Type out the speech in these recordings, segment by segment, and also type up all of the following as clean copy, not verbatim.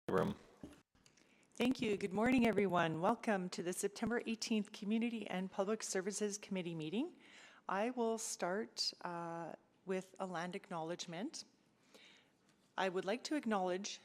room. Thank you. Good morning, everyone. Welcome to the September 18th Community and Public Services Committee meeting. I will start with a land acknowledgement. I would like to acknowledge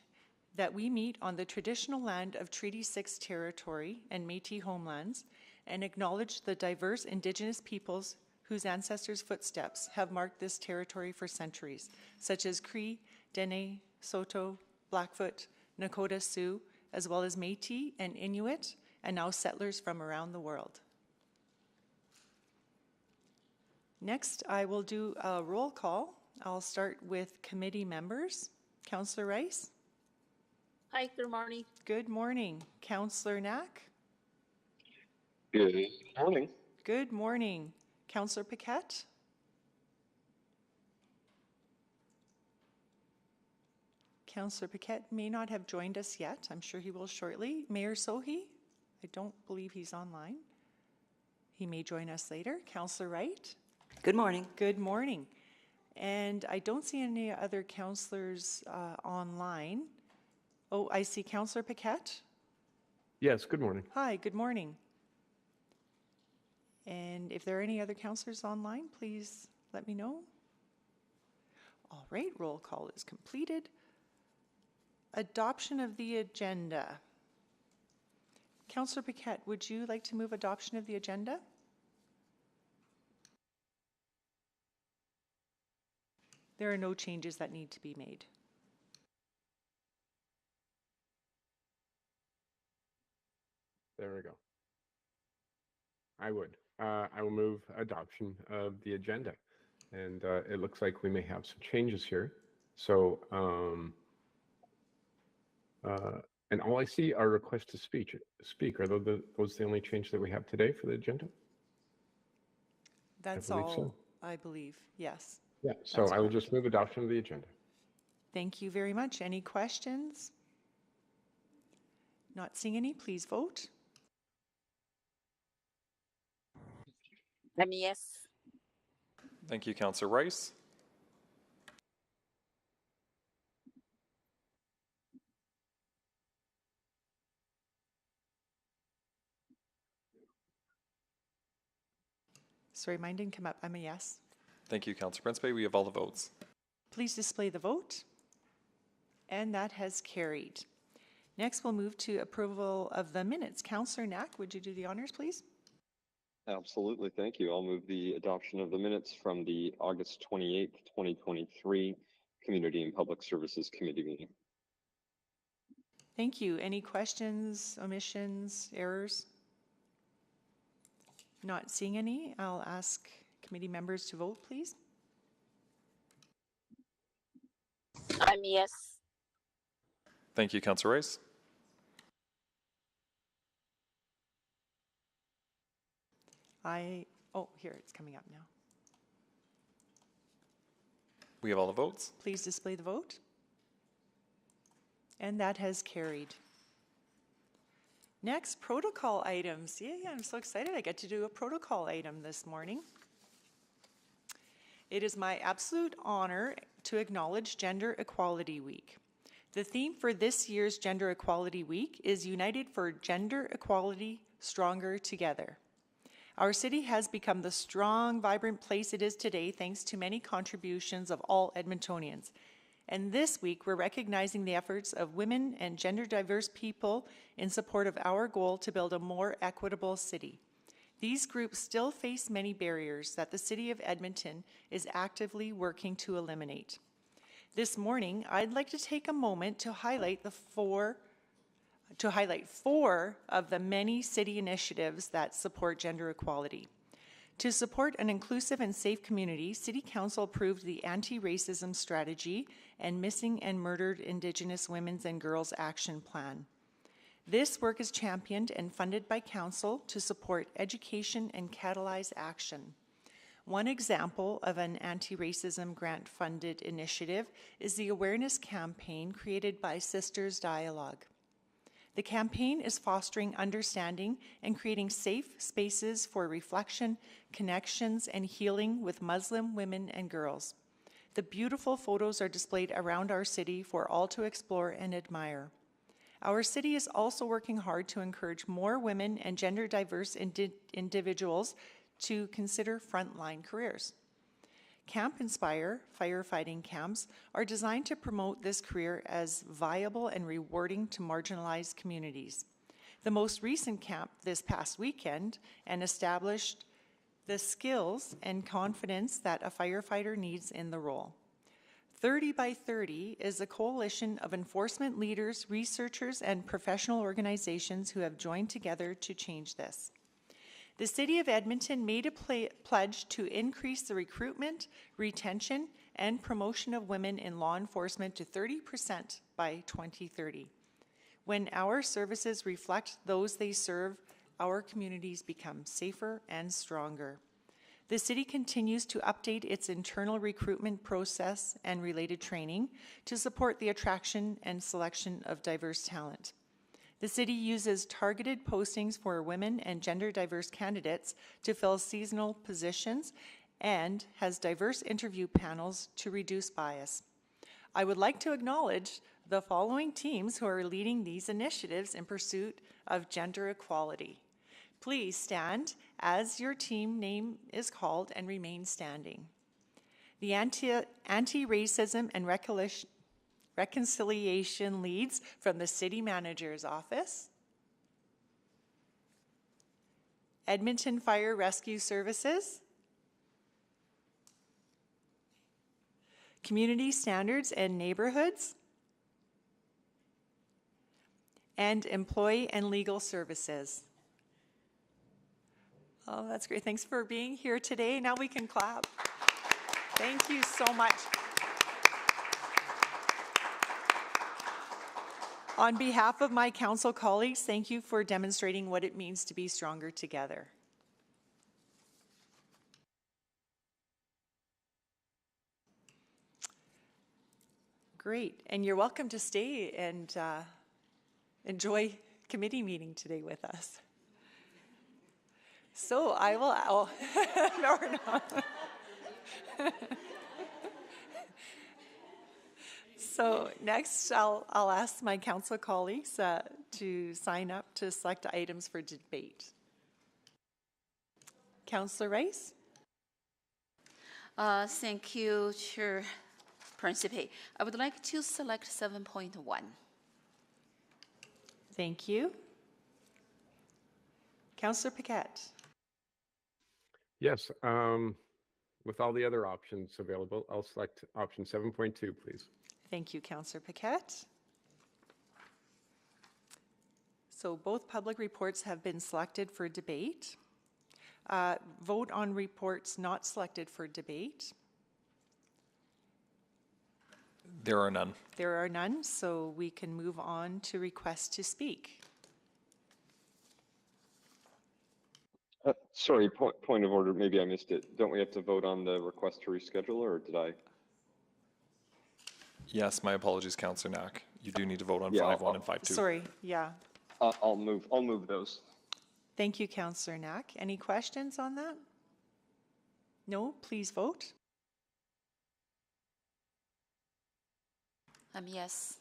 that we meet on the traditional land of Treaty 6 territory and Métis homelands, and acknowledge the diverse Indigenous peoples whose ancestors' footsteps have marked this territory for centuries, such as Cree, Dene, Saulteaux, Blackfoot, Nakota Sioux, as well as Métis and Inuit, and now settlers from around the world. Next, I will do a roll call. I'll start with committee members. Councillor Rice? Hi, good morning. Good morning. Councillor Knack? Good morning. Good morning. Councillor Paquette? Councillor Paquette may not have joined us yet. I'm sure he will shortly. Mayor Sohi? I don't believe he's online. He may join us later. Councillor Wright? Good morning. Good morning. And I don't see any other councillors online. Oh, I see Councillor Paquette. Yes, good morning. Hi, good morning. And if there are any other councillors online, please let me know. All right, roll call is completed. Adoption of the agenda. Councillor Paquette, would you like to move adoption of the agenda? There are no changes that need to be made. There we go. I would. I will move adoption of the agenda. And it looks like we may have some changes here. So, and all I see are requests to speak. Are those the only change that we have today for the agenda? That's all, so. I believe, yes. Yeah, so I will just move adoption of the agenda. Thank you very much. Any questions? Not seeing any, please vote. Yes. Thank you, Councillor Rice. Sorry, mine didn't come up. I'm a yes. Thank you, Councillor Principe. We have all the votes. Please display the vote. And that has carried. Next, we'll move to approval of the minutes. Councillor Knack, would you do the honors, please? Absolutely, thank you. I'll move the adoption of the minutes from the August 28th, 2023 Community and Public Services Committee meeting. Thank you. Any questions, omissions, errors? Not seeing any. I'll ask committee members to vote, please. Yes. Thank you, Councillor Rice. Oh, here, it's coming up now. We have all the votes. Please display the vote. And that has carried. Next, protocol items. Yeah, I'm so excited I get to do a protocol item this morning. It is my absolute honor to acknowledge Gender Equality Week. The theme for this year's Gender Equality Week is United for Gender Equality, Stronger Together. Our city has become the strong, vibrant place it is today thanks to many contributions of all Edmontonians. And this week, we're recognizing the efforts of women and gender diverse people in support of our goal to build a more equitable city. These groups still face many barriers that the City of Edmonton is actively working to eliminate. This morning, I'd like to take a moment to highlight four of the many city initiatives that support gender equality. To support an inclusive and safe community, City Council approved the Anti-Racism Strategy and Missing and Murdered Indigenous Women's and Girls Action Plan. This work is championed and funded by Council to support education and catalyze action. One example of an anti-racism grant-funded initiative is the awareness campaign created by Sisters Dialogue. The campaign is fostering understanding and creating safe spaces for reflection, connections, and healing with Muslim women and girls. The beautiful photos are displayed around our city for all to explore and admire. Our city is also working hard to encourage more women and gender diverse individuals to consider frontline careers. Camp Inspire firefighting camps are designed to promote this career as viable and rewarding to marginalized communities. The most recent camp this past weekend and established the skills and confidence that a firefighter needs in the role. 30 by 30 is a coalition of enforcement leaders, researchers, and professional organizations who have joined together to change this. The City of Edmonton made a pledge to increase the recruitment, retention, and promotion of women in law enforcement to 30% by 2030. When our services reflect those they serve, our communities become safer and stronger. The city continues to update its internal recruitment process and related training to support the attraction and selection of diverse talent. The city uses targeted postings for women and gender diverse candidates to fill seasonal positions and has diverse interview panels to reduce bias. I would like to acknowledge the following teams who are leading these initiatives in pursuit of gender equality. Please stand as your team name is called and remain standing. The Anti-Racism and Reconciliation leads from the City Manager's Office. Edmonton Fire Rescue Services. Community Standards and Neighborhoods. And Employee and Legal Services. Oh, that's great. Thanks for being here today. Now we can clap. Thank you so much. On behalf of my council colleagues, thank you for demonstrating what it means to be stronger together. Great. And you're welcome to stay and enjoy committee meeting today with us. So I will, no, we're not. So next, I'll ask my council colleagues to sign up to select items for debate. Councillor Rice? Thank you, Chair Principe. I would like to select 7.1. Thank you. Councillor Paquette? Yes, with all the other options available, I'll select option 7.2, please. Thank you, Councillor Paquette. So both public reports have been selected for debate. Vote on reports not selected for debate. There are none. There are none, so we can move on to request to speak. Sorry, point of order. Maybe I missed it. Don't we have to vote on the request to reschedule, or did I? Yes, my apologies, Councillor Knack. You do need to vote on Yeah, 5.1 and 5.2. Sorry, yeah. I'll move those. Thank you, Councillor Knack. Any questions on that? No, please vote. Yes.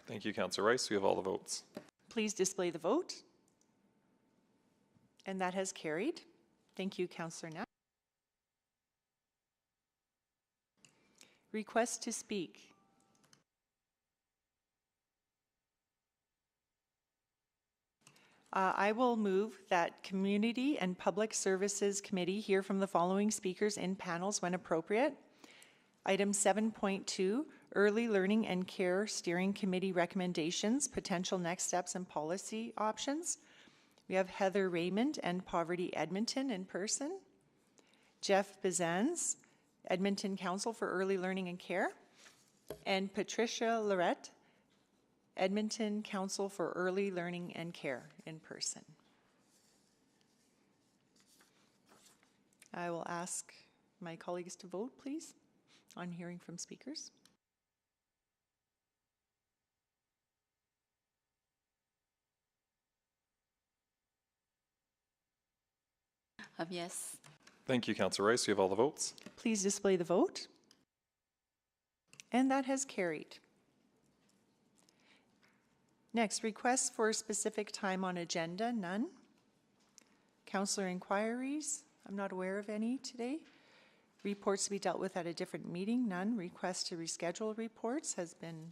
Thank you, Councillor Rice. We have all the votes. Please display the vote. And that has carried. Thank you, Councillor Knack. Request to speak. I will move that Community and Public Services Committee hear from the following speakers in panels when appropriate. Item 7.2, Early Learning and Care Steering Committee Recommendations, Potential Next Steps and Policy Options. We have Heather Raymond and Poverty Edmonton in person. Jeff Bizans, Edmonton Council for Early Learning and Care. And Patricia Lorette, Edmonton Council for Early Learning and Care in person. I will ask my colleagues to vote, please, on hearing from speakers. Yes. Thank you, Councillor Rice. You have all the votes. Please display the vote. And that has carried. Next, requests for specific time on agenda, none. Councillor inquiries, I'm not aware of any today. Reports to be dealt with at a different meeting, none. Request to reschedule reports has been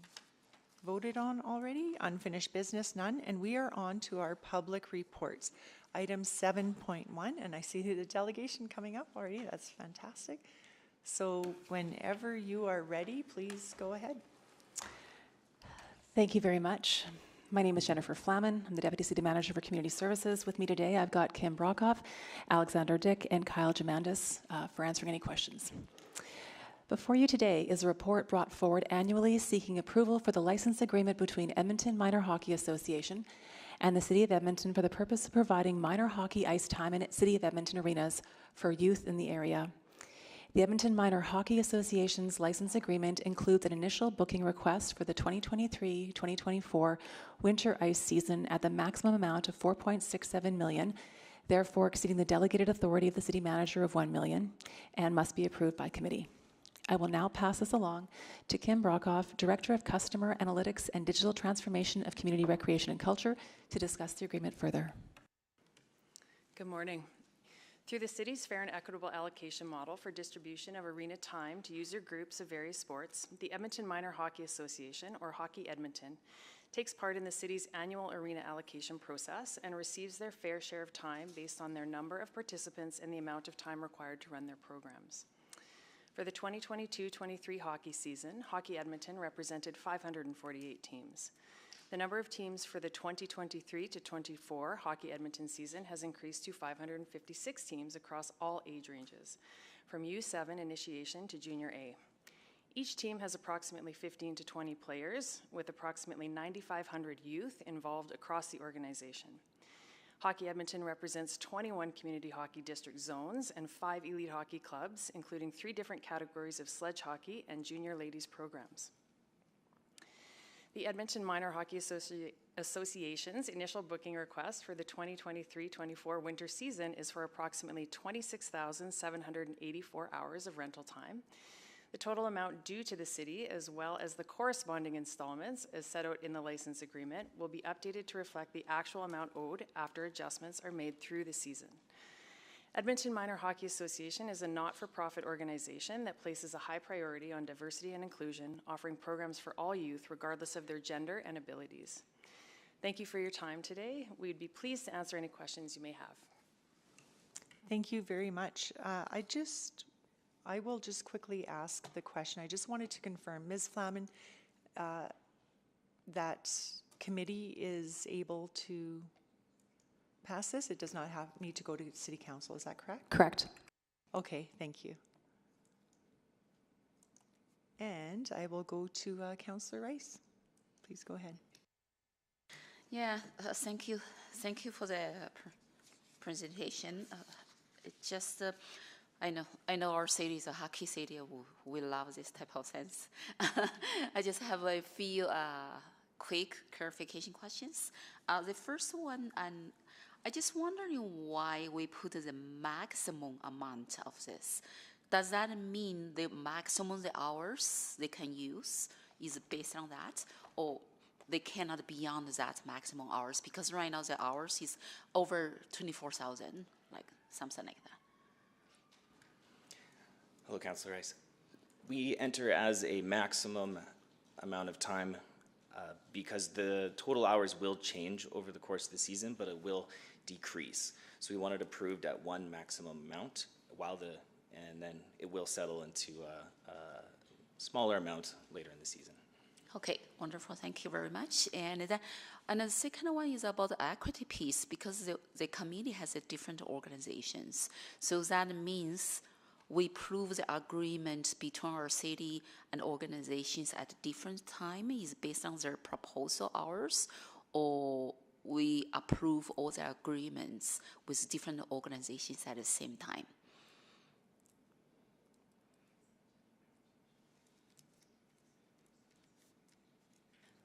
voted on already. Unfinished business, none. And we are on to our public reports. Item 7.1, and I see the delegation coming up already. That's fantastic. So whenever you are ready, please go ahead. Thank you very much. My name is Jennifer Flaman. I'm the Deputy City Manager for Community Services. With me today, I've got Kim Brockhoff, Alexander Dick, and Kyle Jamandis for answering any questions. Before you today is a report brought forward annually seeking approval for the license agreement between Edmonton Minor Hockey Association and the City of Edmonton for the purpose of providing minor hockey ice time in City of Edmonton arenas for youth in the area. The Edmonton Minor Hockey Association's license agreement includes an initial booking request for the 2023-2024 winter ice season at the maximum amount of $4.67 million, therefore exceeding the delegated authority of the City Manager of $1 million, and must be approved by committee. I will now pass this along to Kim Brockhoff, Director of Customer Analytics and Digital Transformation of Community Recreation and Culture, to discuss the agreement further. Good morning. Through the city's fair and equitable allocation model for distribution of arena time to user groups of various sports, the Edmonton Minor Hockey Association, or Hockey Edmonton, takes part in the city's annual arena allocation process and receives their fair share of time based on their number of participants and the amount of time required to run their programs. For the 2022-23 hockey season, Hockey Edmonton represented 548 teams. The number of teams for the 2023-24 Hockey Edmonton season has increased to 556 teams across all age ranges, from U7 initiation to Junior A. Each team has approximately 15 to 20 players, with approximately 9,500 youth involved across the organization. Hockey Edmonton represents 21 community hockey district zones and 5 elite hockey clubs, including 3 different categories of sledge hockey and junior ladies programs. The Edmonton Minor Hockey Association's initial booking request for the 2023-24 winter season is for approximately 26,784 hours of rental time. The total amount due to the city, as well as the corresponding installments as set out in the license agreement, will be updated to reflect the actual amount owed after adjustments are made through the season. Edmonton Minor Hockey Association is a not-for-profit organization that places a high priority on diversity and inclusion, offering programs for all youth regardless of their gender and abilities. Thank you for your time today. We'd be pleased to answer any questions you may have. Thank you very much. I will just quickly ask the question. I just wanted to confirm, Ms. Flaman, that committee is able to pass this? It does not need to go to City Council, is that correct? Correct. Okay, thank you. And I will go to Councillor Rice. Please go ahead. Yeah, thank you. Thank you for the presentation. It just, I know our city is a hockey city. We love this type of sense. I just have a few quick clarification questions. The first one, and I just wondering why we put the maximum amount of this. Does that mean the maximum the hours they can use is based on that, or they cannot beyond that maximum hours? Because right now the hours is over 24,000, like something like that. Hello, Councillor Rice. We enter as a maximum amount of time because the total hours will change over the course of the season, but it will decrease. So we want it approved at one maximum amount and then it will settle into a smaller amount later in the season. Okay, wonderful. Thank you very much. And the second one is about the equity piece, because the committee has a different organizations. So that means we prove the agreement between our city and organizations at different time is based on their proposal hours, or we approve all the agreements with different organizations at the same time.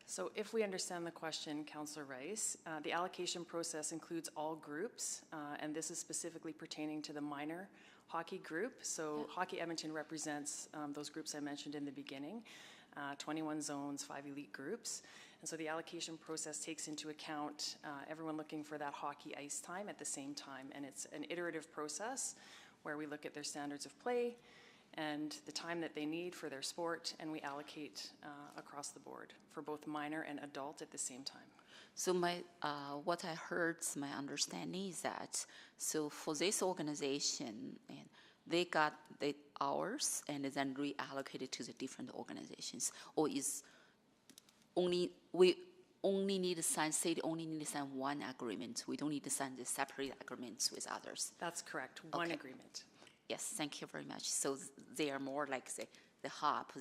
So if we understand the question, Councillor Rice, the allocation process includes all groups, and this is specifically pertaining to the minor hockey group. So Hockey Edmonton represents those groups I mentioned in the beginning. 21 zones, 5 elite groups. And so the allocation process takes into account everyone looking for that hockey ice time at the same time. And it's an iterative process where we look at their standards of play and the time that they need for their sport, and we allocate across the board for both minor and adult at the same time. So what I heard, my understanding is that, so for this organization, and they got the hours and then reallocated to the different organizations, or is we only need to sign, city only need to sign one agreement. We don't need to sign the separate agreements with others. That's correct, one Okay. agreement. Yes, thank you very much. So they are more like the hub,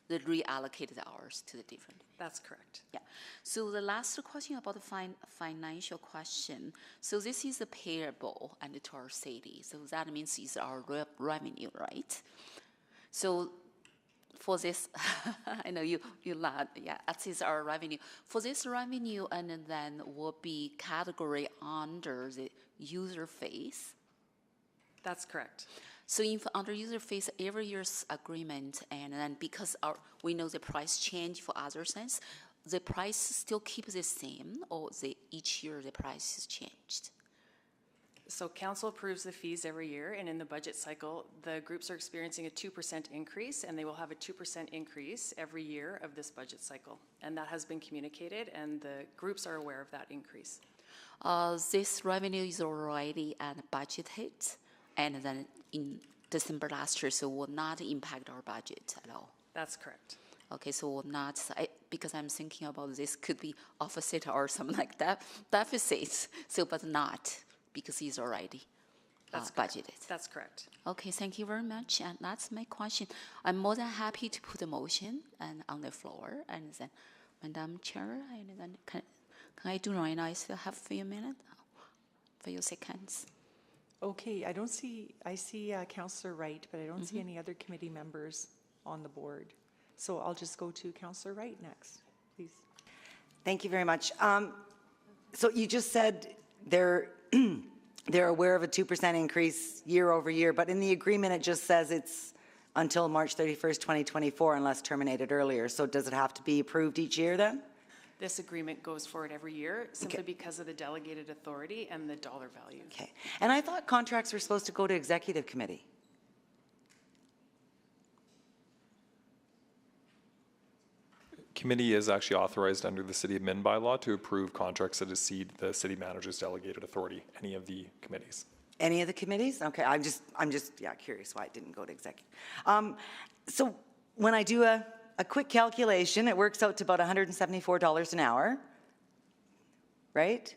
they reallocate the hours to the different. That's correct. Yeah. So the last question about the financial question. So this is the payable and to our city. So that means it's our revenue, right? So for this, I know you laughed. Yeah, that is our revenue. For this revenue, and then will be category under the user fees. That's correct. So if under user fees, every year's agreement, and then because we know the price change for other things, the price still keeps the same, or each year the price is changed? So council approves the fees every year, and in the budget cycle, the groups are experiencing a 2% increase, and they will have a 2% increase every year of this budget cycle. And that has been communicated, and the groups are aware of that increase. This revenue is already budgeted, and then in December last year, so will not impact our budget at all. That's correct. Okay, so will not, because I'm thinking about this could be offset or something like that, deficits, so but not, because it's already That's correct. budgeted. That's correct. Okay, thank you very much, and that's my question. I'm more than happy to put a motion and on the floor, and then, Madam Chair, and then can I do right now? I still have a few minutes, a few seconds. Okay, I see Councillor Wright, but I don't see any other committee members on the board. So I'll just go to Councillor Wright next, please. Thank you very much. So you just said they're aware of a 2% increase year over year, but in the agreement it just says it's until March 31st, 2024, unless terminated earlier. So does it have to be approved each year then? This agreement goes forward every year simply because of the delegated authority and the dollar value. Okay. And I thought contracts were supposed to go to executive committee. Committee is actually authorized under the City of Min bylaw to approve contracts that exceed the city manager's delegated authority, any of the committees. Any of the committees? Okay, I'm just curious why it didn't go to executive. So when I do a quick calculation, it works out to about $174 an hour, right?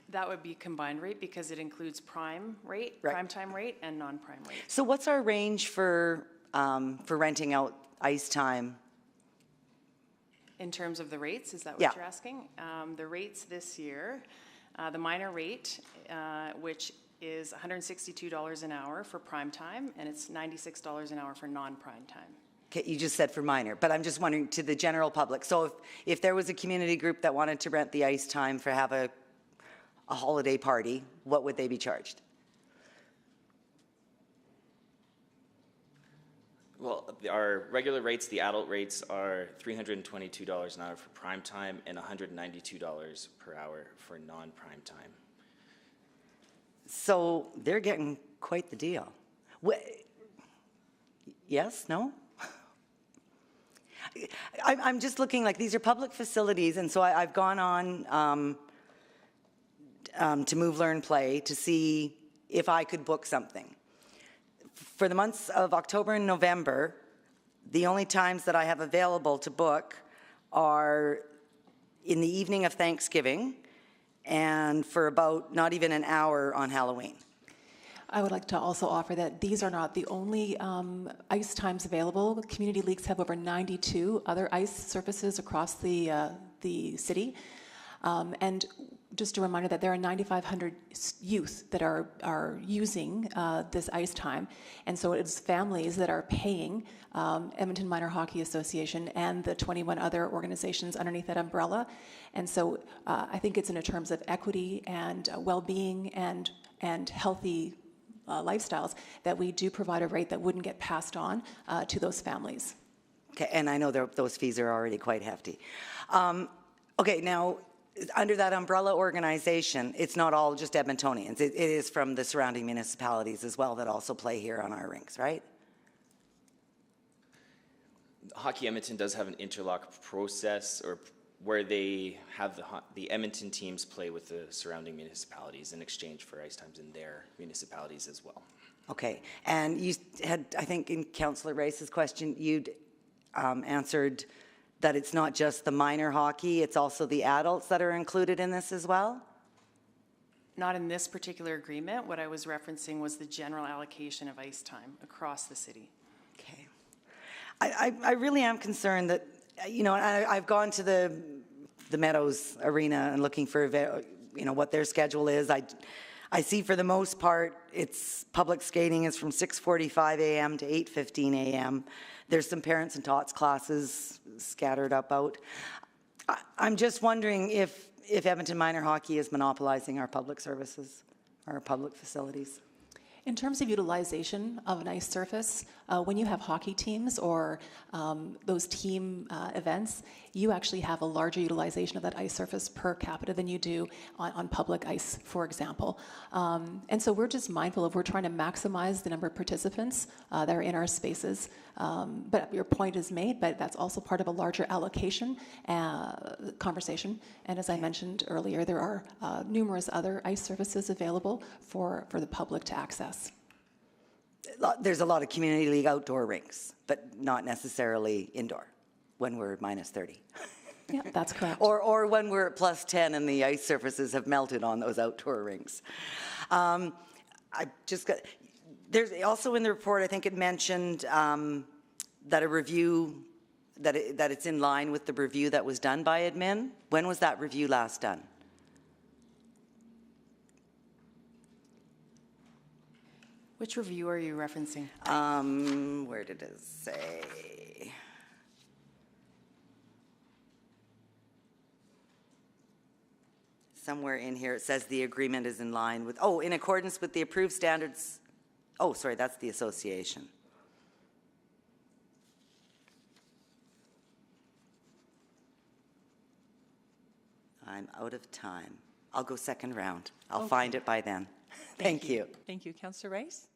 That would be combined rate because it includes prime rate, Right. prime time rate, and non-prime rate. So what's our range for renting out ice time? In terms of the rates, is that what Yeah. you're asking? The rates this year, the minor rate, which is $162 an hour for prime time, and it's $96 an hour for non-prime time. Okay, you just said for minor, but I'm just wondering to the general public. So if there was a community group that wanted to rent the ice time for have a holiday party, what would they be charged? Well, our regular rates, the adult rates are $322 an hour for prime time and $192 per hour for non-prime time. So they're getting quite the deal. Yes, no? I'm just looking like these are public facilities, and so I've gone on to Move, Learn, Play to see if I could book something. For the months of October and November, the only times that I have available to book are in the evening of Thanksgiving and for about not even an hour on Halloween. I would like to also offer that these are not the only ice times available. Community leagues have over 92 other ice surfaces across the city. And just a reminder that there are 9,500 youth that are using this ice time. And so it's families that are paying Edmonton Minor Hockey Association and the 21 other organizations underneath that umbrella. And so I think it's in terms of equity and well-being and healthy lifestyles, that we do provide a rate that wouldn't get passed on to those families. Okay, and I know those fees are already quite hefty. Okay, now, under that umbrella organization, it's not all just Edmontonians. It is from the surrounding municipalities as well that also play here on our rinks, right? Hockey Edmonton does have an interlock process, or where they have the Edmonton teams play with the surrounding municipalities in exchange for ice times in their municipalities as well. Okay, and you had, I think in Councillor Rice's question, you'd answered that it's not just the minor hockey, it's also the adults that are included in this as well? Not in this particular agreement. What I was referencing was the general allocation of ice time across the city. Okay. I really am concerned that, you know, I've gone to the Meadows Arena and looking for, you know, what their schedule is. I see for the most part, it's public skating is from 6:45 a.m. to 8:15 a.m. There's some parents and tots classes scattered out. I'm just wondering if Edmonton Minor Hockey is monopolizing our public services, our public facilities. In terms of utilization of an ice surface, when you have hockey teams or those team events, you actually have a larger utilization of that ice surface per capita than you do on public ice, for example. And so we're just mindful of, we're trying to maximize the number of participants that are in our spaces. But your point is made, but that's also part of a larger allocation conversation. And as I mentioned earlier, there are numerous other ice surfaces available for the public to access. There's a lot of community league outdoor rinks, but not necessarily indoor when we're minus 30. Yeah, that's correct. Or when we're at plus 10 and the ice surfaces have melted on those outdoor rinks. I just got, there's also in the report, I think it mentioned that a review, that it's in line with the review that was done by admin. When was that review last done? Which review are you referencing? Where did it say? Somewhere in here it says the agreement is in line with, oh, in accordance with the approved standards. Oh, sorry, that's the association. I'm out of time. I'll go second round. I'll find it by then. Thank you. Thank you. Councillor Rice?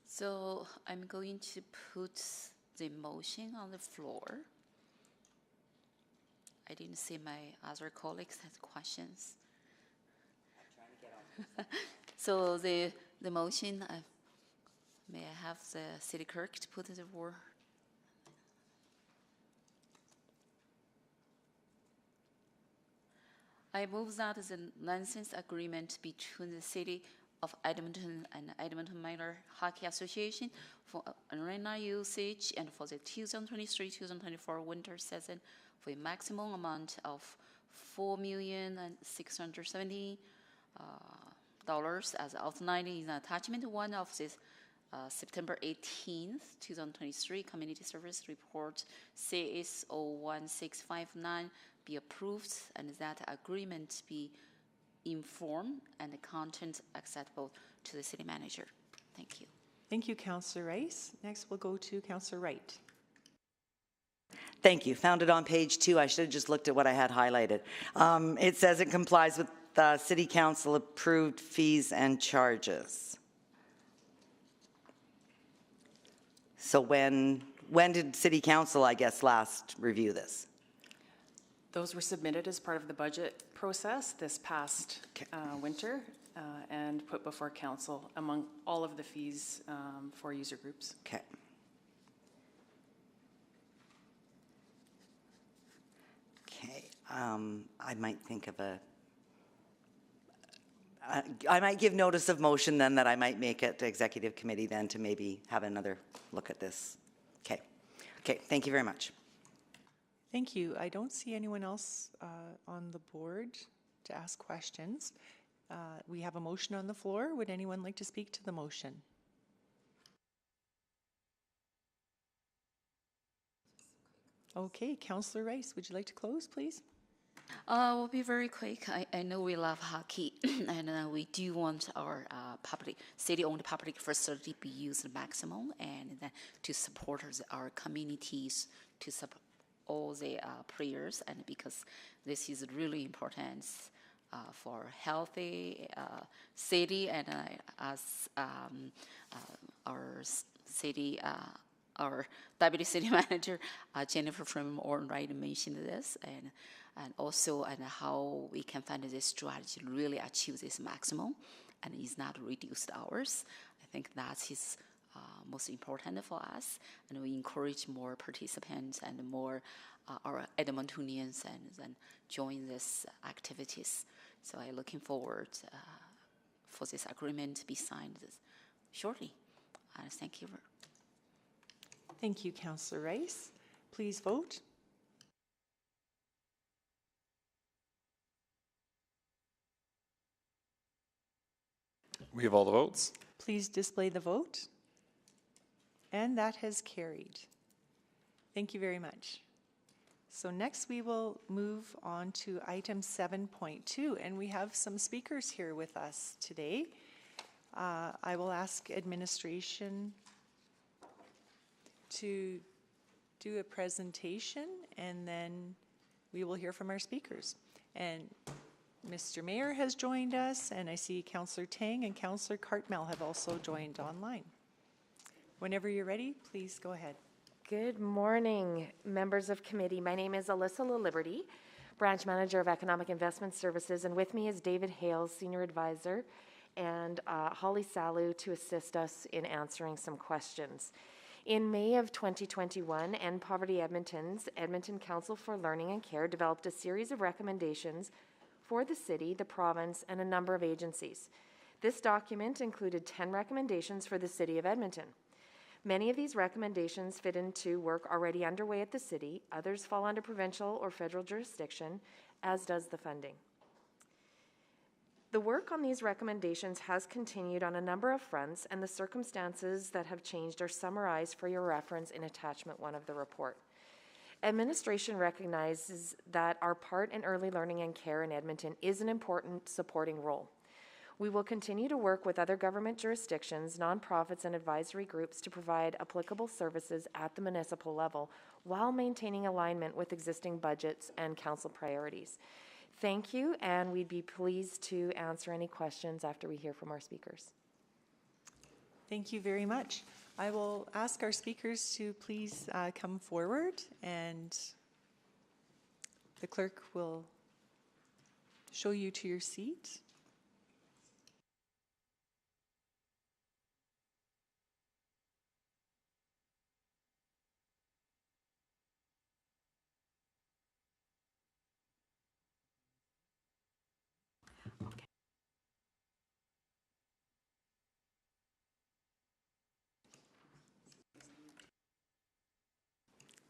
So I'm going to put the motion on the floor. I didn't see my other colleagues had questions. So the motion, may I have the city clerk to put the word? I move that the license agreement between the City of Edmonton and Edmonton Minor Hockey Association for arena usage and for the 2023-2024 winter season for a maximum amount of $4,670,000 as outlined in attachment 1 of this September 18th, 2023 Community Service Report CS01659 be approved, and that agreement be informed and the content acceptable to the city manager. Thank you. Thank you, Councillor Rice. Next, we'll go to Councillor Wright. Thank you. Found it on page 2. I should have just looked at what I had highlighted. It says it complies with the City Council approved fees and charges. So when did City Council, I guess, last review this? Those were submitted as part of the budget process this past winter and put before council among all of the fees for user groups. Okay. Okay. I might think of I might give notice of motion then that I might make it to executive committee then to maybe have another look at this. Okay. Okay. Thank you very much. Thank you. I don't see anyone else on the board to ask questions. We have a motion on the floor. Would anyone like to speak to the motion? Okay, Councillor Rice, would you like to close, please? We'll be very quick. I know we love hockey, and we do want our city-owned public facility be used maximum, and then to support our communities, to support all the players, and because this is really important for healthy city, and as our city. Our deputy city manager, Jennifer from Alright, mentioned this, and also how we can find this strategy to really achieve this maximum, and is not reduced hours. I think that is most important for us, and we encourage more participants and more our Edmontonians and then join these activities. So I'm looking forward for this agreement to be signed shortly. Thank you. Thank you, Councillor Rice. Please vote. We have all the votes. Please display the vote. And that has carried. Thank you very much. So next we will move on to item 7.2, and we have some speakers here with us today. I will ask administration to do a presentation, and then we will hear from our speakers. And Mr. Mayor has joined us, and I see Councillor Tang and Councillor Cartmel have also joined online. Whenever you're ready, please go ahead. Good morning, members of committee. My name is Alyssa LaLiberty, Branch Manager of Economic Investment Services, and with me is David Hales, Senior Advisor, and Holly Salu to assist us in answering some questions. In May of 2021, End Poverty Edmonton's Edmonton Council for Learning and Care developed a series of recommendations for the city, the province, and a number of agencies. This document included 10 recommendations for the city of Edmonton. Many of these recommendations fit into work already underway at the city. Others fall under provincial or federal jurisdiction, as does the funding. The work on these recommendations has continued on a number of fronts, and the circumstances that have changed are summarized for your reference in attachment 1 of the report. Administration recognizes that our part in early learning and care in Edmonton is an important supporting role. We will continue to work with other government jurisdictions, nonprofits, and advisory groups to provide applicable services at the municipal level while maintaining alignment with existing budgets and council priorities. Thank you, and we'd be pleased to answer any questions after we hear from our speakers. Thank you very much. I will ask our speakers to please come forward, and the clerk will show you to your seat.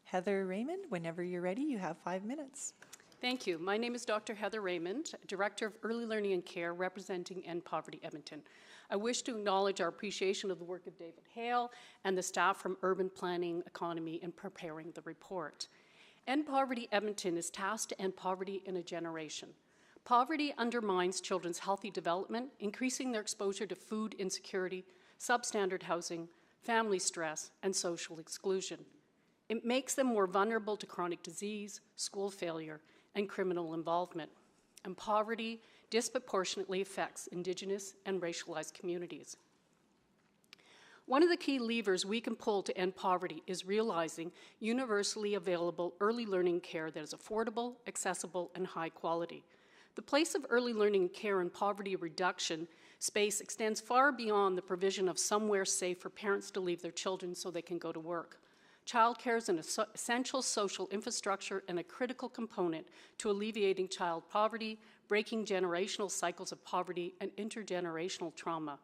Heather Raymond, whenever you're ready, you have 5 minutes. Thank you. My name is Dr. Heather Raymond, Director of Early Learning and Care, representing End Poverty Edmonton. I wish to acknowledge our appreciation of the work of David Hale and the staff from Urban Planning Economy in preparing the report. End Poverty Edmonton is tasked to end poverty in a generation. Poverty undermines children's healthy development, increasing their exposure to food insecurity, substandard housing, family stress, and social exclusion. It makes them more vulnerable to chronic disease, school failure, and criminal involvement. And poverty disproportionately affects Indigenous and racialized communities. One of the key levers we can pull to end poverty is realizing universally available early learning care that is affordable, accessible, and high quality. The place of early learning care in poverty reduction space extends far beyond the provision of somewhere safe for parents to leave their children so they can go to work. Childcare is an essential social infrastructure and a critical component to alleviating child poverty, breaking generational cycles of poverty, and intergenerational trauma.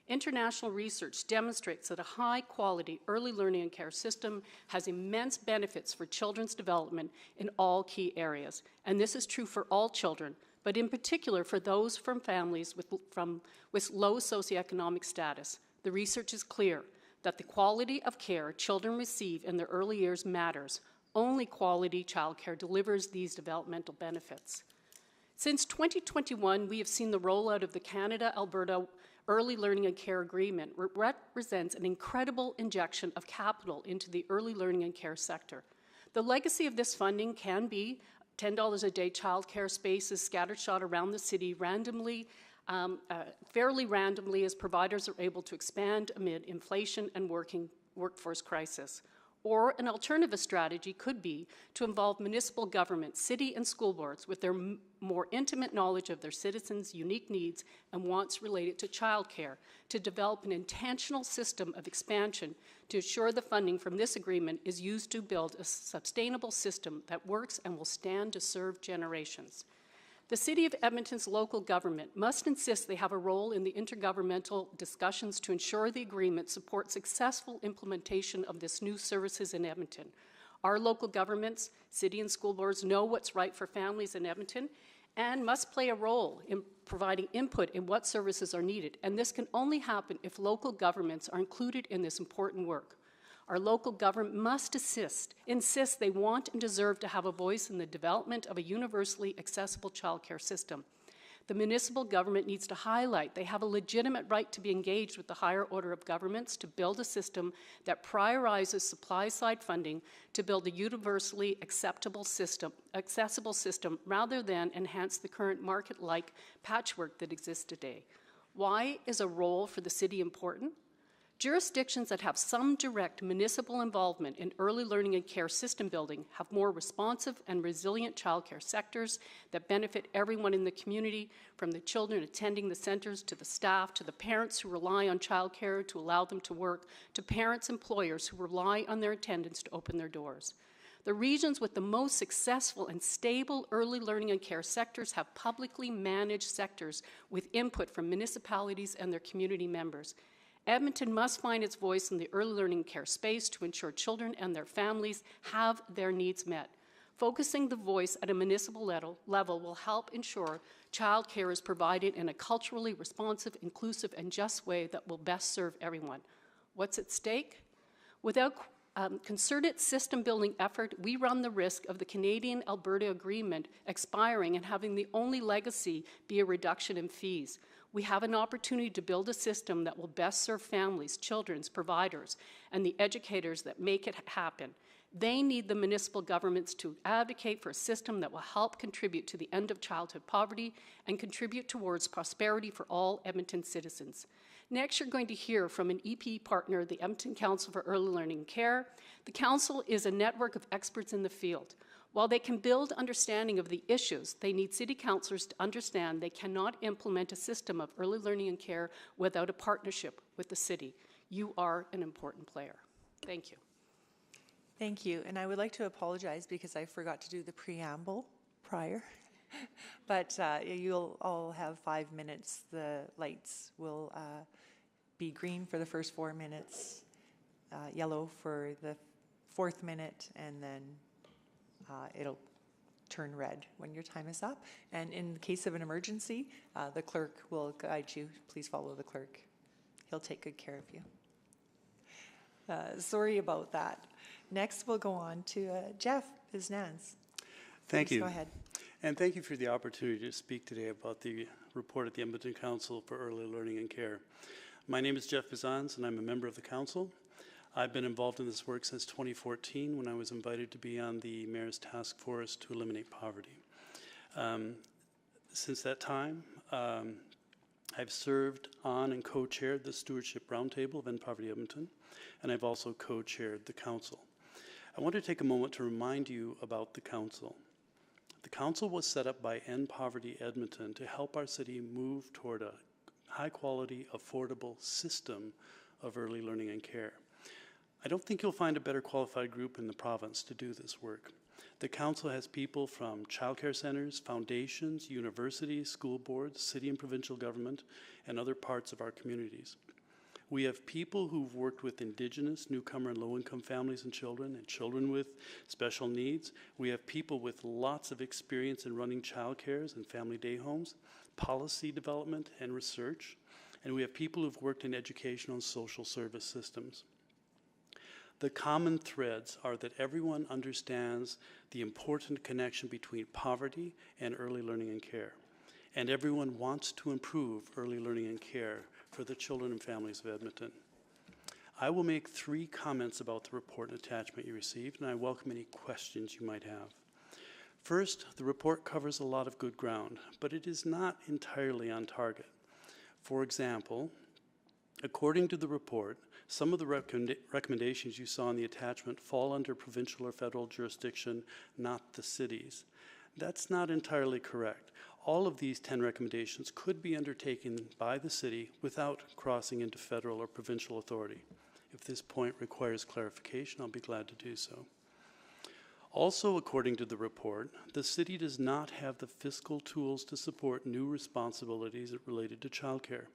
International research demonstrates that a high-quality early learning and care system has immense benefits for children's development in all key areas. And this is true for all children, but in particular for those from families with low socioeconomic status. The research is clear that the quality of care children receive in their early years matters, Only quality childcare delivers these developmental benefits. Since 2021, we have seen the rollout of the Canada-Alberta Early Learning and Care Agreement, which represents an incredible injection of capital into the early learning and care sector. The legacy of this funding can be $10 a day childcare spaces scattered shot around the city randomly, fairly randomly, as providers are able to expand amid inflation and workforce crisis. Or an alternative strategy could be to involve municipal government, city and school boards with their more intimate knowledge of their citizens' unique needs and wants related to childcare to develop an intentional system of expansion to ensure the funding from this agreement is used to build a sustainable system that works and will stand to serve generations. The City of Edmonton's local government must insist they have a role in the intergovernmental discussions to ensure the agreement supports successful implementation of this new services in Edmonton. Our local governments, city and school boards know what's right for families in Edmonton and must play a role in providing input in what services are needed. And this can only happen if local governments are included in this important work. Our local government must insist they want and deserve to have a voice in the development of a universally accessible childcare system. The municipal government needs to highlight they have a legitimate right to be engaged with the higher order of governments to build a system that prioritizes supply-side funding to build a universally accessible system rather than enhance the current market-like patchwork that exists today. Why is a role for the city important? Jurisdictions that have some direct municipal involvement in early learning and care system building have more responsive and resilient childcare sectors that benefit everyone in the community, from the children attending the centers to the staff, to the parents who rely on childcare to allow them to work, to parents' employers who rely on their attendance to open their doors. The regions with the most successful and stable early learning and care sectors have publicly managed sectors with input from municipalities and their community members. Edmonton must find its voice in the early learning care space to ensure children and their families have their needs met. Focusing the voice at a municipal level will help ensure childcare is provided in a culturally responsive, inclusive, and just way that will best serve everyone. What's at stake? Without concerted system-building effort, we run the risk of the Canadian-Alberta Agreement expiring and having the only legacy be a reduction in fees. We have an opportunity to build a system that will best serve families, children's providers, and the educators that make it happen. They need the municipal governments to advocate for a system that will help contribute to the end of childhood poverty and contribute towards prosperity for all Edmonton citizens. Next, you're going to hear from an EP partner, the Edmonton Council for Early Learning and Care. The Council is a network of experts in the field. While they can build understanding of the issues, they need city councillors to understand they cannot implement a system of early learning and care without a partnership with the city. You are an important player. Thank you. Thank you. And I would like to apologize because I forgot to do the preamble prior. But you'll all have 5 minutes. The lights will be green for the first 4 minutes, yellow for the 4th minute, and then it'll turn red when your time is up. And in the case of an emergency, the clerk will guide you. Please follow the clerk. He'll take good care of you. Sorry about that. Next, we'll go on to Jeff Biznaz. Thank Please you. Go ahead. And thank you for the opportunity to speak today about the report at the Edmonton Council for Early Learning and Care. My name is Jeff Biznaz, and I'm a member of the council. I've been involved in this work since 2014 when I was invited to be on the Mayor's Task Force to eliminate poverty. Since that time, I've served on and co-chaired the Stewardship Roundtable of End Poverty Edmonton, and I've also co-chaired the council. I want to take a moment to remind you about the council. The council was set up by End Poverty Edmonton to help our city move toward a high-quality, affordable system of early learning and care. I don't think you'll find a better qualified group in the province to do this work. The council has people from childcare centers, foundations, universities, school boards, city and provincial government, and other parts of our communities. We have people who've worked with Indigenous, newcomer, and low-income families and children with special needs. We have people with lots of experience in running childcares and family day homes, policy development and research, and we have people who've worked in educational and social service systems. The common threads are that everyone understands the important connection between poverty and early learning and care, and everyone wants to improve early learning and care for the children and families of Edmonton. I will make 3 comments about the report and attachment you received, and I welcome any questions you might have. First, the report covers a lot of good ground, but it is not entirely on target. For example, according to the report, some of the recommendations you saw in the attachment fall under provincial or federal jurisdiction, not the cities. That's not entirely correct. All of these 10 recommendations could be undertaken by the city without crossing into federal or provincial authority. If this point requires clarification, I'll be glad to do so. Also, according to the report, the city does not have the fiscal tools to support new responsibilities related to childcare.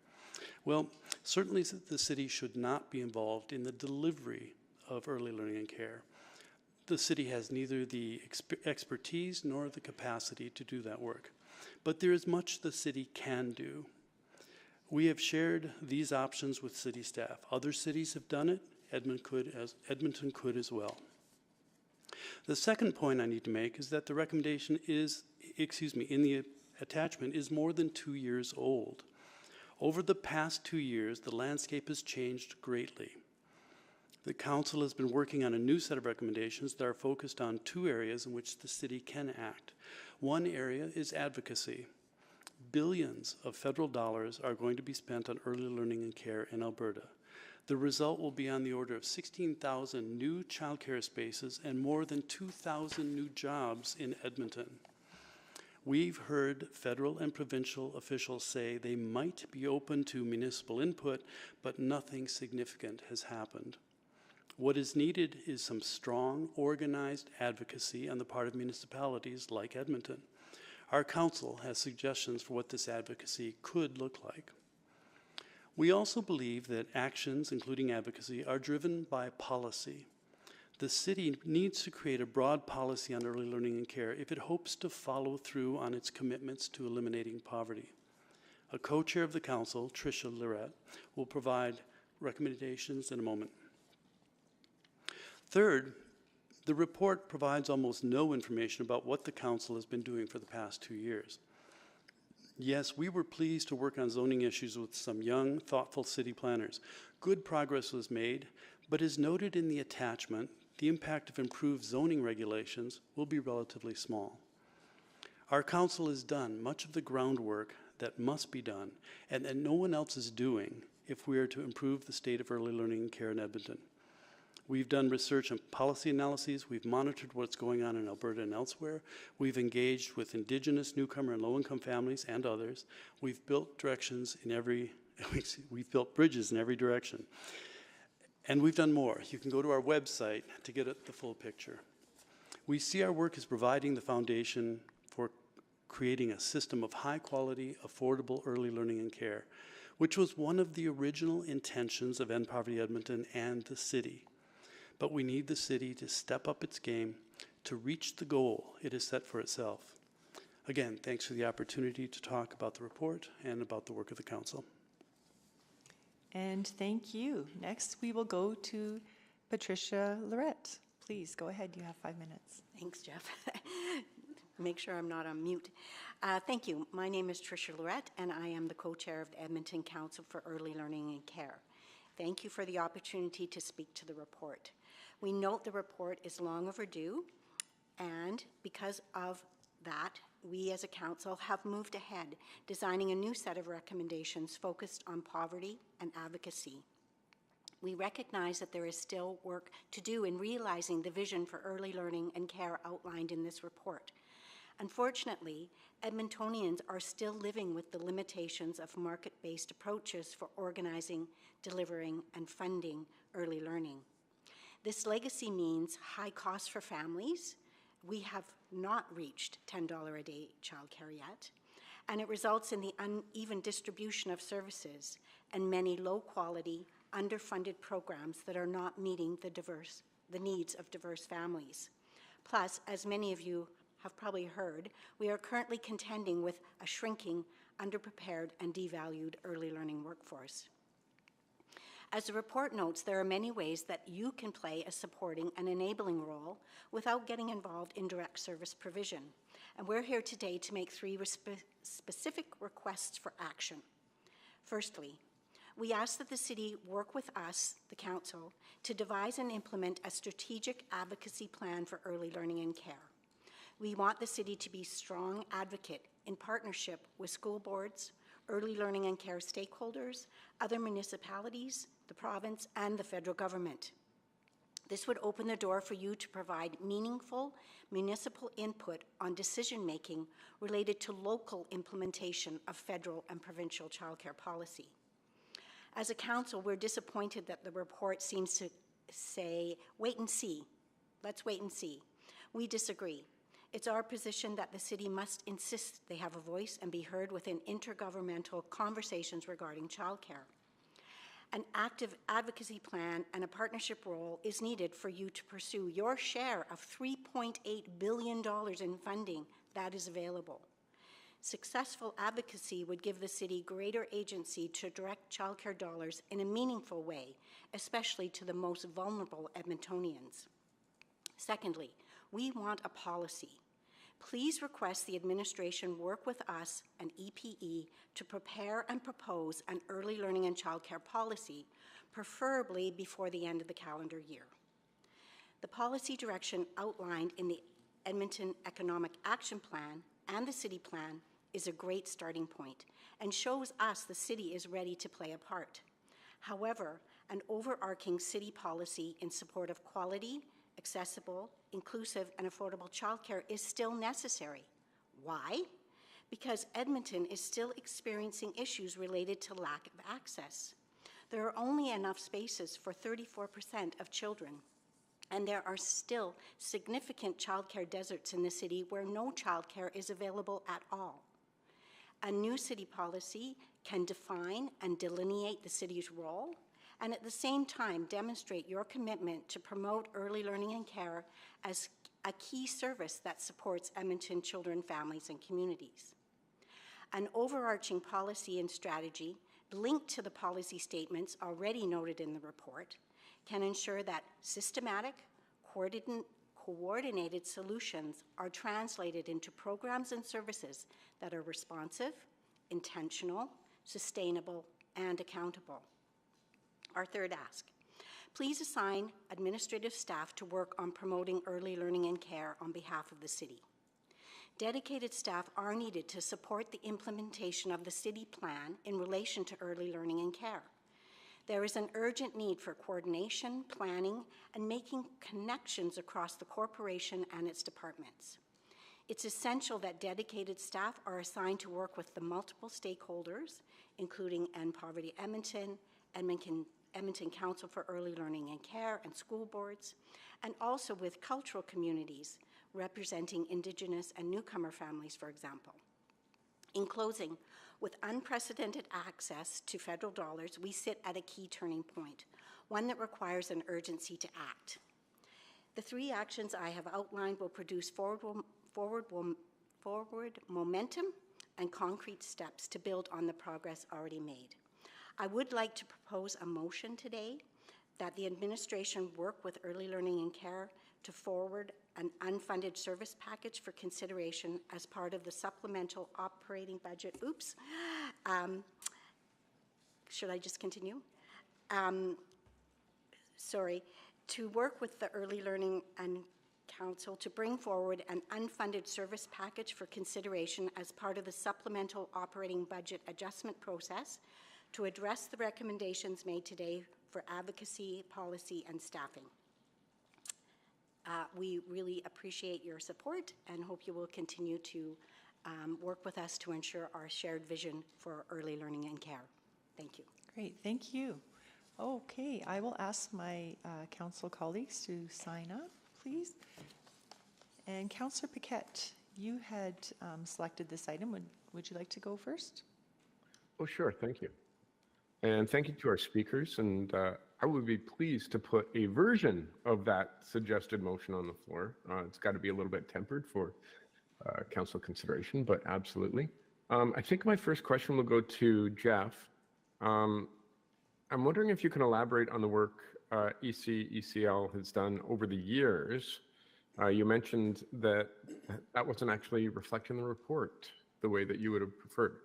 Well, certainly the city should not be involved in the delivery of early learning and care. The city has neither the expertise nor the capacity to do that work. But there is much the city can do. We have shared these options with city staff. Other cities have done it. Edmonton could as well. The second point I need to make is that the recommendation is, in the attachment is more than 2 years old. Over the past 2 years, the landscape has changed greatly. The council has been working on a new set of recommendations that are focused on 2 areas in which the city can act. One area is advocacy. Billions of federal dollars are going to be spent on early learning and care in Alberta. The result will be on the order of 16,000 new childcare spaces and more than 2,000 new jobs in Edmonton. We've heard federal and provincial officials say they might be open to municipal input, but nothing significant has happened. What is needed is some strong, organized advocacy on the part of municipalities like Edmonton. Our council has suggestions for what this advocacy could look like. We also believe that actions, including advocacy, are driven by policy. The city needs to create a broad policy on early learning and care if it hopes to follow through on its commitments to eliminating poverty. A co-chair of the council, Tricia Lirette, will provide recommendations in a moment. Third, the report provides almost no information about what the council has been doing for the past 2 years. Yes, we were pleased to work on zoning issues with some young, thoughtful city planners. Good progress was made, but as noted in the attachment, the impact of improved zoning regulations will be relatively small. Our council has done much of the groundwork that must be done and that no one else is doing if we are to improve the state of early learning and care in Edmonton. We've done research and policy analyses. We've monitored what's going on in Alberta and elsewhere. We've engaged with Indigenous, newcomer, and low-income families and others. We've built bridges in every direction. And we've done more. You can go to our website to get the full picture. We see our work as providing the foundation for creating a system of high-quality, affordable early learning and care, which was one of the original intentions of End Poverty Edmonton and the city. But we need the city to step up its game to reach the goal it has set for itself. Again, thanks for the opportunity to talk about the report and about the work of the council. And thank you. Next, we will go to Patricia Lirette. Please go ahead. You have 5 minutes. Thanks, Jeff. Make sure I'm not on mute. Thank you. My name is Tricia Lirette, and I am the co-chair of the Edmonton Council for Early Learning and Care. Thank you for the opportunity to speak to the report. We note the report is long overdue, and because of that, we as a council have moved ahead, designing a new set of recommendations focused on poverty and advocacy. We recognize that there is still work to do in realizing the vision for early learning and care outlined in this report. Unfortunately, Edmontonians are still living with the limitations of market-based approaches for organizing, delivering, and funding early learning. This legacy means high costs for families. We have not reached $10 a day childcare yet, and it results in the uneven distribution of services and many low-quality, underfunded programs that are not meeting the needs of diverse families. Plus, as many of you have probably heard, we are currently contending with a shrinking, underprepared, and devalued early learning workforce. As the report notes, there are many ways that you can play a supporting and enabling role without getting involved in direct service provision. And we're here today to make three specific requests for action. Firstly, we ask that the city work with us, the council, to devise and implement a strategic advocacy plan for early learning and care. We want the city to be a strong advocate in partnership with school boards, early learning and care stakeholders, other municipalities, the province, and the federal government. This would open the door for you to provide meaningful municipal input on decision-making related to local implementation of federal and provincial childcare policy. As a council, we're disappointed that the report seems to say, wait and see. Let's wait and see. We disagree. It's our position that the city must insist they have a voice and be heard within intergovernmental conversations regarding childcare. An active advocacy plan and a partnership role is needed for you to pursue your share of $3.8 billion in funding that is available. Successful advocacy would give the city greater agency to direct childcare dollars in a meaningful way, especially to the most vulnerable Edmontonians. Secondly, we want a policy. Please request the administration work with us and EPE to prepare and propose an early learning and childcare policy, preferably before the end of the calendar year. The policy direction outlined in the Edmonton Economic Action Plan and the City Plan is a great starting point and shows us the city is ready to play a part. However, an overarching city policy in support of quality, accessible, inclusive, and affordable childcare is still necessary. Why? Because Edmonton is still experiencing issues related to lack of access. There are only enough spaces for 34% of children, and there are still significant childcare deserts in the city where no childcare is available at all. A new city policy can define and delineate the city's role and at the same time demonstrate your commitment to promote early learning and care as a key service that supports Edmonton children, families, and communities. An overarching policy and strategy linked to the policy statements already noted in the report can ensure that systematic, coordinated solutions are translated into programs and services that are responsive, intentional, sustainable, and accountable. Our third ask, please assign administrative staff to work on promoting early learning and care on behalf of the city. Dedicated staff are needed to support the implementation of the city plan in relation to early learning and care. There is an urgent need for coordination, planning, and making connections across the corporation and its departments. It's essential that dedicated staff are assigned to work with the multiple stakeholders, including End Poverty Edmonton, Edmonton Council for Early Learning and Care, and school boards, and also with cultural communities representing Indigenous and newcomer families, for example. In closing, with unprecedented access to federal dollars, we sit at a key turning point, one that requires an urgency to act. The three actions I have outlined will produce forward momentum and concrete steps to build on the progress already made. I would like to propose a motion today that the administration work with early learning and care to forward an unfunded service package for consideration as part of the supplemental operating budget. Oops. Should I just continue? Sorry. To work with the Early Learning and Council to bring forward an unfunded service package for consideration as part of the supplemental operating budget adjustment process to address the recommendations made today for advocacy, policy, and staffing. We really appreciate your support and hope you will continue to work with us to ensure our shared vision for early learning and care. Thank you. Great, thank you. Okay, I will ask my council colleagues to sign up, please. And Councillor Paquette, you had selected this item. Would you like to go first? Oh, sure. Thank you. And thank you to our speakers. And I would be pleased to put a version of that suggested motion on the floor. It's got to be a little bit tempered for council consideration, but absolutely. I think my first question will go to Jeff. I'm wondering if you can elaborate on the work ECL has done over the years. You mentioned that that wasn't actually reflected in the report the way that you would have preferred.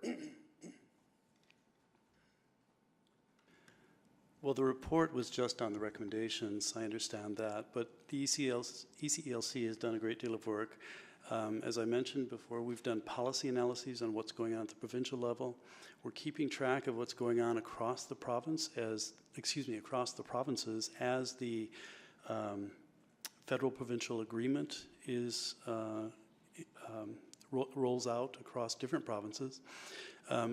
Well, the report was just on the recommendations, I understand that, but the ECLC has done a great deal of work. As I mentioned before, we've done policy analyses on what's going on at the provincial level. We're keeping track of what's going on across the province across the provinces as the federal-provincial agreement is rolls out across different provinces.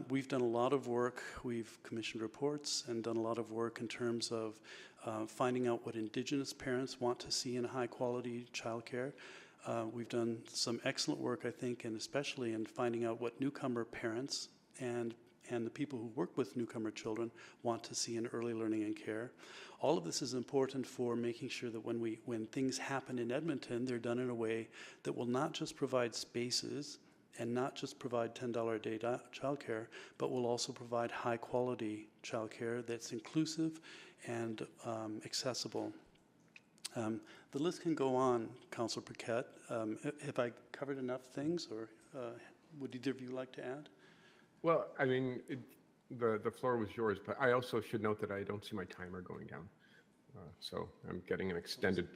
We've done a lot of work. We've commissioned reports and done a lot of work in terms of finding out what Indigenous parents want to see in high-quality childcare. We've done some excellent work, I think, and especially in finding out what newcomer parents and the people who work with newcomer children want to see in early learning and care. All of this is important for making sure that when things happen in Edmonton, they're done in a way that will not just provide spaces and not just provide $10 a day childcare, but will also provide high quality childcare that's inclusive and accessible. The list can go on, Councillor Paquette. Have I covered enough things, or would either of you like to add? Well, I mean, the floor was yours, but I also should note that I don't see my timer going down. So I'm getting an extended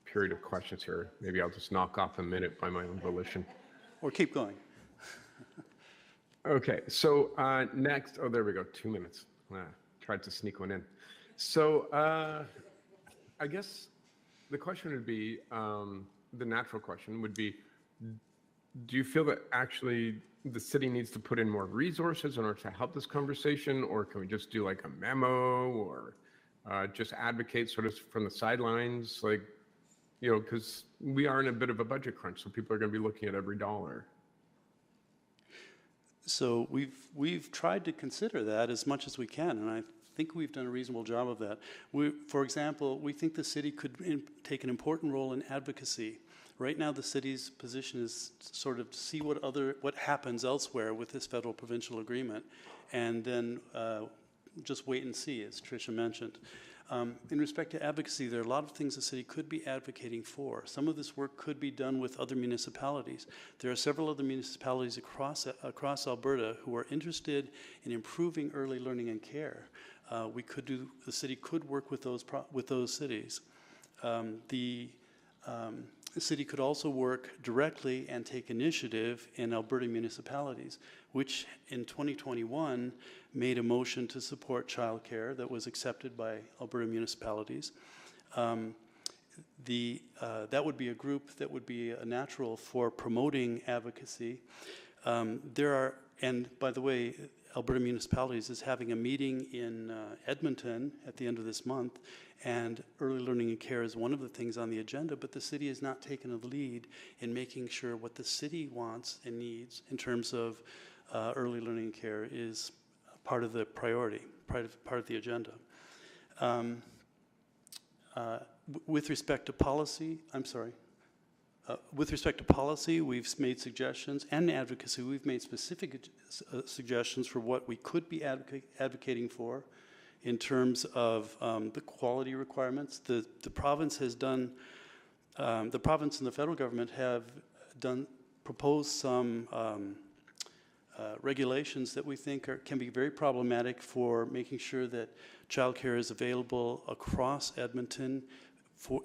period of questions here. Maybe I'll just knock off a minute by my own volition. Or keep going. Okay, so next, oh, there we go, 2 minutes. Tried to sneak one in. So I guess the question would be, the natural question would be, do you feel that actually the city needs to put in more resources in order to help this conversation, or can we just do like a memo, or just advocate sort of from the sidelines, like, you know, because we are in a bit of a budget crunch, so people are going to be looking at every dollar. So we've tried to consider that as much as we can, and I think we've done a reasonable job of that. For example, we think the city could take an important role in advocacy. Right now, the city's position is sort of to see what happens elsewhere with this federal-provincial agreement, and then just wait and see, as Tricia mentioned. In respect to advocacy, there are a lot of things the city could be advocating for. Some of this work could be done with other municipalities. There are several other municipalities across Alberta who are interested in improving early learning and care. The city could work with those cities. The city could also work directly and take initiative in Alberta municipalities, which in 2021 made a motion to support childcare that was accepted by Alberta municipalities. That would be a group that would be a natural for promoting advocacy. And by the way, Alberta Municipalities is having a meeting in Edmonton at the end of this month, and early learning and care is one of the things on the agenda, but the city has not taken a lead in making sure what the city wants and needs in terms of early learning and care is part of the priority, part of the agenda. With respect to policy, we've made suggestions, and advocacy, we've made specific suggestions for what we could be advocating for in terms of the quality requirements. The province has done, the province and the federal government have proposed some regulations that we think can be very problematic for making sure that childcare is available across Edmonton,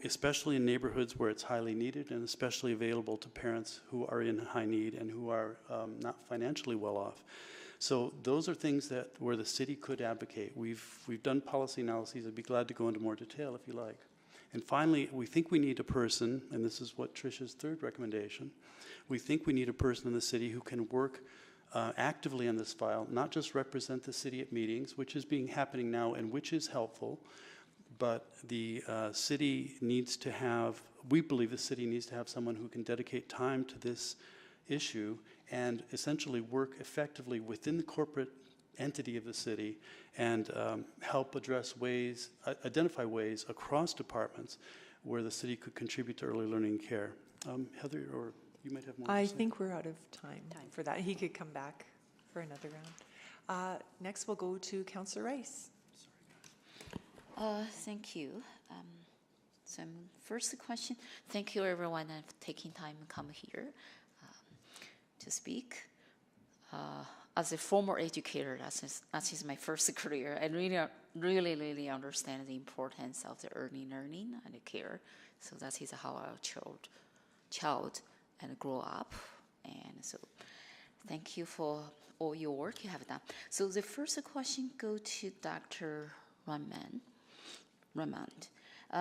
especially in neighborhoods where it's highly needed, and especially available to parents who are in high need and who are not financially well off. So those are things where the city could advocate. We've done policy analyses. I'd be glad to go into more detail if you like. And finally, we think we need a person, and this is what Tricia's third recommendation, we think we need a person in the city who can work actively on this file, not just represent the city at meetings, which is happening now and which is helpful, but the city needs to have, we believe the city needs to have someone who can dedicate time to this issue and essentially work effectively within the corporate entity of the city and help identify ways across departments where the city could contribute to early learning care. Heather, or you might have more to say. I think we're out of time for that. He could come back for another round. Next, we'll go to Councillor Rice. Thank you. So first question, thank you everyone for taking time to come here to speak. As a former educator, that is my first career. I really understand the importance of the early learning and the care. So that is how our child and grow up. And so thank you for all your work you have done. So the first question go to Dr. Raymond.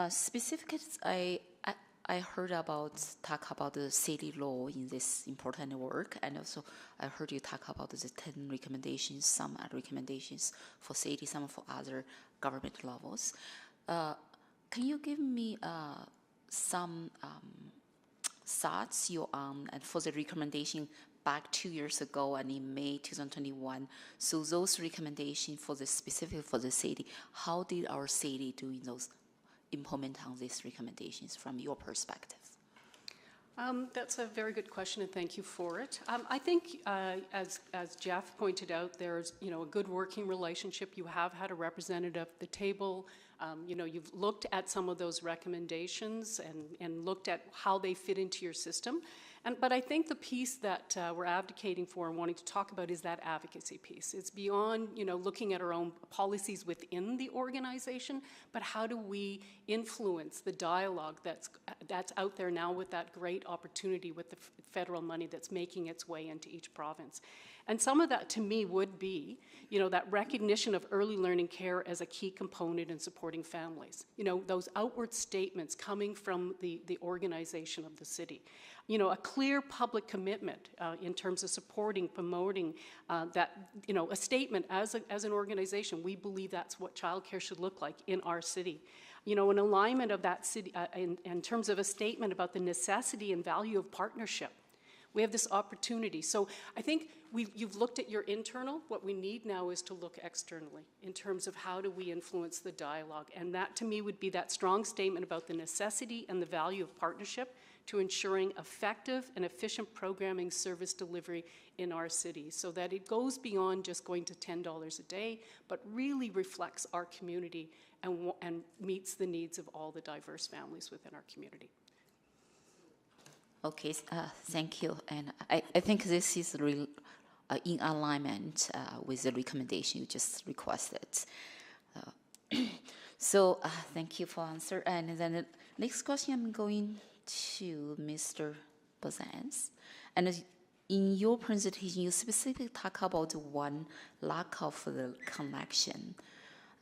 Specifically, I heard talk about the city law in this important work, and also I heard you talk about the 10 recommendations. Some are recommendations for city, some for other government levels. Can you give me some thoughts you on and for the recommendation back 2 years ago and in May 2021? So those recommendations for the specific for the city, how did our city do in those? Implement on these recommendations from your perspective? That's a very good question, and thank you for it. I think, as Jeff pointed out, there's a good working relationship. You have had a representative at the table. You've looked at some of those recommendations and looked at how they fit into your system. But I think the piece that we're advocating for and wanting to talk about is that advocacy piece. It's beyond, looking at our own policies within the organization, but how do we influence the dialogue that's out there now with that great opportunity with the federal money that's making its way into each province. And some of that, to me, would be, that recognition of early learning care as a key component in supporting families. Those outward statements coming from the organization of the city. A clear public commitment in terms of supporting, promoting that, a statement as an organization, we believe that's what childcare should look like in our city. An alignment of that city in terms of a statement about the necessity and value of partnership. We have this opportunity. So I think you've looked at your internal. What we need now is to look externally in terms of how do we influence the dialogue. And that, to me, would be that strong statement about the necessity and the value of partnership to ensuring effective and efficient programming service delivery in our city so that it goes beyond just going to $10 a day, but really reflects our community and meets the needs of all the diverse families within our community. Okay, thank you. And I think this is really in alignment with the recommendation you just requested. So thank you for answer. And then the next question I'm going to Mr. Bozans. And in your presentation, you specifically talk about one lack of the connection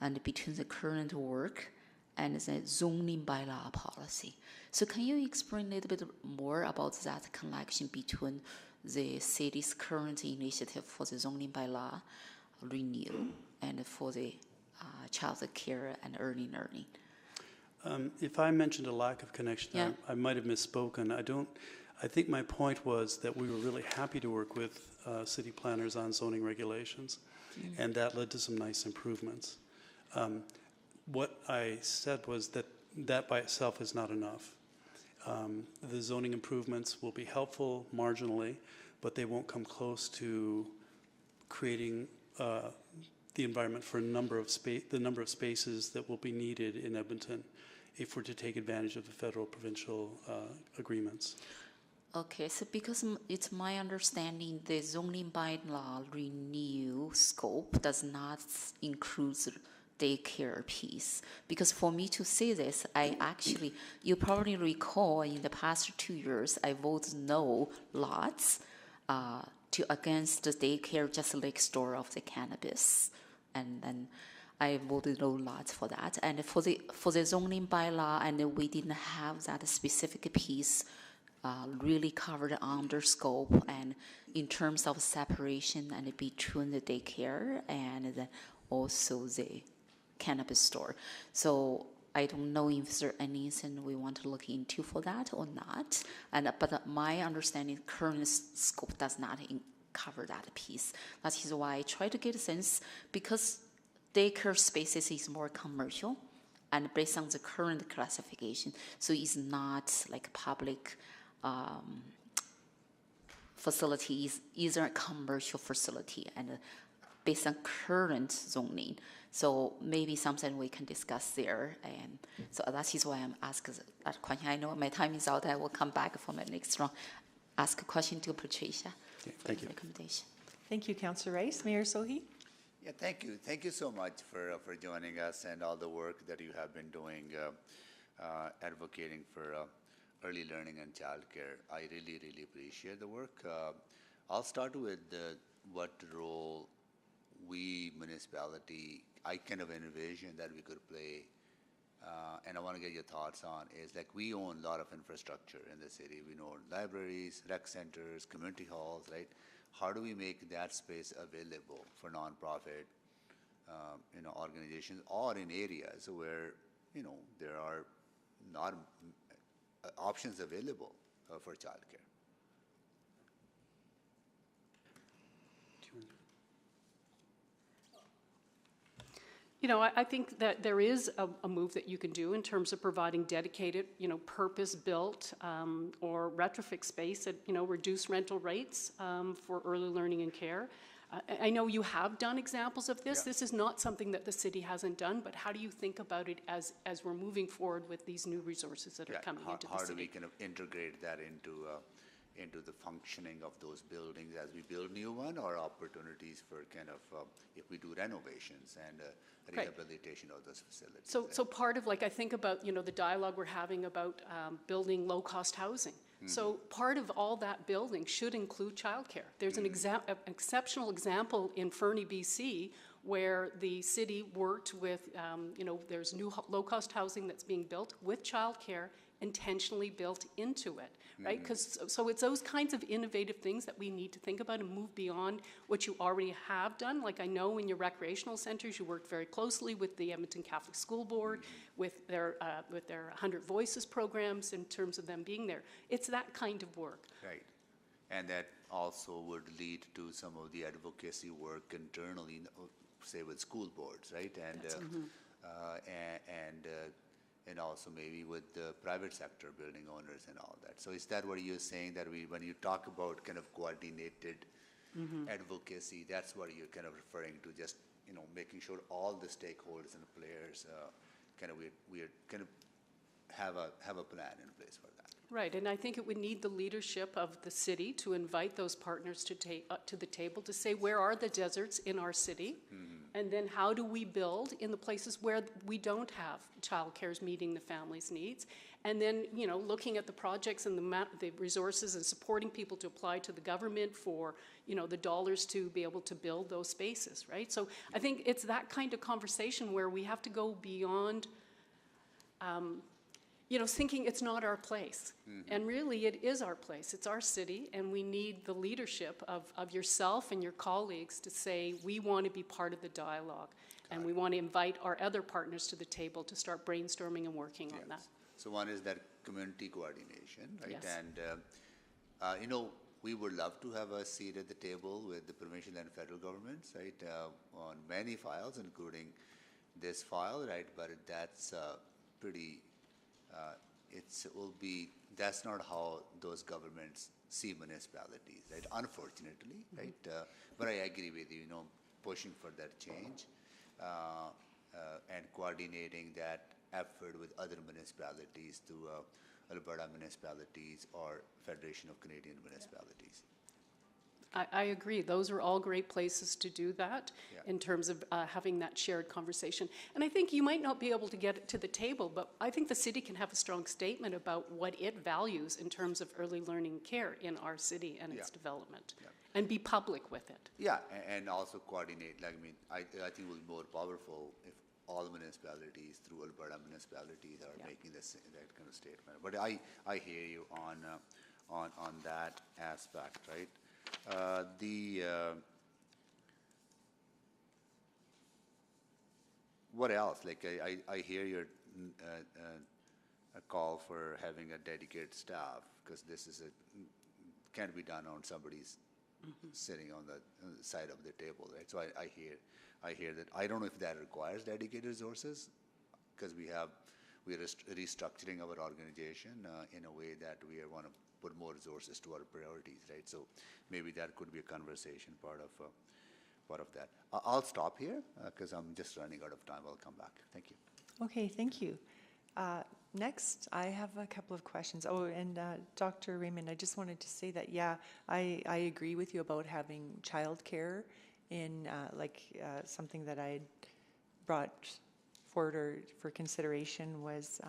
and between the current work and the zoning bylaw policy. So can you explain a little bit more about that connection between the city's current initiative for the zoning bylaw renew and for the child care and early learning? If I mentioned a lack of connection, yeah. I might have misspoken. I think my point was that we were really happy to work with city planners on zoning regulations, and that led to some nice improvements. What I said was that by itself is not enough. The zoning improvements will be helpful marginally, but they won't come close to creating the environment for the number of spaces that will be needed in Edmonton if we're to take advantage of the federal provincial agreements. Okay, so because it's my understanding the zoning bylaw renew scope does not include the daycare piece. Because for me to say this, you probably recall in the past 2 years, I voted no lots against the daycare just next door of the cannabis. And then I voted no lots for that. And for the zoning bylaw, and we didn't have that specific piece really covered under scope and in terms of separation and between the daycare and also the cannabis store. So I don't know if there's anything we want to look into for that or not. But my understanding, current scope does not cover that piece. That is why I try to get a sense, because daycare spaces is more commercial and based on the current classification, so it's not like public facility, is either a commercial facility and based on current zoning. So maybe something we can discuss there. And so that is why I'm asking that question. I know my time is out. I will come back for my next round. Ask a question to Patricia. Okay, thank you. Recommendation. Thank you, Councillor Rice. Mayor Sohi? Yeah, thank you. Thank you so much for joining us and all the work that you have been doing advocating for early learning and childcare. I really, really appreciate the work. I'll start with what role we, municipality, I kind of envision that we could play, and I want to get your thoughts on, is like we own a lot of infrastructure in the city. We own libraries, rec centers, community halls, right? How do we make that space available for nonprofit, organizations, or in areas where, there are not options available for childcare? I think that there is a move that you can do in terms of providing dedicated, purpose-built or retrofit space at, reduced rental rates for early learning and care. I know you have done examples of this. Yeah. This is not something that the city hasn't done, but how do you think about it as we're moving forward with these new resources that are coming into the city? How do we kind of integrate that into the functioning of those buildings as we build new one, or opportunities for kind of if we do renovations and rehabilitation of those facilities? So part of, I think about, the dialogue we're having about building low-cost housing. Mm-hmm. So part of all that building should include childcare. There's an exceptional example in Fernie, BC, where the city worked with, there's new low-cost housing that's being built with childcare intentionally built into it, right? Because so it's those kinds of innovative things that we need to think about and move beyond what you already have done. Like I know in your recreational centers, you worked very closely with the Edmonton Catholic School Board, with their 100 Voices programs in terms of them being there. It's that kind of work. Right, and that also would lead to some of the advocacy work internally, say with school boards, right? And also maybe with the private sector building owners and all that. So is that what you're saying, that when you talk about kind of coordinated advocacy, that's what you're kind of referring to, just, making sure all the stakeholders and players we're kind of have a plan in place for that? Right, and I think it would need the leadership of the city to invite those partners to the table to say, where are the deserts in our city? And then how do we build in the places where we don't have childcare meeting the family's needs? And then, looking at the projects and the resources and supporting people to apply to the government for, the dollars to be able to build those spaces, right? So I think it's that kind of conversation where we have to go beyond thinking it's not our place. And really it is our place. It's our city, and we need the leadership of yourself and your colleagues to say, we want to be part of the dialogue, and we want to invite our other partners to the table to start brainstorming and working on that. So one is that community coordination, right? Yes. And, we would love to have a seat at the table with the provincial and federal governments, right, on many files, including this file, right? But that's pretty... that's not how those governments see municipalities, right? Unfortunately, right? But I agree with you, pushing for that change and coordinating that effort with other municipalities through Alberta municipalities or Federation of Canadian Municipalities. I agree. Those are all great places to do that in terms of having that shared conversation. And I think you might not be able to get it to the table, but I think the city can have a strong statement about what it values in terms of early learning care in our city and its development, and be public with it. Yeah, and also coordinate. I think it will be more powerful if all municipalities through Alberta municipalities are making that kind of statement. But I hear you on that aspect, right? What else? I hear your a call for having a dedicated staff, because this can't be done on somebody's sitting on the side of the table, right? So I hear that. I don't know if that requires dedicated resources, because we're restructuring our organization in a way that we want to put more resources to our priorities, right? So maybe that could be a conversation part of part of that. I'll stop here because I'm just running out of time. I'll come back. Thank you. Okay, thank you. Next, I have a couple of questions. Oh, and Dr. Raymond, I just wanted to say that, yeah, I agree with you about having childcare in something that I brought forward or for consideration was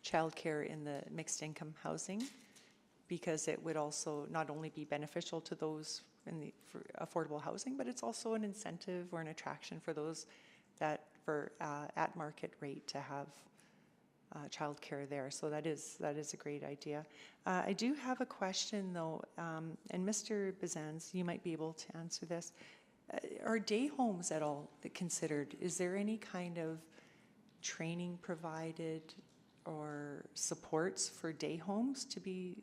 childcare in the mixed income housing, because it would also not only be beneficial to those in the for affordable housing, but it's also an incentive or an attraction for those that for at market rate to have childcare there. So that is a great idea. I do have a question though, and Mr. Bazans, you might be able to answer this. Are day homes at all considered? Is there any kind of training provided or supports for day homes to be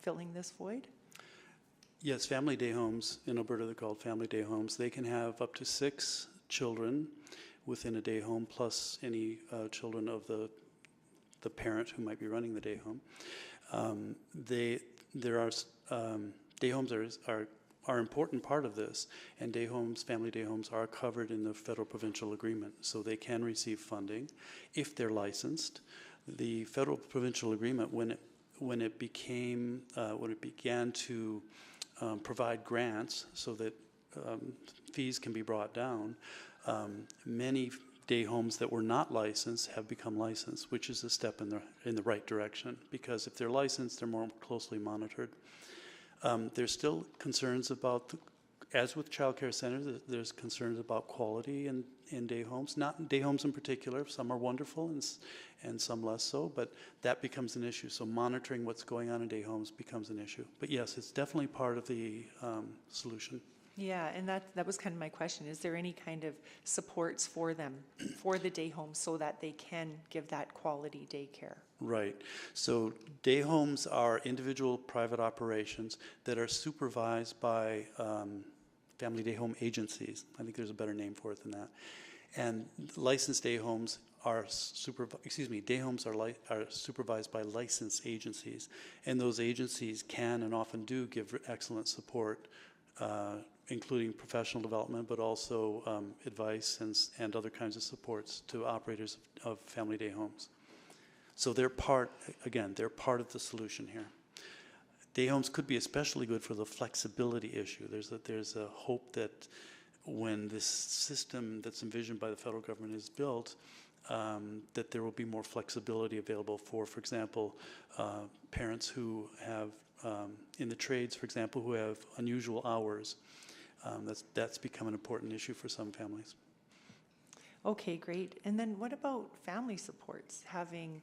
filling this void? Yes, family day homes, in Alberta they're called family day homes. They can have up to 6 children within a day home, plus any children of the parent who might be running the day home. Day homes are an important part of this, and day homes, family day homes, are covered in the federal provincial agreement, so they can receive funding if they're licensed. The federal provincial agreement, when it began to provide grants so that fees can be brought down, many day homes that were not licensed have become licensed, which is a step in the right direction, because if they're licensed, they're more closely monitored. There's still concerns about, as with childcare centers, there's concerns about quality in day homes, not day homes in particular. Some are wonderful and some less so, but that becomes an issue. So monitoring what's going on in day homes becomes an issue. But yes, it's definitely part of the solution. Yeah, and that was kind of my question. Is there any kind of supports for them, for the day homes, so that they can give that quality daycare? Right. So day homes are individual private operations that are supervised by family day home agencies. I think there's a better name for it than that. And licensed day homes are day homes are supervised by licensed agencies, and those agencies can and often do give excellent support, including professional development, but also advice and other kinds of supports to operators of family day homes. So they're part of the solution here. Day homes could be especially good for the flexibility issue. There's a hope that when this system that's envisioned by the federal government is built, that there will be more flexibility available for example, parents who have, in the trades, for example, who have unusual hours. That's become an important issue for some families. Okay, great. And then what about family supports, having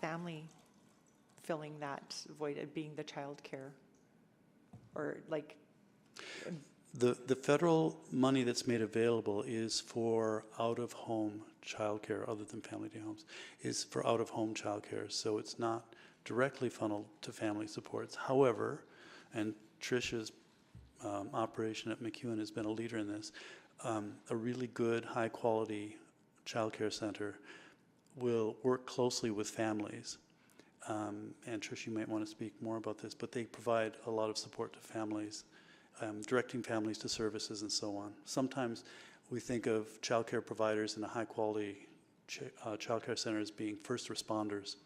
family filling that void, being the child care? Or like... The federal money that's made available is for out-of-home childcare, other than family day homes, is for out-of-home childcare. So it's not directly funneled to family supports. However, and Tricia's operation at McEwen has been a leader in this, a really good, high-quality childcare center will work closely with families. And Trish, you might want to speak more about this, but they provide a lot of support to families, directing families to services and so on. Sometimes we think of childcare providers in a high-quality childcare center as being first responders,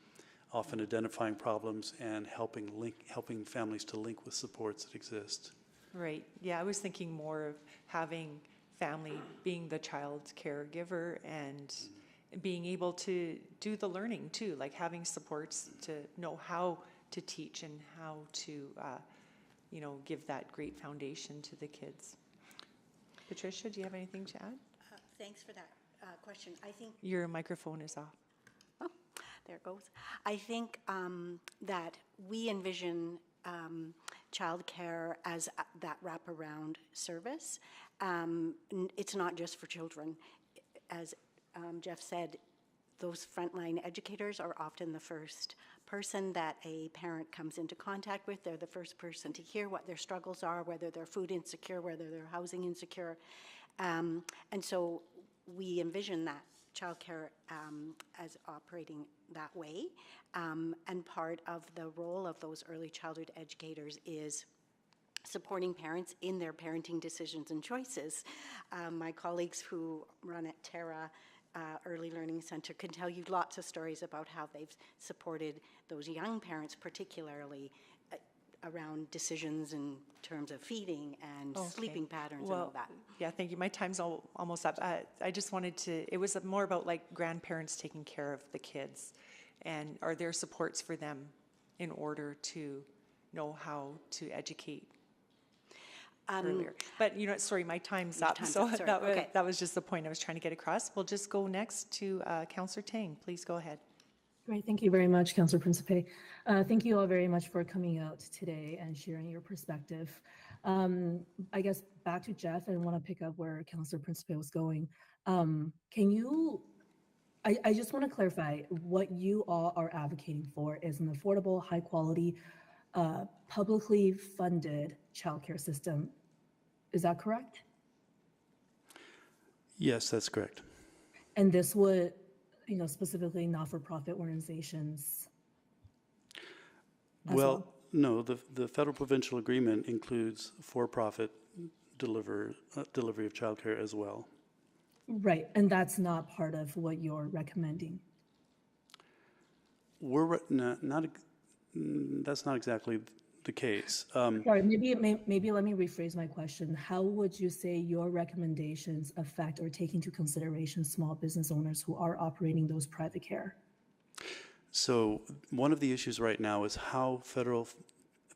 often identifying problems and helping families to link with supports that exist. Right. Yeah, I was thinking more of having family being the child caregiver and being able to do the learning too, like having supports to know how to teach and how to, give that great foundation to the kids. Patricia, do you have anything to add? Thanks for that question. I think your microphone is off. Oh, there it goes. I think that we envision childcare as that wraparound service. It's not just for children. As Jeff said, those frontline educators are often the first person that a parent comes into contact with. They're the first person to hear what their struggles are, whether they're food insecure, whether they're housing insecure. And so we envision that childcare as operating that way. And part of the role of those early childhood educators is supporting parents in their parenting decisions and choices. My colleagues who run at Terra Early Learning Center can tell you lots of stories about how they've supported those young parents, particularly around decisions in terms of feeding and sleeping patterns and all that. Yeah, thank you. My time's almost up. I just wanted to, it was more about like grandparents taking care of the kids, and are there supports for them in order to know how to educate earlier? But you know, sorry, my time's up. So that was just the point I was trying to get across. We'll just go next to Councillor Tang. Please go ahead. Great, thank you very much, Councillor Principe. Thank you all very much for coming out today and sharing your perspective. I guess back to Jeff, and want to pick up where Councillor Principe was going. Can you, I just want to clarify, what you all are advocating for is an affordable, high quality, publicly funded childcare system. Is that correct? Yes, that's correct. And this would, you know, specifically not-for-profit organizations? Well, no, the federal provincial agreement includes for-profit delivery of childcare as well. Right, and that's not part of what you're recommending? That's not exactly the case. Sorry, maybe let me rephrase my question. How would you say your recommendations affect or take into consideration small business owners who are operating those private care? So one of the issues right now is how federal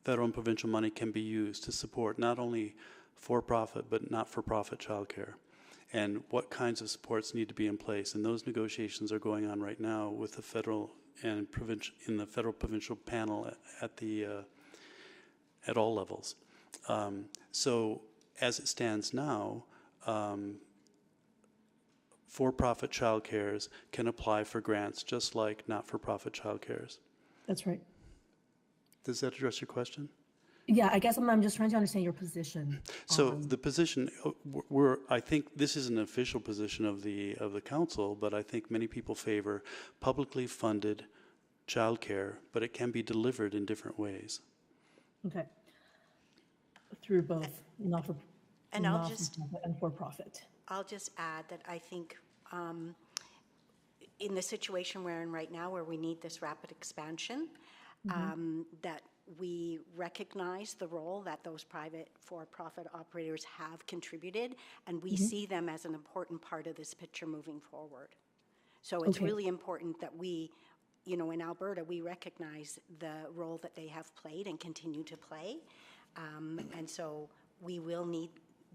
and provincial money can be used to support not only for-profit but not-for-profit childcare, and what kinds of supports need to be in place. And those negotiations are going on right now with the federal and provincial, in the federal provincial panel at all levels. So as it stands now, for-profit childcares can apply for grants just like not-for-profit childcares. That's right. Does that address your question? Yeah, I guess I'm just trying to understand your position. So the position, I think this is an official position of the council, but I think many people favor publicly funded childcare, but it can be delivered in different ways. Okay. Through both not-for-profit and for-profit. I'll just add that I think in the situation we're in right now, where we need this rapid expansion, that we recognize the role that those private for-profit operators have contributed, and we see them as an important part of this picture moving forward. So it's really important that we, you know, in Alberta, we recognize the role that they have played and continue to play. And so we will need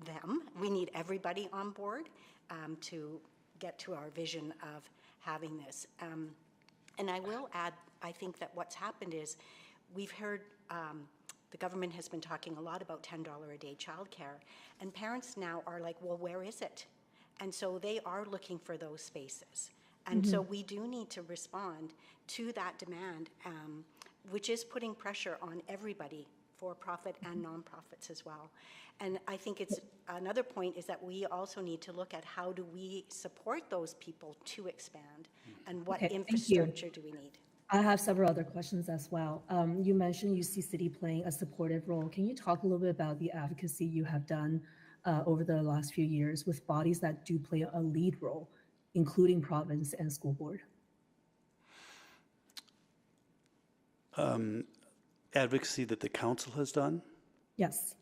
them. We need everybody on board to get to our vision of having this. And I will add, I think that what's happened is we've heard the government has been talking a lot about $10 a day childcare, and parents now are like, well, where is it? And so they are looking for those spaces. And so we do need to respond to that demand, which is putting pressure on everybody, for-profit and nonprofits as well. And I think it's another point is that we also need to look at how do we support those people to expand, and what infrastructure do we need? I have several other questions as well. You mentioned you see city playing a supportive role. Can you talk a little bit about the advocacy you have done over the last few years with bodies that do play a lead role, including province and school board? Advocacy that the council has done? Yes.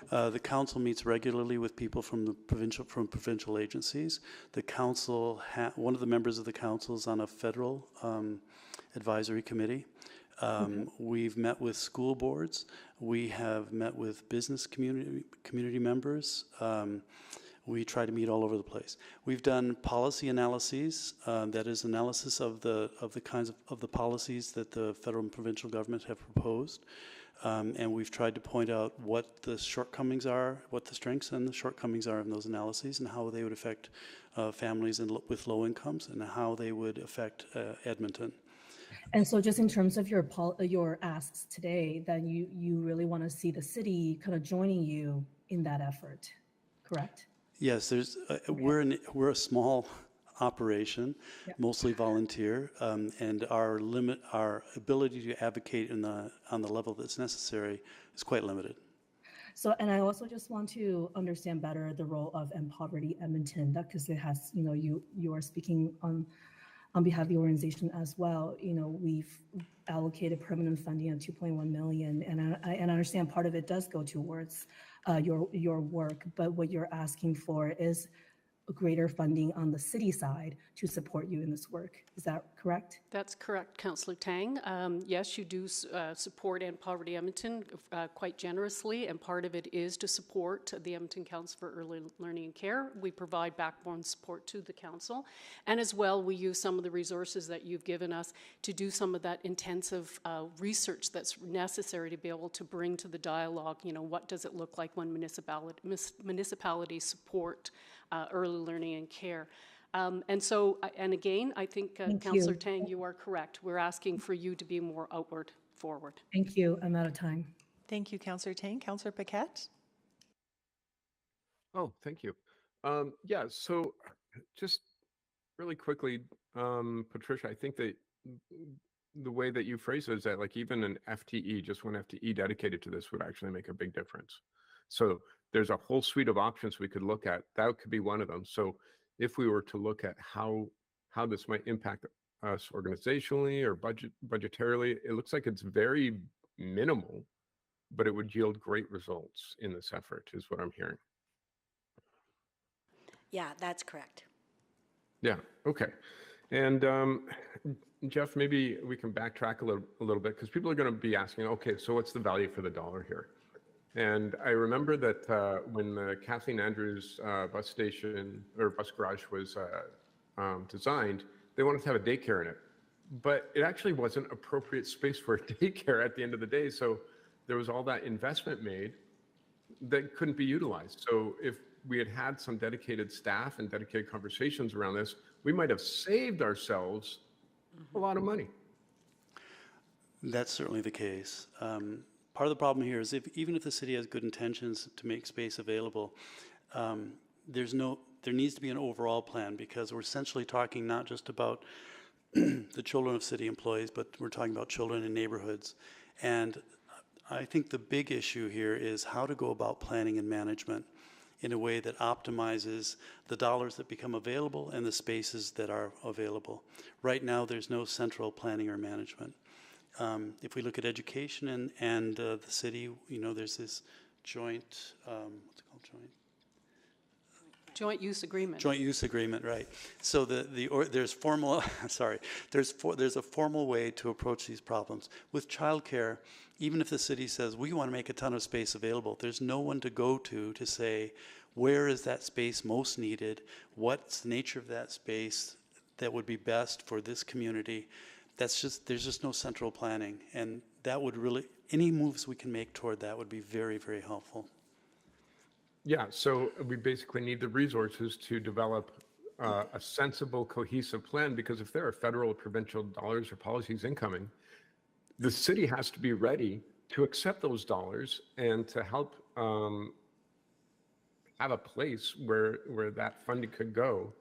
The council meets regularly with people from provincial agencies. The council, one of the members of the council is on a federal advisory committee. We've met with school boards. We have met with business community members. We try to meet all over the place. We've done policy analyses, that is analysis of the kinds of the policies that the federal and provincial government have proposed. And we've tried to point out what the shortcomings are, what the strengths and the shortcomings are in those analyses, and how they would affect families with low incomes, and how they would affect Edmonton. And so just in terms of your asks today, then you really want to see the city kind of joining you in that effort, correct? Yes, we're a small operation, mostly volunteer, and our ability to advocate on the level that's necessary is quite limited. So, and I also just want to understand better the role of End Poverty Edmonton, that because it has, you are speaking on behalf of the organization as well. We've allocated permanent funding of 2.1 million, and I understand part of it does go towards your work, but what you're asking for is greater funding on the city side to support you in this work. Is that correct? That's correct, Councillor Tang. Yes, you do support End Poverty Edmonton quite generously, and part of it is to support the Edmonton Council for Early Learning and Care. We provide backbone support to the council, and as well, we use some of the resources that you've given us to do some of that intensive research that's necessary to be able to bring to the dialogue, what does it look like when municipalities support early learning and care. And again, I think, Councillor Tang, you are correct. We're asking for you to be more outward forward. Thank you. I'm out of time. Thank you, Councillor Tang. Councillor Paquette? Oh, thank you. Yeah, so just really quickly, Patricia, I think that the way that you phrase it is that like even an FTE, just one FTE dedicated to this would actually make a big difference. So there's a whole suite of options we could look at. That could be one of them. So if we were to look at how this might impact us organizationally or budgetarily, it looks like it's very minimal, but it would yield great results in this effort, is what I'm hearing. Yeah, that's correct. Yeah, okay. And Jeff, maybe we can backtrack a little bit because people are going to be asking, okay, so what's the value for the dollar here? And I remember that when the Kathleen Andrews bus station or bus garage was designed, they wanted to have a daycare in it, but it actually wasn't appropriate space for a daycare at the end of the day. So there was all that investment made that couldn't be utilized. So if we had had some dedicated staff and dedicated conversations around this, we might have saved ourselves a lot of money. That's certainly the case. Part of the problem here is even if the city has good intentions to make space available, there needs to be an overall plan because we're essentially talking not just about the children of city employees, but we're talking about children in neighborhoods. And I think the big issue here is how to go about planning and management in a way that optimizes the dollars that become available and the spaces that are available. Right now, there's no central planning or management. If we look at education and the city, there's this joint, what's it called, Joint use agreement. Joint use agreement, right. So there's formal, sorry, there's a formal way to approach these problems. With childcare, even if the city says, we want to make a ton of space available, there's no one to go to say, where is that space most needed? What's the nature of that space that would be best for this community? There's just no central planning, and that would really, any moves we can make toward that would be very, very helpful. Yeah, so we basically need the resources to develop a sensible, cohesive plan, because if there are federal or provincial dollars or policies incoming, the city has to be ready to accept those dollars and to help have a place where that funding could go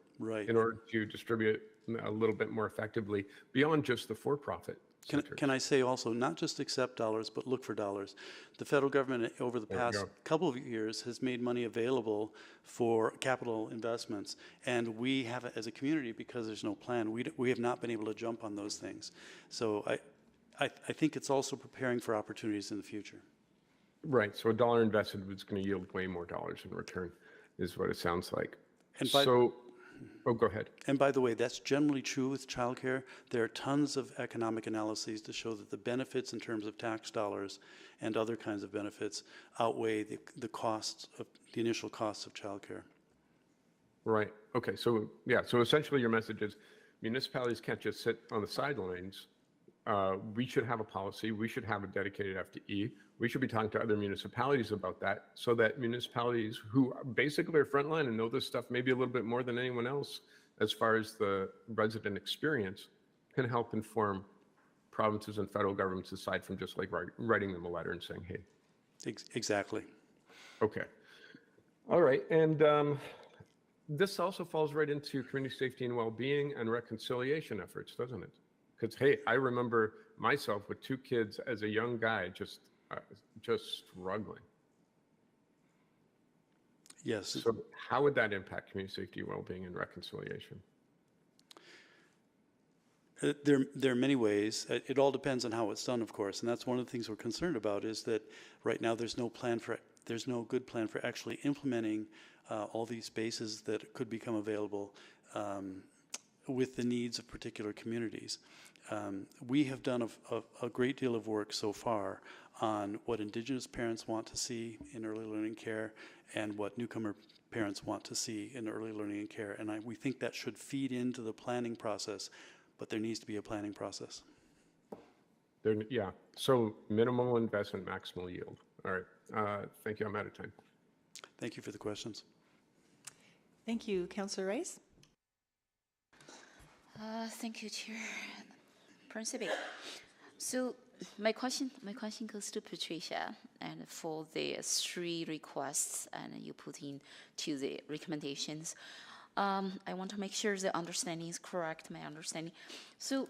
in order to distribute a little bit more effectively beyond just the for-profit sectors. Can I say also, not just accept dollars, but look for dollars. The federal government over the past couple of years has made money available for capital investments, and we have, as a community, because there's no plan, we have not been able to jump on those things. So I think it's also preparing for opportunities in the future. Right, so a dollar invested is going to yield way more dollars in return, is what it sounds like. And oh, go ahead. And by the way, that's generally true with childcare. There are tons of economic analyses to show that the benefits in terms of tax dollars and other kinds of benefits outweigh the costs of the initial costs of childcare. Right. Okay. So yeah. So essentially, your message is municipalities can't just sit on the sidelines. We should have a policy. We should have a dedicated FTE. We should be talking to other municipalities about that, so that municipalities who basically are frontline and know this stuff maybe a little bit more than anyone else as far as the resident experience can help inform provinces and federal governments, aside from just like writing them a letter and saying, hey. Exactly. Okay. All right. And this also falls right into community safety and well-being and reconciliation efforts, doesn't it? Because, hey, I remember myself with 2 kids as a young guy just struggling. Yes. So how would that impact community safety, well-being, and reconciliation? There are many ways. It all depends on how it's done, of course, and that's one of the things we're concerned about. Is that right now there's no good plan for actually implementing all these spaces that could become available with the needs of particular communities. We have done a great deal of work so far on what Indigenous parents want to see in early learning care and what newcomer parents want to see in early learning and care, and we think that should feed into the planning process. But there needs to be a planning process. Yeah, so minimal investment, maximal yield. All right, thank you, I'm out of time. Thank you for the questions. Thank you. Councillor Rice? Thank you, Chair Principe. So my question goes to Patricia, and for the 3 requests and you put into the recommendations. I want to make sure the understanding is correct, my understanding. So,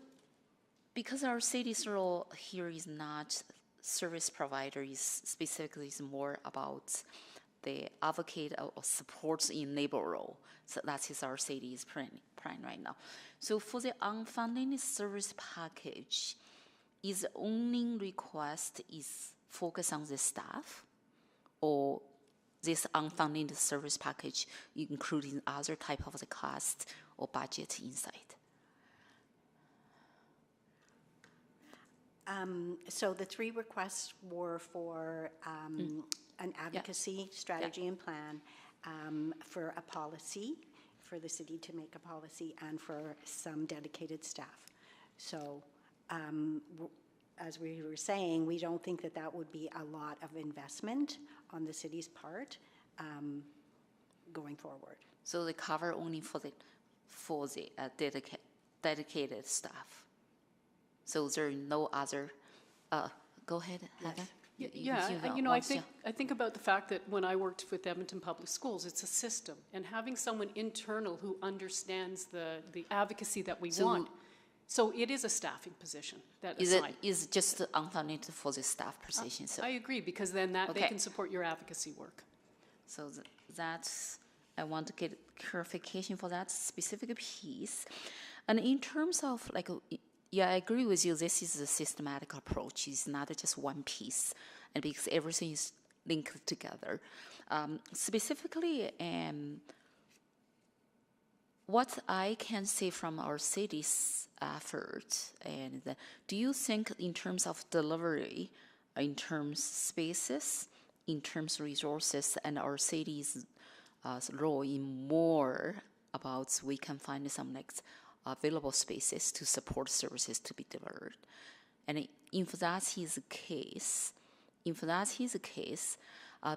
because our city's role here is not service provider, specifically is more about the advocate or support in labor role. So that is our city's plan right now. So for the unfunded service package, is the only request is focus on the staff, or this unfunded service package, including other type of the cost or budget inside? So the 3 requests were for an advocacy strategy and plan, for a policy, for the city to make a policy, and for some dedicated staff. So as we were saying, we don't think that that would be a lot of investment on the city's part going forward. So they cover only for the dedicated staff. So there are no other. Go ahead, Heather. I think about the fact that when I worked with Edmonton Public Schools, it's a system, and having someone internal who understands the advocacy that we want. So it is a staffing position. That is just unfunded for the staff position. So I agree, because then they can support your advocacy work. So that's, I want to get clarification for that specific piece. And in terms of I agree with you, this is a systematic approach. It's not just one piece, and because everything is linked together. Specifically, what I can say from our city's effort, and do you think in terms of delivery, in terms spaces, in terms resources, and our city's role in more about we can find some available spaces to support services to be delivered? And if that is the case,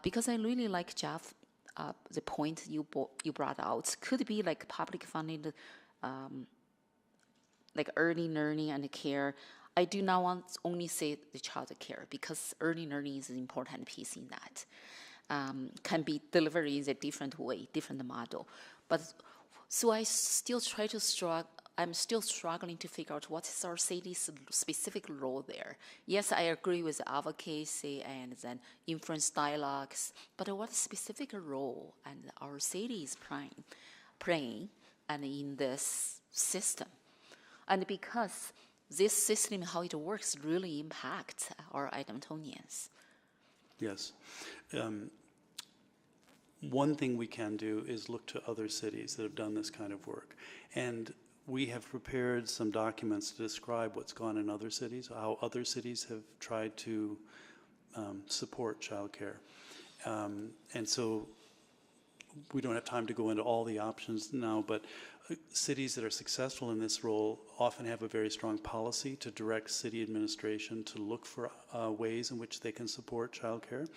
because I really like Jeff, the point you brought out, could be like public funded, like early learning and care. I do not want to only say the child care, because early learning is an important piece in that. Can be delivered in a different way, different model. But so I'm still struggling to figure out what is our city's specific role there. Yes, I agree with advocacy and then influence dialogues, but what specific role and our city is playing and in this system? And because this system, how it works, really impacts our Edmontonians. Yes. One thing we can do is look to other cities that have done this kind of work. And we have prepared some documents to describe what's gone in other cities, how other cities have tried to support childcare. And so we don't have time to go into all the options now, but cities that are successful in this role often have a very strong policy to direct city administration to look for ways in which they can support childcare.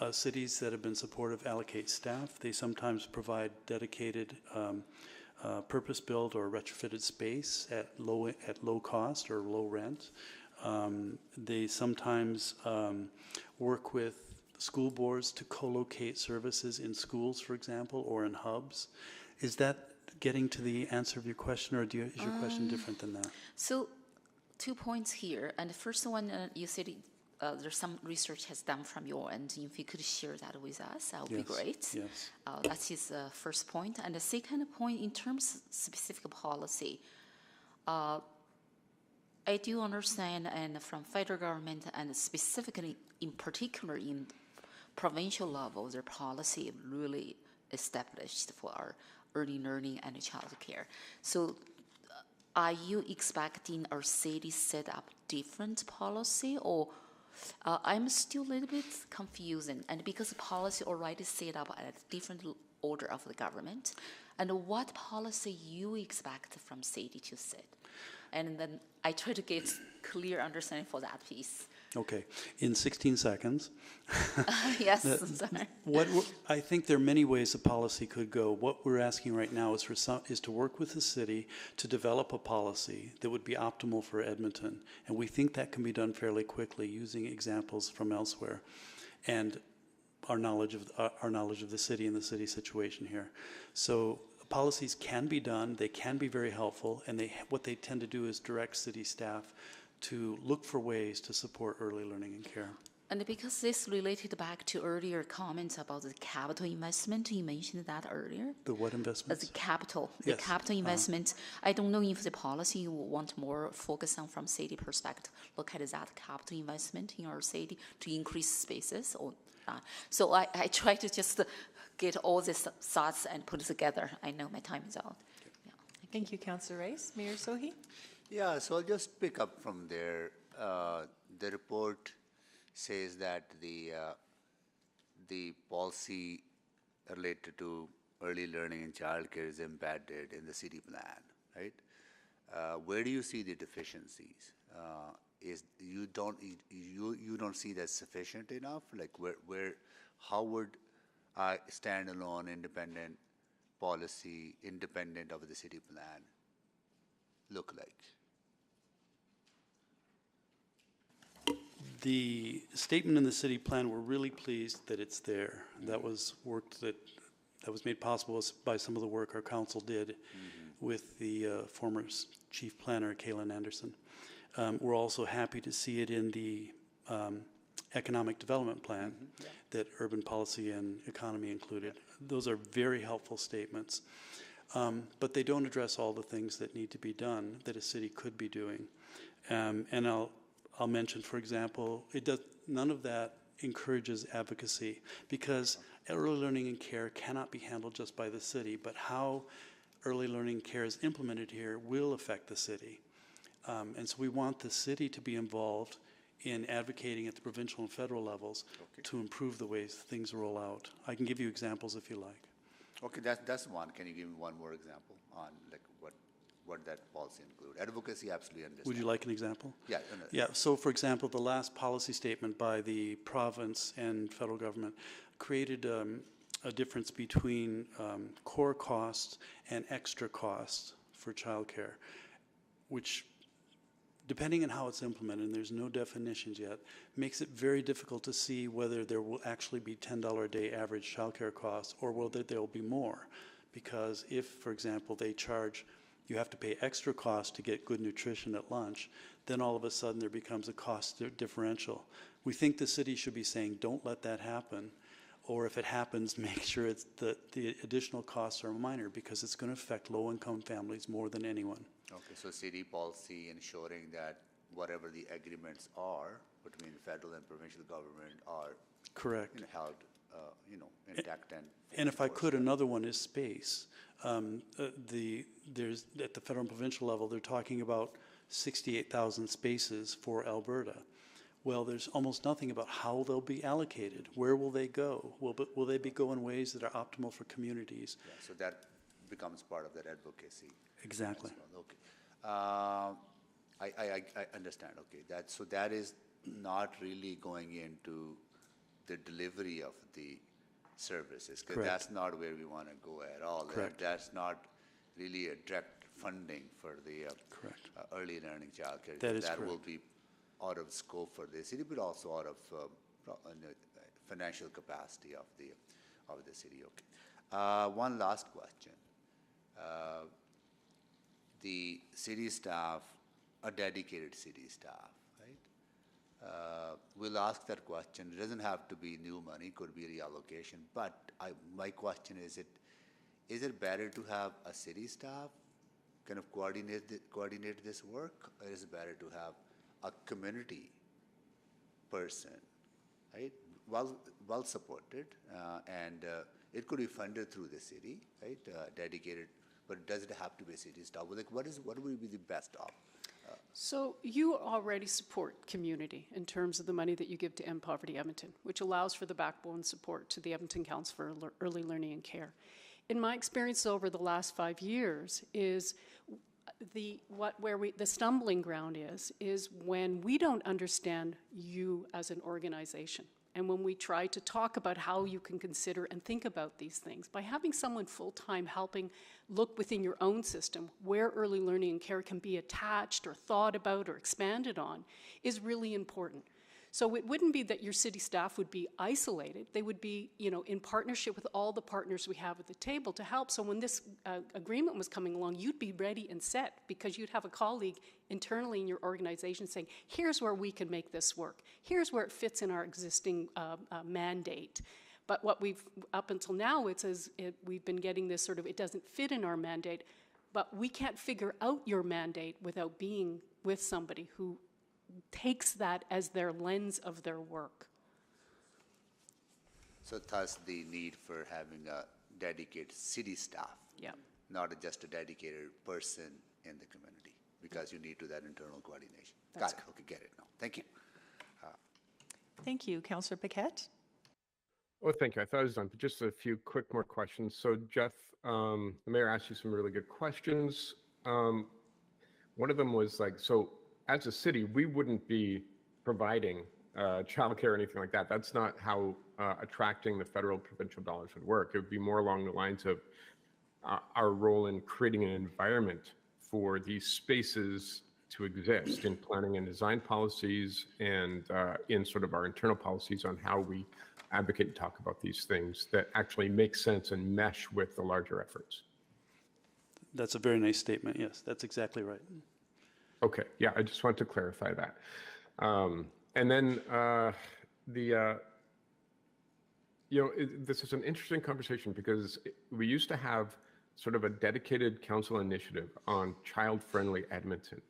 Cities that have been supportive allocate staff. They sometimes provide dedicated purpose-built or retrofitted space at low cost or low rent. They sometimes work with school boards to co-locate services in schools, for example, or in hubs. Is that getting to the answer of your question, or is your question different than that? So 2 points here. And the first one, you said there's some research has done from your end. If you could share that with us, that would be Yes, great. yes. That's his first point. And the second point, in terms of specific policy, I do understand, and from federal government, and specifically in particular in provincial level, their policy really established for our early learning and child care. So are you expecting our city set up different policy, or I'm still a little bit confusing, and because the policy already set up at a different order of the government, and what policy you expect from city to set? And then I try to get clear understanding for that piece. Okay, in 16 seconds. Yes, sorry. I think there are many ways a policy could go. What we're asking right now is to work with the city to develop a policy that would be optimal for Edmonton, and we think that can be done fairly quickly using examples from elsewhere, and our knowledge of the city and the city situation here. So policies can be done, they can be very helpful, and what they tend to do is direct city staff to look for ways to support early learning and care. And because this related back to earlier comments about the capital investment, you mentioned that earlier. The what investments? The capital Yes. investment. I don't know if the policy you want more focus on from city perspective, look at that capital investment in our city to increase spaces or not. So I try to just get all these thoughts and put it together. I know my time is out. Yeah. Thank you, Councillor Rice. Mayor Sohi? Yeah, so I'll just pick up from there. The report says that the policy related to early learning and childcare is embedded in the city plan, right? Where do you see the deficiencies? Is you don't see that sufficient enough? Like how would a standalone independent policy, independent of the city plan, look like? The statement in the city plan, we're really pleased that it's there. That was work that was made possible by some of the work our council did with the former chief planner, Kaylin Anderson. We're also happy to see it in the economic development plan that urban policy and economy included. Those are very helpful statements, but they don't address all the things that need to be done that a city could be doing. And I'll mention, for example, none of that encourages advocacy, because early learning and care cannot be handled just by the city, but how early learning care is implemented here will affect the city. And so we want the city to be involved in advocating at the provincial and federal levels to improve the ways things roll out. I can give you examples if you like. Okay, that's one. Can you give me one more example on like what that policy include? Advocacy, absolutely understand. Would you like an example? Yeah. Yeah, so for example, the last policy statement by the province and federal government created a difference between core costs and extra costs for childcare, which, depending on how it's implemented, and there's no definitions yet, makes it very difficult to see whether there will actually be $10 a day average childcare costs or whether there will be more. Because if, for example, they charge, you have to pay extra cost to get good nutrition at lunch, then all of a sudden there becomes a cost differential. We think the city should be saying, don't let that happen, or if it happens, make sure it's the additional costs are minor, because it's going to affect low-income families more than anyone. Okay, so city policy ensuring that whatever the agreements are between federal and provincial government are correct, held, intact and if I could, another one is space. There's at the federal and provincial level, they're talking about 68,000 spaces for Alberta. Well, there's almost nothing about how they'll be allocated. Where will they go? Will they be go in ways that are optimal for communities? Yeah, so that becomes part of that advocacy. Exactly. Well. Okay. I understand. Okay. That is not really going into the delivery of the services, because that's not where we want to go at all. Correct. That's not really a direct funding for the early learning childcare. That is that correct. will be out of scope for the city, but also out of financial capacity of the city. Okay. One last question. The city staff, a dedicated city staff, right? we'll ask that question. It doesn't have to be new money, could be reallocation. But my question is it better to have a city staff kind of coordinate this work, or is it better to have a community person, right? Well supported, and it could be funded through the city, right? Dedicated, but does it have to be a city staff? Like, what would be the best option? So you already support community in terms of the money that you give to End Poverty Edmonton, which allows for the backbone support to the Edmonton Council for Early Learning and Care. In my experience over the last 5 years is the stumbling ground is when we don't understand you as an organization. And when we try to talk about how you can consider and think about these things, by having someone full-time helping look within your own system where early learning and care can be attached or thought about or expanded on is really important. So it wouldn't be that your city staff would be isolated. They would be, in partnership with all the partners we have at the table to help. So when this agreement was coming along, you'd be ready and set because you'd have a colleague internally in your organization saying, here's where we can make this work. Here's where it fits in our existing mandate. But what up until now, we've been getting this sort of, it doesn't fit in our mandate, but we can't figure out your mandate without being with somebody who takes that as their lens of their work. So thus the need for having a dedicated city staff, not just a dedicated person in the community, because you need to that internal coordination. Got it. Okay, get it now. Thank you. Thank you. Councillor Paquette? Oh, thank you. I thought I was done, but just a few quick more questions. So Jeff, the mayor asked you some really good questions. One of them was like, so as a city, we wouldn't be providing childcare or anything like that. That's not how attracting the federal provincial dollars would work. It would be more along the lines of our role in creating an environment for these spaces to exist in planning and design policies and in sort of our internal policies on how we advocate and talk about these things that actually make sense and mesh with the larger efforts. That's a very nice statement. Yes, that's exactly right. Okay, yeah, I just want to clarify that. And then this is an interesting conversation because we used to have sort of a dedicated council initiative on child-friendly Edmonton,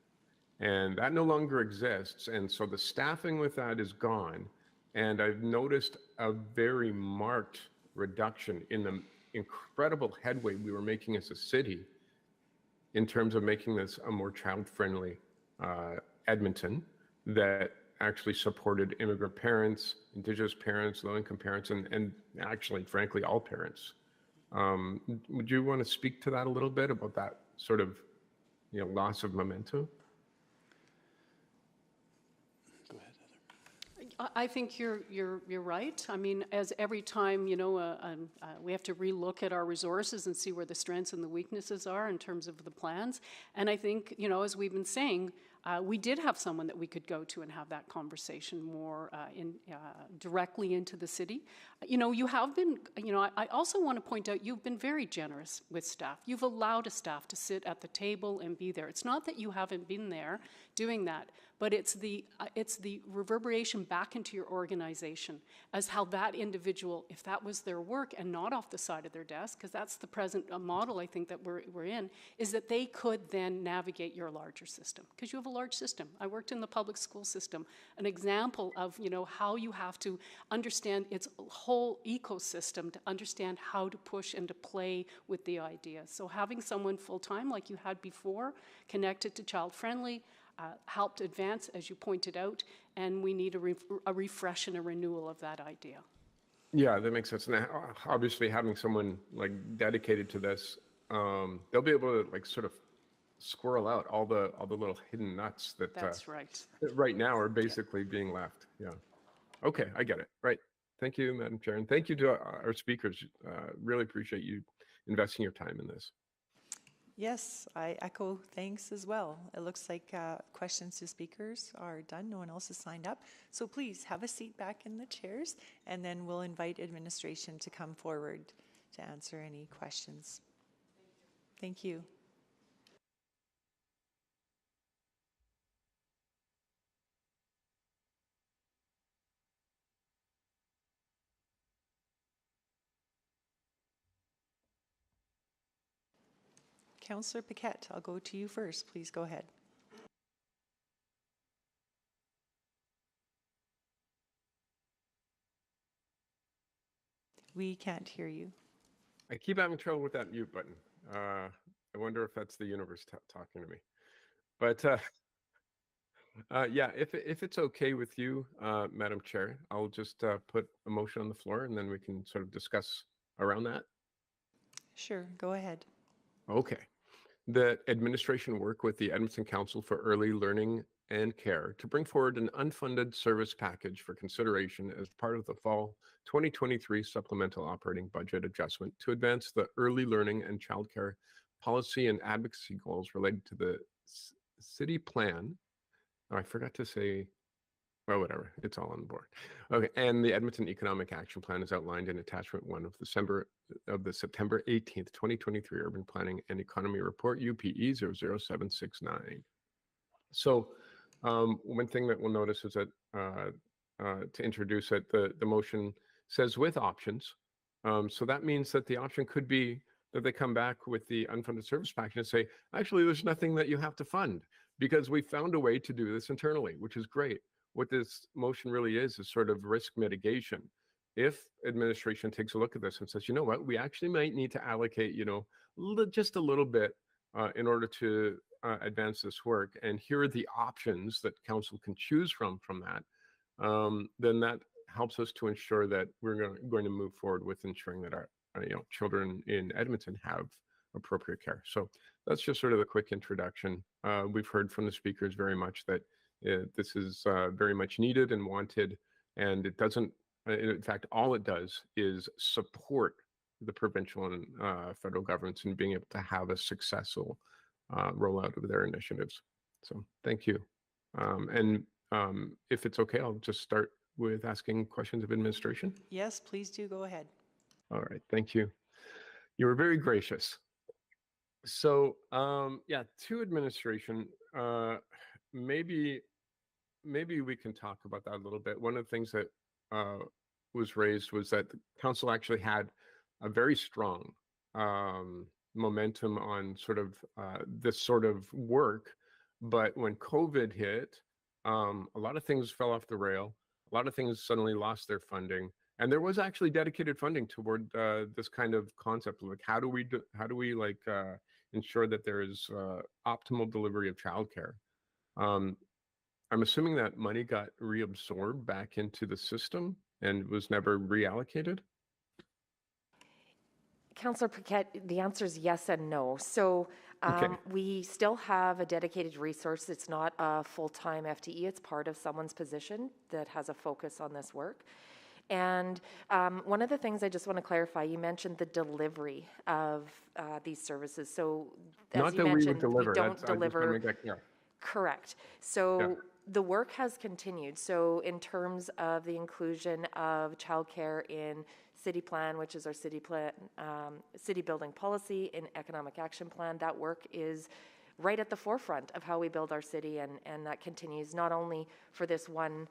and that no longer exists. And so the staffing with that is gone. And I've noticed a very marked reduction in the incredible headway we were making as a city in terms of making this a more child-friendly Edmonton that actually supported immigrant parents, Indigenous parents, low-income parents, and actually, frankly, all parents. Would you want to speak to that a little bit about that sort of, loss of momentum? I think you're right. I mean, as every time, we have to relook at our resources and see where the strengths and the weaknesses are in terms of the plans. And I think, as we've been saying, we did have someone that we could go to and have that conversation more directly into the city. You have been, I also want to point out you've been very generous with staff. You've allowed a staff to sit at the table and be there. It's not that you haven't been there doing that, but it's the reverberation back into your organization as how that individual, if that was their work and not off the side of their desk, because that's the present model I think that we're in, is that they could then navigate your larger system, because you have a large system. I worked in the public school system, an example of how you have to understand its whole ecosystem to understand how to push and to play with the idea. So having someone full-time like you had before, connected to child-friendly, helped advance, as you pointed out, and we need a refresh and a renewal of that idea. Yeah, that makes sense. And obviously having someone like dedicated to this, they'll be able to sort of squirrel out all the little hidden nuts that that's right. Right now are basically being left. Yeah. Okay, I get it. Right. Thank you, Madam Chair, and thank you to our speakers. Really appreciate you investing your time in this. Yes, I echo thanks as well. It looks like questions to speakers are done. No one else has signed up. So please have a seat back in the chairs, and then we'll invite administration to come forward to answer any questions. Thank you. Councillor Paquette, I'll go to you first. Please go ahead. We can't hear you. I keep having trouble with that mute button. I wonder if that's the universe talking to me. But yeah, if it's okay with you, Madam Chair, I'll just put a motion on the floor and then we can sort of discuss around that. Sure, go ahead. Okay. That administration work with the Edmonton Council for Early Learning and Care to bring forward an unfunded service package for consideration as part of the fall 2023 supplemental operating budget adjustment to advance the early learning and childcare policy and advocacy goals related to the city plan. Oh, I forgot to say, well, whatever, it's all on the board. Okay, and the Edmonton Economic Action Plan is outlined in attachment 1 of the September 18th, 2023 Urban Planning and Economy Report, UPE 00769. So one thing that we'll notice is that to introduce it, the motion says with options. So that means that the option could be that they come back with the unfunded service package and say, actually, there's nothing that you have to fund because we found a way to do this internally, which is great. What this motion really is sort of risk mitigation. If administration takes a look at this and says, you know what, we actually might need to allocate, just a little bit in order to advance this work, and here are the options that council can choose from that, then that helps us to ensure that we're going to move forward with ensuring that our children in Edmonton have appropriate care. So that's just sort of a quick introduction. We've heard from the speakers very much that this is very much needed and wanted, and it doesn't, in fact, all it does is support the provincial and federal governments in being able to have a successful rollout of their initiatives. So thank you. And if it's okay, I'll just start with asking questions of administration. Yes, please do go ahead. All right, thank you. You were very gracious. So yeah, to administration, maybe we can talk about that a little bit. One of the things that was raised was that the council actually had a very strong momentum on sort of this sort of work, but when COVID hit, a lot of things fell off the rail. A lot of things suddenly lost their funding, and there was actually dedicated funding toward this kind of concept. Like, how do we ensure that there is optimal delivery of childcare? I'm assuming that money got reabsorbed back into the system and was never reallocated? Councillor Paquette, the answer is yes and no. So we still have a dedicated resource. It's not a full-time FTE. It's part of someone's position that has a focus on this work. And one of the things I just want to clarify, you mentioned the delivery of these services. So as you mentioned, we don't deliver. Correct. So the work has continued. So in terms of the inclusion of childcare in City Plan, which is our city plan, city building policy, in Economic Action Plan, that work is right at the forefront of how we build our city, and that continues not only for this one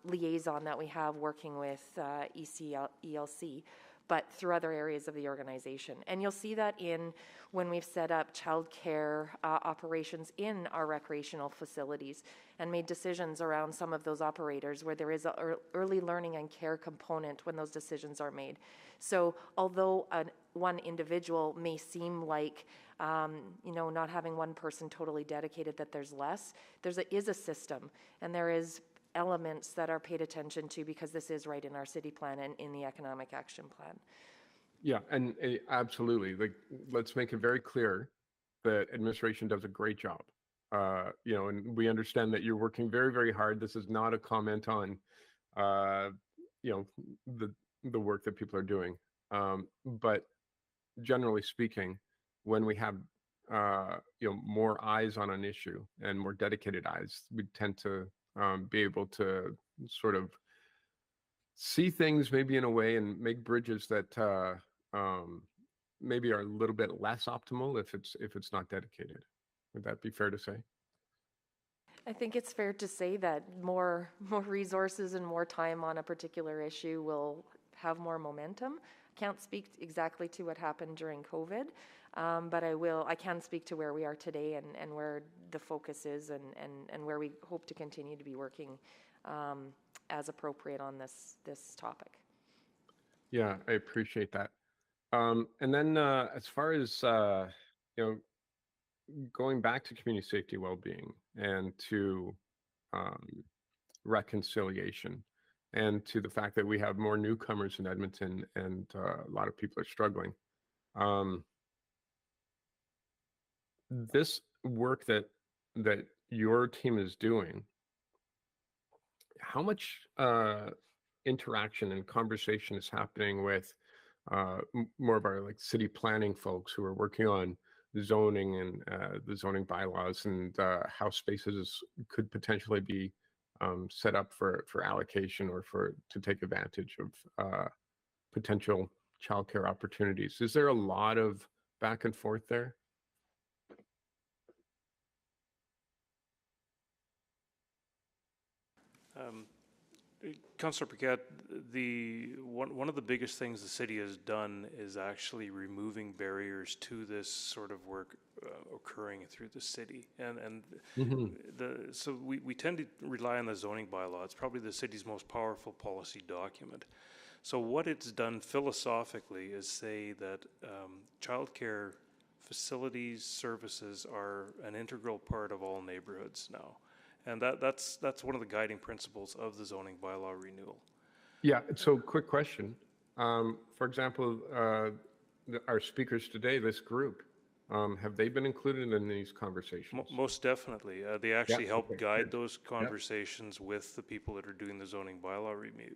liaison that we have working with ELC, but through other areas of the organization. And you'll see that when we've set up childcare operations in our recreational facilities and made decisions around some of those operators where there is an early learning and care component when those decisions are made. So although one individual may seem like not having one person totally dedicated, that there's less, there is a system, and there is elements that are paid attention to because this is right in our city plan and in the Economic Action Plan. Yeah, and absolutely. Like, let's make it very clear that administration does a great job. And we understand that you're working very, very hard. This is not a comment on, the work that people are doing. But generally speaking, when we have, more eyes on an issue and more dedicated eyes, we tend to be able to sort of see things maybe in a way and make bridges that maybe are a little bit less optimal if it's not dedicated. Would that be fair to say? I think it's fair to say that more resources and more time on a particular issue will have more momentum. Can't speak exactly to what happened during COVID, But I can speak to where we are today and where the focus is and where we hope to continue to be working as appropriate on this topic. Yeah, I appreciate that. And then as far as, you know, going back to community safety well-being and to um, reconciliation and to the fact that we have more newcomers in Edmonton and a lot of people are struggling. This work that your team is doing, how much interaction and conversation is happening with more of our like city planning folks who are working on zoning and the zoning bylaws and how spaces could potentially be set up for allocation or to take advantage of potential childcare opportunities? Is there a lot of back and forth there? Councillor Paquette, one of the biggest things the city has done is actually removing barriers to this sort of work occurring through the city, and so we tend to rely on the zoning bylaw. It's probably the city's most powerful policy document. So what it's done philosophically is say that childcare facilities, services are an integral part of all neighborhoods now. And that's one of the guiding principles of the zoning bylaw renewal. Yeah, so quick question. For example, our speakers today, this group, have they been included in these conversations? Most definitely. They actually help guide those Yep. conversations with the people that are doing the zoning bylaw review.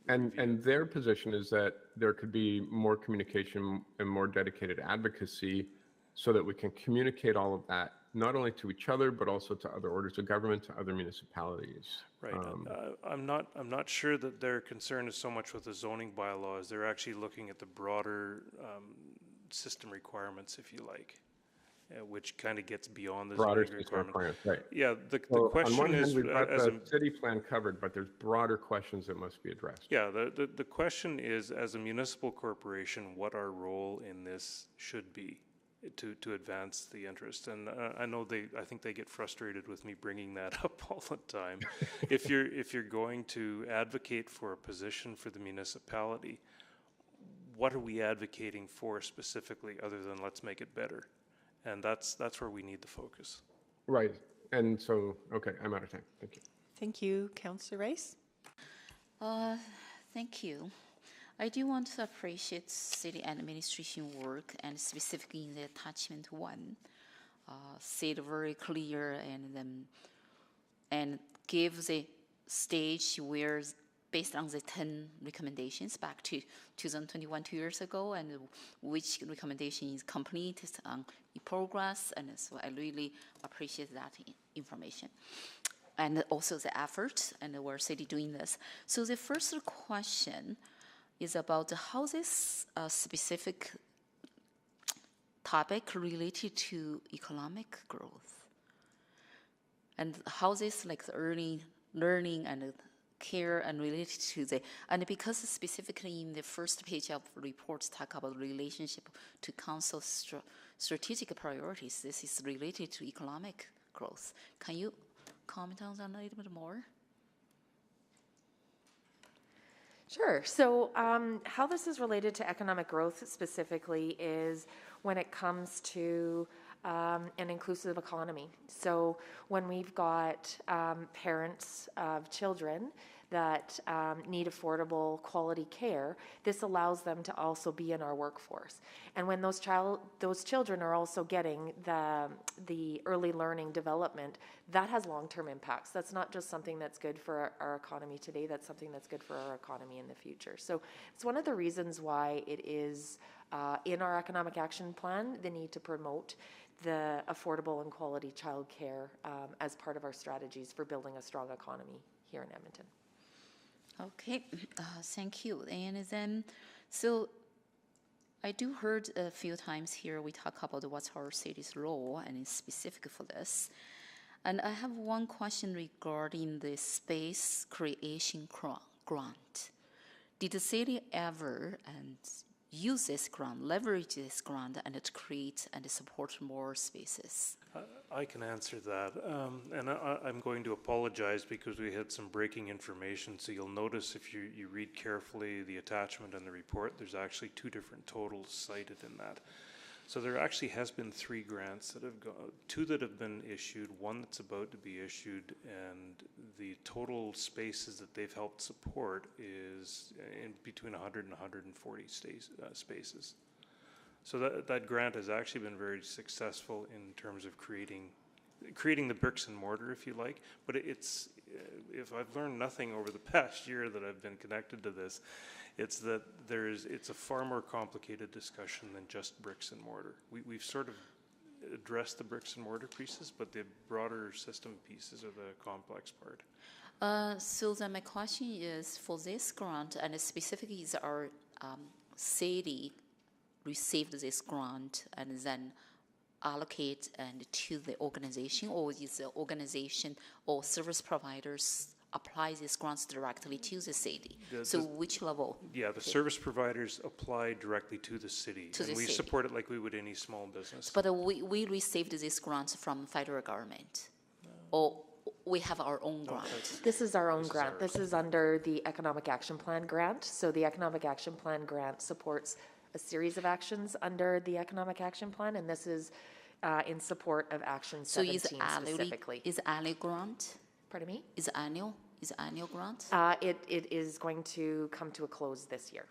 And their position is that there could be more communication and more dedicated advocacy so that we can communicate all of that, not only to each other, but also to other orders of government, to other municipalities. Right. I'm not sure that their concern is so much with the zoning bylaws. They're actually looking at the broader system requirements, if you like, which kind of gets beyond the Broader zoning system requirement. requirements, right. Yeah, the On question one is, hand, we've got as the city plan covered, but there's broader questions that must be addressed. Yeah, the question is, as a municipal corporation, what our role in this should be to advance the interest. And I know I think they get frustrated with me bringing that up all the time. If you're going to advocate for a position for the municipality, what are we advocating for specifically, other than let's make it better? And that's where we need the focus. Right. And so, okay, I'm out of time. Thank you. Thank you, Councillor Rice. Thank you. I do want to appreciate city administration work, and specifically in the attachment 1, said very clear and give the stage where, based on the 10 recommendations back to 2021, 2 years ago, and which recommendation is completed on progress, and so I really appreciate that information. And also the effort and our city doing this. So the first question is about how this specific topic related to economic growth, and how this like the early learning and care and related to the, and because specifically in the first page of the report talk about relationship to council strategic priorities, this is related to economic growth. Can you comment on that a little bit more? Sure. So how this is related to economic growth specifically is when it comes to an inclusive economy. So when we've got parents of children that need affordable quality care, this allows them to also be in our workforce. And when those children are also getting the early learning development, that has long-term impacts. That's not just something that's good for our economy today, that's something that's good for our economy in the future. So it's one of the reasons why it is in our economic action plan, the need to promote the affordable and quality childcare as part of our strategies for building a strong economy here in Edmonton. Okay, thank you. And then, so I do heard a few times here we talk about what's our city's role, and it's specific for this. And I have one question regarding the space creation grant. Did the city ever use this grant, leverage this grant, and to create and support more spaces? I can answer that. And I'm going to apologize because we had some breaking information. So you'll notice if you read carefully the attachment and the report, there's actually two different totals cited in that. So there actually has been 3 grants that have gone, 2 that have been issued, 1 that's about to be issued, and the total spaces that they've helped support is in between 100 and 140 spaces. So that grant has actually been very successful in terms of creating the bricks and mortar, if you like. But it's if I've learned nothing over the past year that I've been connected to this, it's that it's a far more complicated discussion than just bricks and mortar. We've sort of addressed the bricks and mortar pieces, but the broader system pieces are the complex part. So then my question is, for this grant, and specifically is our city received this grant and then allocate and to the organization, or is the organization or service providers apply these grants directly to the city? So which level? Yeah, the service providers apply directly to the city, To and the we city. support it like we would any small business. But we received this grant from federal government, or we have our own grant? This is our own grant. This is under the Economic Action Plan grant. So the Economic Action Plan grant supports a series of actions under the Economic Action Plan, and this is in support of Action 17 specifically. Is annual grant? Pardon me? Is annual grant? It is going to come to a close this year.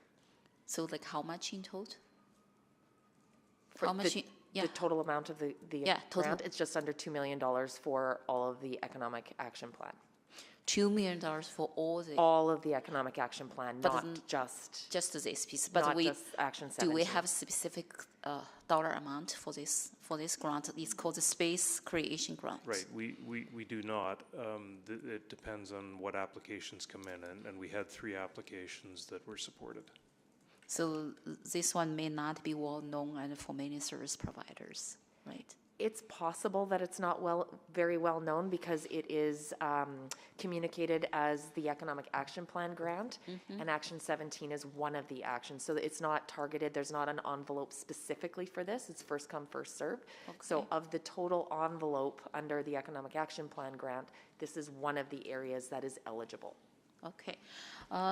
So like how much in total? For How much? the total amount of the total. grant, it's just under $2 million for all of the Economic Action Plan. $2 million for all of the Economic Action Plan, But not then- just just this piece. But not we just Action 17. do we have a specific dollar amount for this grant? It's called the Space Creation Grant. Right, we do not. It depends on what applications come in, and we had 3 applications that were supported. So this one may not be well known and for many service providers, right? It's possible that it's not very well known because it is communicated as the Economic Action Plan grant, and Action 17 is one of the actions. So it's not targeted, there's not an envelope specifically for this, it's first come, first served. So of the total envelope under the Economic Action Plan grant, this is one of the areas that is eligible. Okay.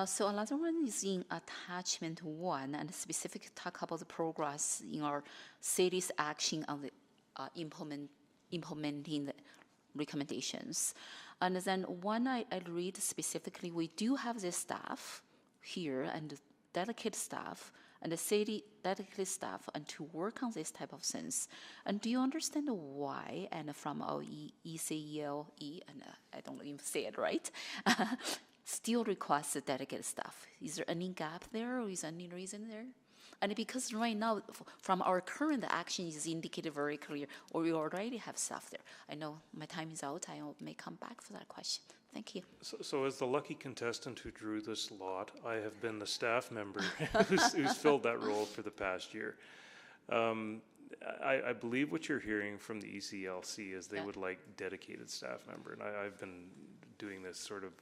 So another one is in attachment 1, and specifically talk about the progress in our city's action on the implementing the recommendations. And then one I read specifically, we do have the staff here and dedicated staff and the city dedicated staff and to work on this type of things. And do you understand why? And from our ECELE, and I don't even say it right, still requires the dedicated staff. Is there any gap there, or is there any reason there? And because right now, from our current action is indicated very clear, or we already have staff there. I know my time is out. I may come back for that question. Thank you. So as the lucky contestant who drew this lot, I have been the staff member who's filled that role for the past year. I believe what you're hearing from the ECLC is they would like dedicated staff member, and I've been doing this sort of,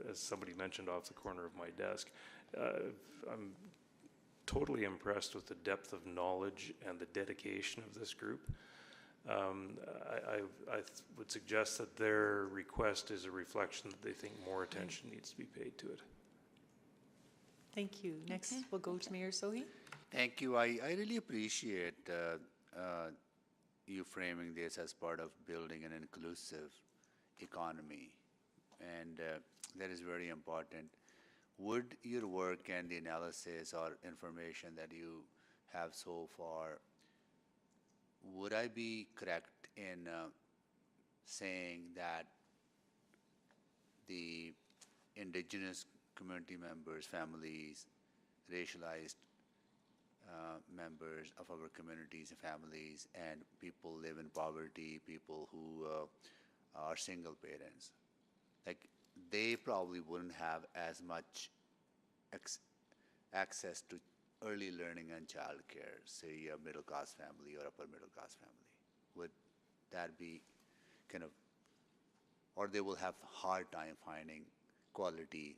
as somebody mentioned, off the corner of my desk. I'm totally impressed with the depth of knowledge and the dedication of this group. I would suggest that their request is a reflection that they think more attention needs to be paid to it. Thank you. Next, we'll go to Mayor Sohi. Thank you. I really appreciate you framing this as part of building an inclusive economy, and that is very important. Would your work and the analysis or information that you have so far, would I be correct in saying that the indigenous community members, families, racialized members of our communities and families, and people live in poverty, people who are single parents, like they probably wouldn't have as much access to early learning and childcare, say a middle class family or upper middle class family. Would that be kind of, or they will have hard time finding quality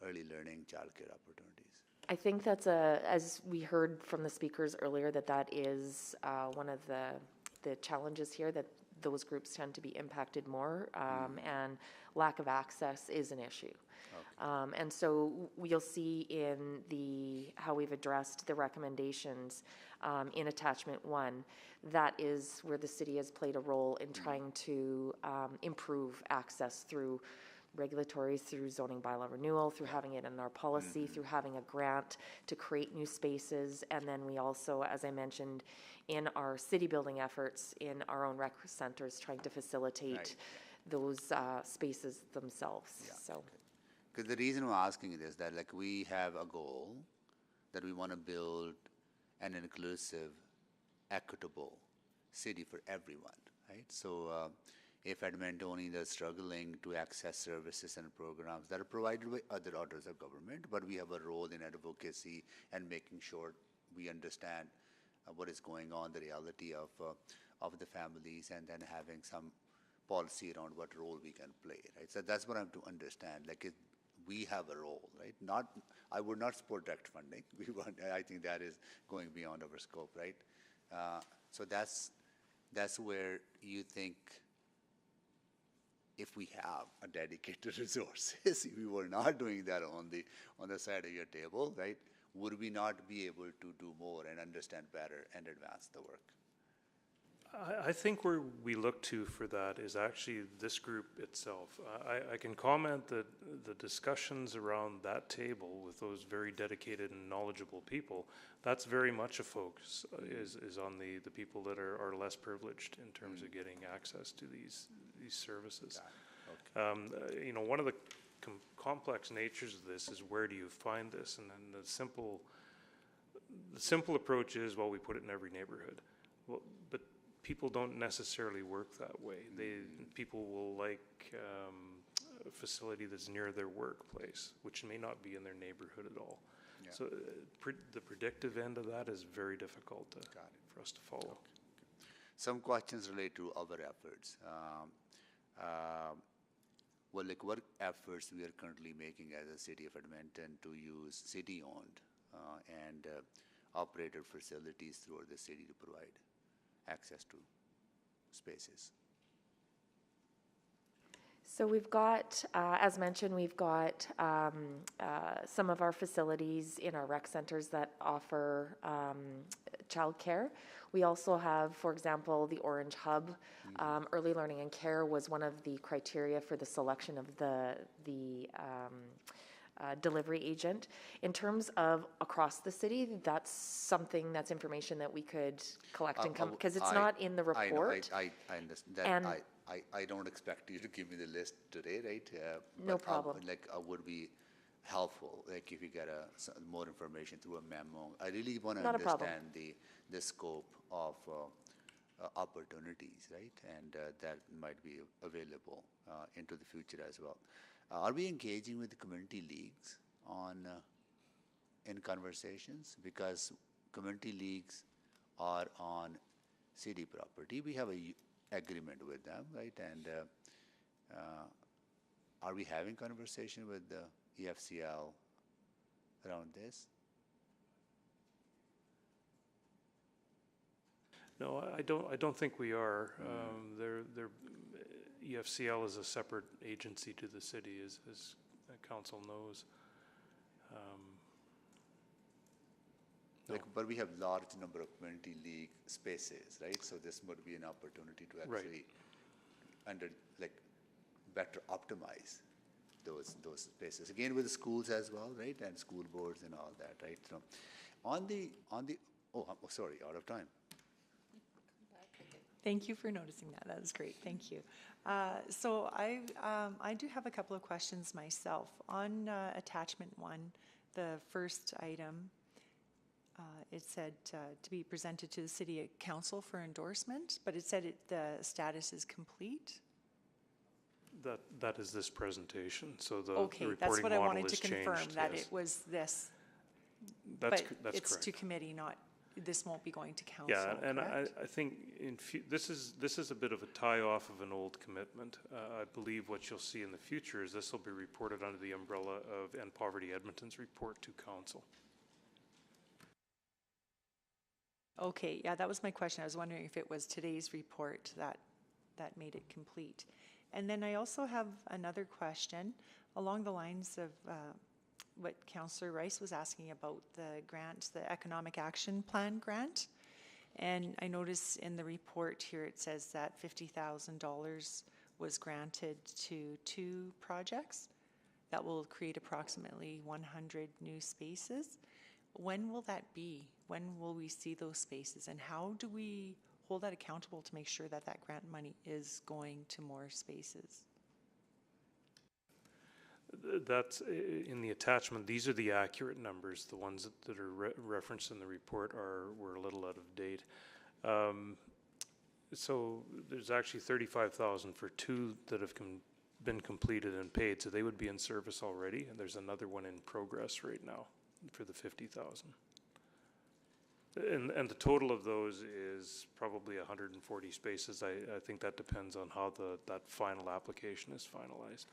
early learning childcare opportunities? I think that's as we heard from the speakers earlier, that is one of the challenges here, that those groups tend to be impacted more, and lack of access is an issue. And so you'll see in how we've addressed the recommendations in attachment 1, that is where the city has played a role in trying to improve access through regulatory, through zoning bylaw renewal, through having it in our policy, through having a grant to create new spaces. And then we also, as I mentioned, in our city building efforts in our own rec centers, trying to facilitate those spaces themselves. So. Because the reason we're asking it is that, like, we have a goal that we want to build an inclusive, equitable city for everyone, right? So if Edmontonians are struggling to access services and programs that are provided by other orders of government, but we have a role in advocacy and making sure we understand what is going on, the reality of the families, and then having some policy around what role we can play, right? So that's what I'm to understand. Like, we have a role, right? I would not support direct funding. I think that is going beyond our scope, right? So that's where you think, if we have a dedicated resources, we were not doing that on the side of your table, right? Would we not be able to do more and understand better and advance the work? I think where we look to for that is actually this group itself. I can comment that the discussions around that table with those very dedicated and knowledgeable people, that's very much a focus, is on the people that are less privileged in terms of getting access to these services. Okay. You know, one of the complex natures of this is, where do you find this? And then the simple approach is, well, we put it in every neighborhood. Well, but people don't necessarily work that way. People will like a facility that's near their workplace, which may not be in their neighborhood at all. Yeah. So the predictive end of that is very difficult for us to follow. Okay. Some questions relate to our efforts. Well, like, what efforts we are currently making as a city of Edmonton to use city-owned and operated facilities throughout the city to provide access to spaces? So we've got, as mentioned, we've got some of our facilities in our rec centers that offer childcare. We also have, for example, the Orange Hub. Early learning and care was one of the criteria for the selection of the delivery agent. In terms of across the city, that's information that we could collect and come, because it's not in the report. I understand that. And I don't expect you to give me the list today, right? No problem. I would be helpful, like, if you get more information through a memo. I really want to understand the scope of opportunities, right? And that might be available into the future as well. Are we engaging with the community leagues in conversations? Because community leagues are on city property. We have a agreement with them, right? And are we having conversation with the EFCL around this? No, I don't think we are. EFCL is a separate agency to the city, as council knows. But we have large number of community league spaces, right? So this would be an opportunity to actually better optimize those spaces. Again, with the schools as well, right? And school boards and all that, right? So sorry, out of time. Thank you for noticing that. That was great. Thank you. So I do have a couple of questions myself. On attachment 1, the first item, it said to be presented to the City Council for endorsement, but it said the status is complete. That is this presentation. So the okay, reporting that's what I wanted model to confirm, changed, that yes. it was this. That's it's correct. to committee, not. This won't be going to council. Yeah, and correct? I think this is a bit of a tie-off of an old commitment. I believe what you'll see in the future is this will be reported under the umbrella of End Poverty Edmonton's report to council. Okay, yeah, that was my question. I was wondering if it was today's report that made it complete. And then I also have another question along the lines of what Councillor Rice was asking about the grant, the Economic Action Plan grant. And I notice in the report here it says that $50,000 was granted to 2 projects that will create approximately 100 new spaces. When will that be? When will we see those spaces? And how do we hold that accountable to make sure that that grant money is going to more spaces? That's in the attachment. These are the accurate numbers. The ones that are referenced in the report were a little out of date. So there's actually 35,000 for 2 that have been completed and paid. So they would be in service already. And there's another one in progress right now for the 50,000. And the total of those is probably 140 spaces. I think that depends on how that final application is finalized.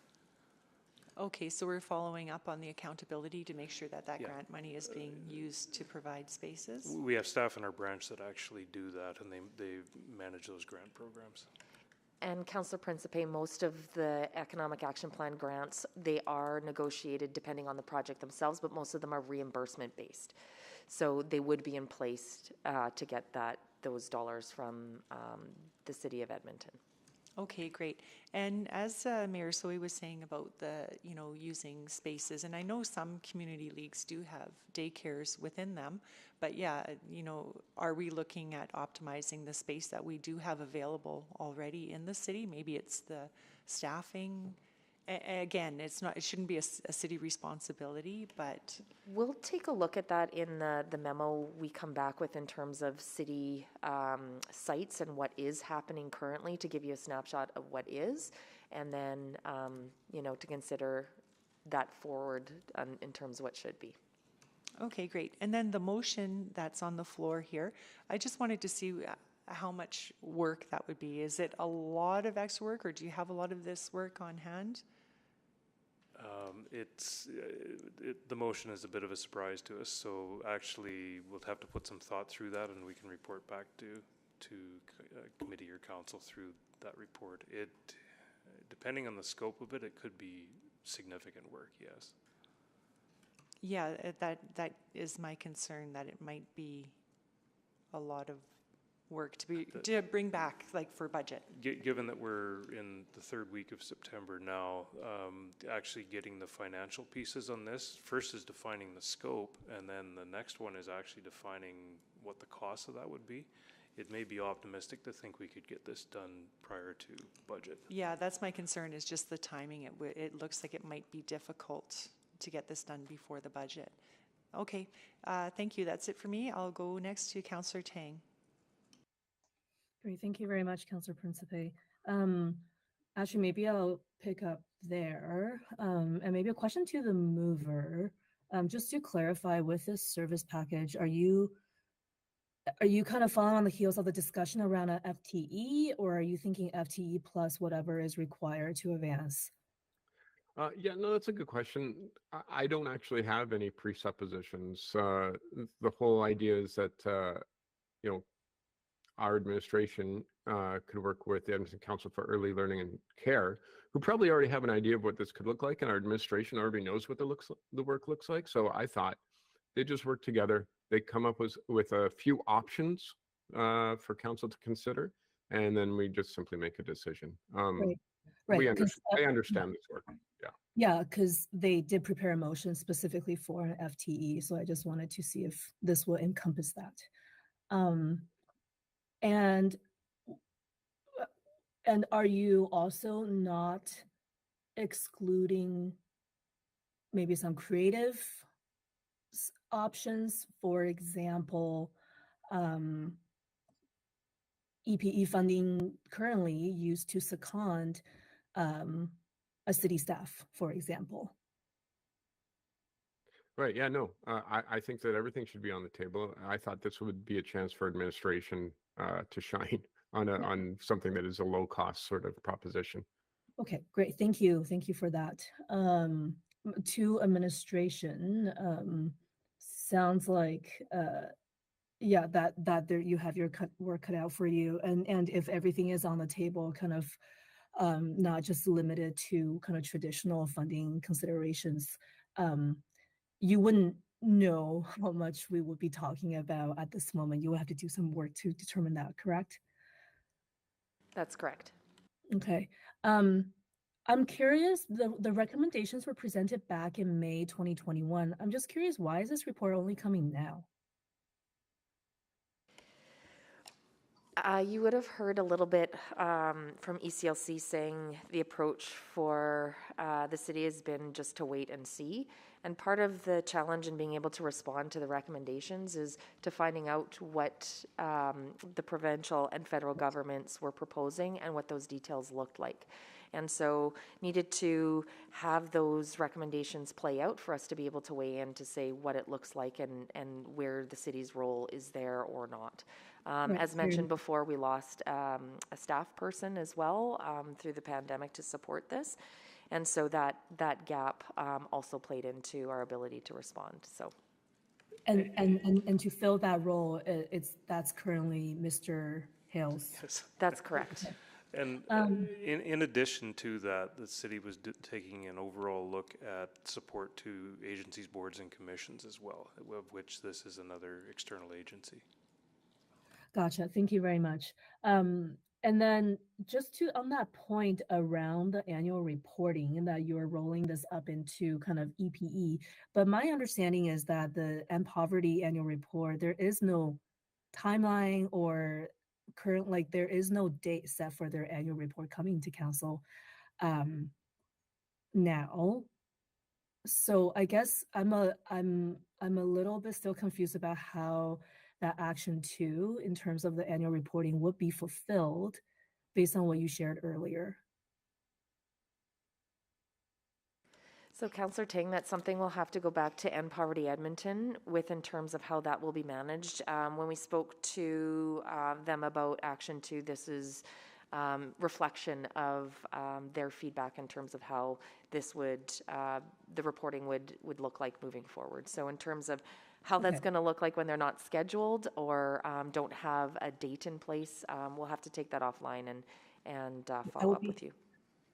Okay, so we're following up on the accountability to make sure that that grant money is being used to provide spaces? We have staff in our branch that actually do that, and they manage those grant programs. And Councillor Principe, most of the Economic Action Plan grants, they are negotiated depending on the project themselves, but most of them are reimbursement based. So they would be in place to get those dollars from the City of Edmonton. Okay, great. And as Mayor Soy was saying about using spaces, and I know some community leagues do have daycares within them, but are we looking at optimizing the space that we do have available already in the city? Maybe it's the staffing. Again, it shouldn't be a city responsibility, but we'll take a look at that in the memo we come back with in terms of city sites and what is happening currently, to give you a snapshot of what is, and then to consider that forward in terms of what should be. Okay, great. And then the motion that's on the floor here, I just wanted to see how much work that would be. Is it a lot of extra work, or do you have a lot of this work on hand? The motion is a bit of a surprise to us, so actually we'll have to put some thought through that, and we can report back to committee or council through that report. Depending on the scope of it, it could be significant work, yes. Yeah, that is my concern, that it might be a lot of work to bring back, like, for budget. Given that we're in the 3rd week of September now, actually getting the financial pieces on this, first is defining the scope, and then the next one is actually defining what the cost of that would be. It may be optimistic to think we could get this done prior to budget. Yeah, that's my concern, is just the timing. It looks like it might be difficult to get this done before the budget. Okay, thank you. That's it for me. I'll go next to Councillor Tang. Great, thank you very much, Councillor Principe. Actually, maybe I'll pick up there, and maybe a question to the mover. Just to clarify, with this service package, are you kind of following on the heels of the discussion around a FTE, or are you thinking FTE plus whatever is required to advance? Yeah, no, that's a good question. I don't actually have any presuppositions. The whole idea is that, our administration could work with the Edmonton Council for Early Learning and Care, who probably already have an idea of what this could look like, and our administration already knows what the work looks like. So I thought they just work together. They come up with a few options for council to consider, and then we just simply make a decision. Right. I understand this work. Yeah. Yeah, because they did prepare a motion specifically for an FTE, so I just wanted to see if this will encompass that. And are you also not excluding maybe some creative options? For example, EPE funding currently used to second a city staff, for example. Right. Yeah, no, I think that everything should be on the table. I thought this would be a chance for administration to shine on something that is a low cost sort of proposition. Okay, great. Thank you. Thank you for that. To administration, sounds like yeah, that there you have your work cut out for you, and if everything is on the table, kind of not just limited to kind of traditional funding considerations, you wouldn't know how much we would be talking about at this moment. You will have to do some work to determine that, correct? That's correct. Okay. I'm curious, the recommendations were presented back in May 2021. I'm just curious, why is this report only coming now? You would have heard a little bit from ECLC saying the approach for the city has been just to wait and see. And part of the challenge in being able to respond to the recommendations is to finding out what the provincial and federal governments were proposing and what those details looked like. And so needed to have those recommendations play out for us to be able to weigh in to say what it looks like and where the city's role is there or not. As mentioned before, we lost a staff person as well through the pandemic to support this. And so that gap also played into our ability to respond. So, and to fill that role, that's currently Mr. Hales. Yes. That's correct. And in addition to that, the city was taking an overall look at support to agencies, boards, and commissions as well, of which this is another external agency. Gotcha. Thank you very much. And then just on that point around the annual reporting and that you're rolling this up into kind of EPE, but my understanding is that the End Poverty annual report, there is no timeline or there is no date set for their annual report coming to council now. So I guess I'm a little bit still confused about how that action 2 in terms of the annual reporting would be fulfilled based on what you shared earlier. So Councillor Ting, that's something we'll have to go back to End Poverty Edmonton with in terms of how that will be managed. When we spoke to them about Action 2, this is reflection of their feedback in terms of how this would, the reporting would look like moving forward. So in terms of how that's going to look like when they're not scheduled or don't have a date in place, we'll have to take that offline and follow up with you.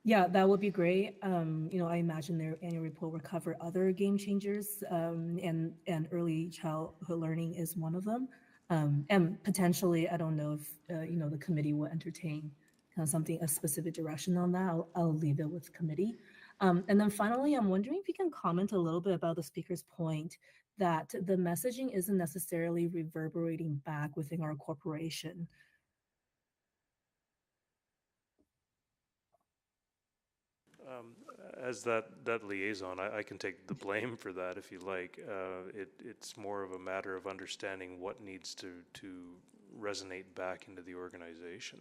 Yeah, that would be great. I imagine their annual report will cover other game changers, and early childhood learning is one of them. And potentially, I don't know if the committee will entertain a specific direction on that. I'll leave it with committee. And then finally, I'm wondering if you can comment a little bit about the speaker's point that the messaging isn't necessarily reverberating back within our corporation. As that liaison, I can take the blame for that if you like. It's more of a matter of understanding what needs to resonate back into the organization.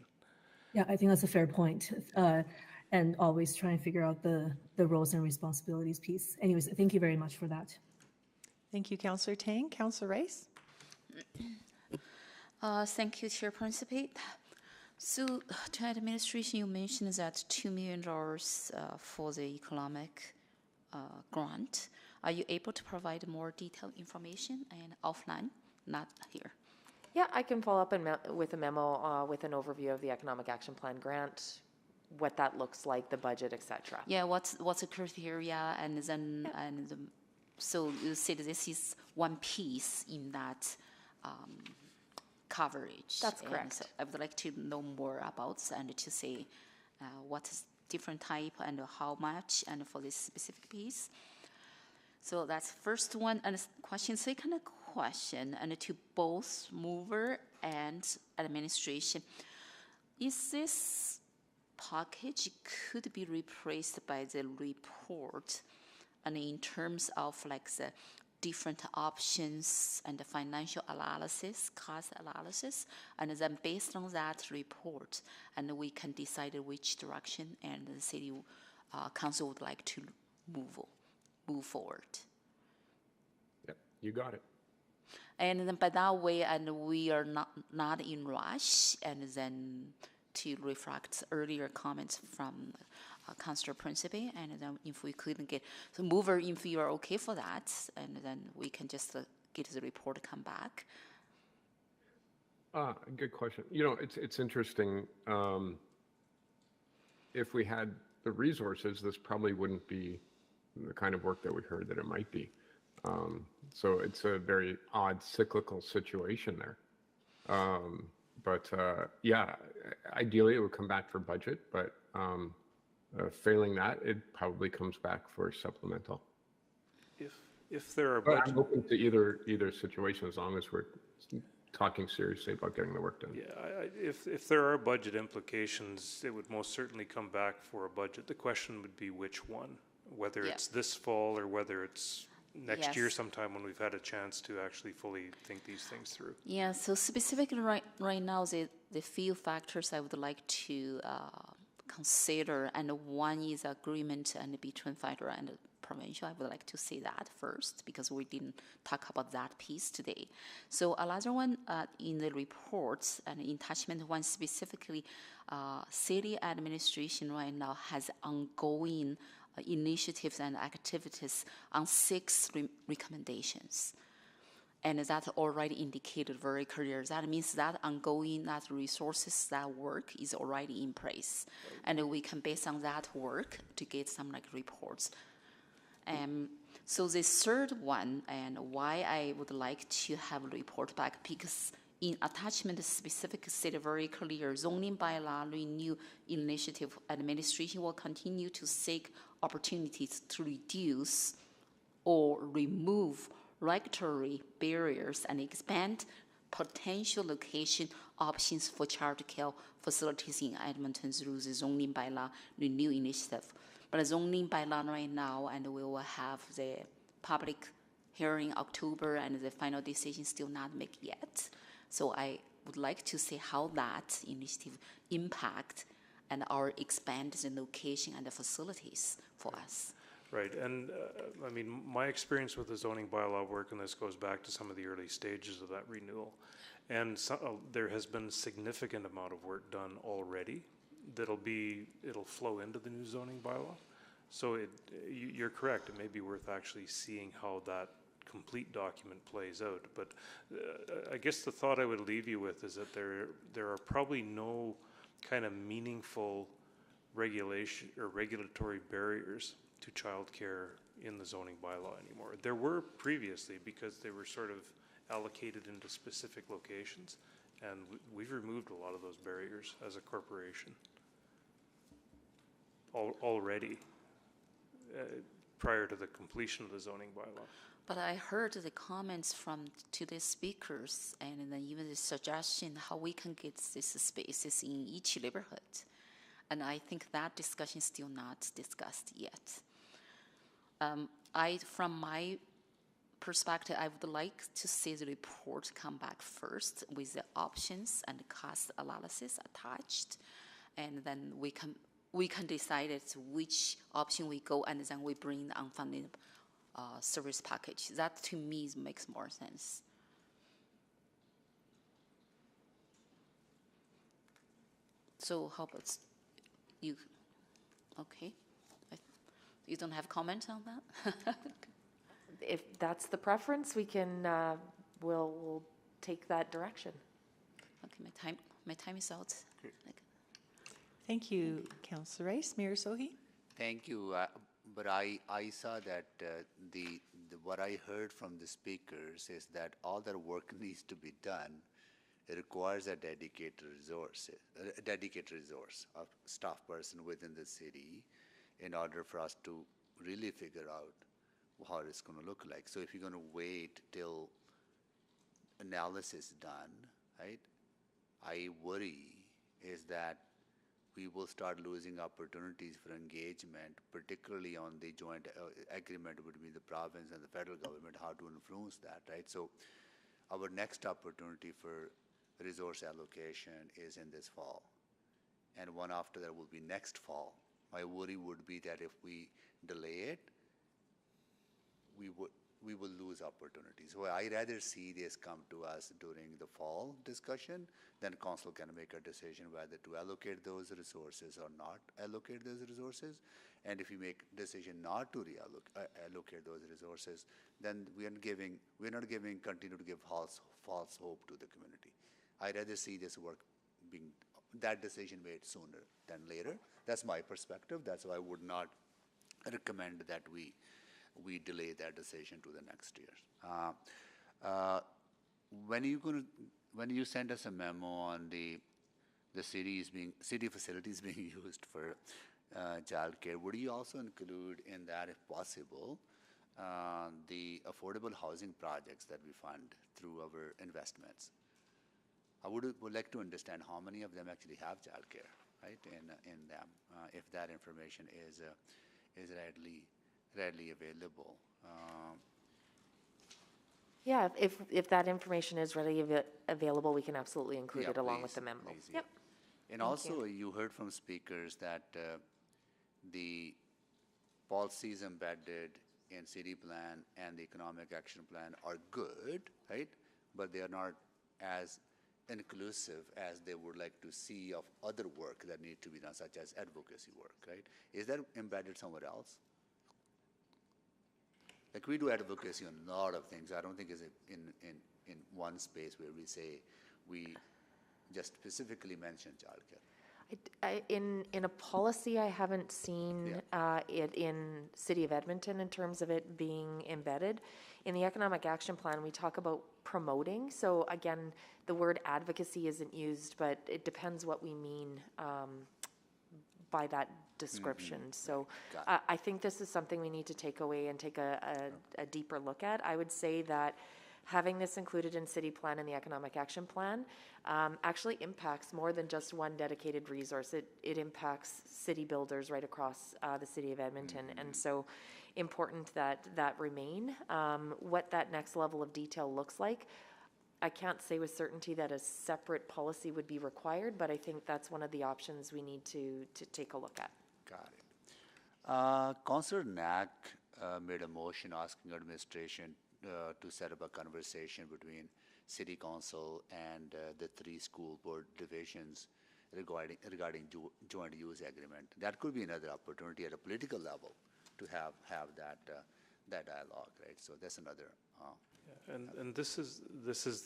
Yeah, I think that's a fair point. And always try and figure out the roles and responsibilities piece. Anyways, thank you very much for that. Thank you, Councillor Tang. Councillor Rice? Thank you, Chair Principate. So, to administration, you mentioned that $2 million for the economic grant. Are you able to provide more detailed information and offline, not here? Yeah, I can follow up with a memo with an overview of the Economic Action Plan grant, what that looks like, the budget, etc. Yeah, what's the criteria, and then so you said this is one piece in that coverage. That's and correct. So I would like to know more about and to say what is different type and how much and for this specific piece. So that's first one and question. Second question, and to both mover and administration, is this package could be replaced by the report, and in terms of like the different options and the financial analysis, cost analysis, and then based on that report, and we can decide which direction and the city council would like to move forward. Yep, you got it. And then by that way, and we are not in rush, and then to reflect earlier comments from Councillor Principe, and then if we couldn't get so mover, if you are okay for that, and then we can just get the report come back. Good question. You know, it's interesting. If we had the resources, this probably wouldn't be the kind of work that we heard that it might be. So it's a very odd cyclical situation there. Yeah, ideally it would come back for budget, but failing that, it probably comes back for supplemental. If there are But budget, I'm open to either situation as long as we're talking seriously about getting the work done. yeah, if there are budget implications, it would most certainly come back for a budget. The question would be which one, whether Yeah. it's this fall or whether it's next year Yes. sometime when we've had a chance to actually fully think these things through. Yeah, so specifically right now, the few factors I would like to consider, and one is agreement and between federal and provincial. I would like to see that first because we didn't talk about that piece today. So another one in the reports and in attachment one specifically, city administration right now has ongoing initiatives and activities on 6 recommendations. And that already indicated very clear. That means that ongoing, that resources, that work is already in place. And we can base on that work to get some like reports. So the third one, and why I would like to have a report back, because in attachment specific stated very clear, zoning bylaw renew initiative administration will continue to seek opportunities to reduce or remove regulatory barriers and expand potential location options for childcare facilities in Edmonton through the zoning bylaw renew initiative. But the zoning bylaw right now, and we will have the public hearing October, and the final decision still not made yet. So I would like to see how that initiative impact and our expand the location and the facilities for us. Right, and I mean, my experience with the zoning bylaw work, and this goes back to some of the early stages of that renewal, and there has been a significant amount of work done already it'll flow into the new zoning bylaw. So you're correct, it may be worth actually seeing how that complete document plays out. But I guess the thought I would leave you with is that there are probably no kind of meaningful regulation or regulatory barriers to childcare in the zoning bylaw anymore. There were previously because they were sort of allocated into specific locations, and we've removed a lot of those barriers as a corporation already prior to the completion of the zoning bylaw. But I heard the comments from today's speakers and then even the suggestion how we can get these spaces in each neighborhood. And I think that discussion is still not discussed yet. From my perspective, I would like to see the report come back first with the options and cost analysis attached, and then we can decide which option we go, and then we bring the unfunded service package. That to me makes more sense. So how about you? Okay. You don't have comment on that? If that's the preference, we can, we'll take that direction. Okay, my time is out. Thank you, Councillor Rice. Mayor Sohi? Thank you. But I saw that what I heard from the speakers is that all that work needs to be done. It requires a dedicated resource of staff person within the city in order for us to really figure out how it's going to look like. So if you're going to wait till analysis is done, right, I worry is that we will start losing opportunities for engagement, particularly on the joint agreement between the province and the federal government, how to influence that, right? So our next opportunity for resource allocation is in this fall. And one after that will be next fall. My worry would be that if we delay it, we will lose opportunities. So I rather see this come to us during the fall discussion, then council can make a decision whether to allocate those resources or not allocate those resources. And if we make decision not to allocate those resources, then we're not continue to give false hope to the community. I'd rather see this work being, that decision made sooner than later. That's my perspective. That's why I would not recommend that we delay that decision to the next year. When you send us a memo on the city facilities being used for childcare, would you also include in that, if possible, the affordable housing projects that we fund through our investments? I would like to understand how many of them actually have childcare, right, in them, if that information is readily available. Yeah, if that information is readily available, we can absolutely include it along with the memo. Please, Yep. And Thank also, you heard from speakers that the policies embedded in city plan and the economic action plan are good, right? But they are not as inclusive as they would like to see of other work that need to be done, such as advocacy work, right? Is that embedded somewhere else? Like, we do advocacy on a lot of things. I don't think it's in one space where we say we just specifically mention childcare. In a policy, I haven't seen it in City of Edmonton in terms of it being embedded. In the Economic Action Plan, we talk about promoting. So again, the word advocacy isn't used, but it depends what we mean by that description. So I think this is something we need to take away and take a deeper look at. I would say that having this included in City Plan and the Economic Action Plan actually impacts more than just one dedicated resource. It impacts city builders right across the City of Edmonton. And so important that remain. What that next level of detail looks like, I can't say with certainty that a separate policy would be required, but I think that's one of the options we need to take a look at. Got it. Councillor Knack made a motion asking administration to set up a conversation between City Council and the 3 school board divisions regarding joint use agreement. That could be another opportunity at a political level to have that dialogue, right? So that's another. And this is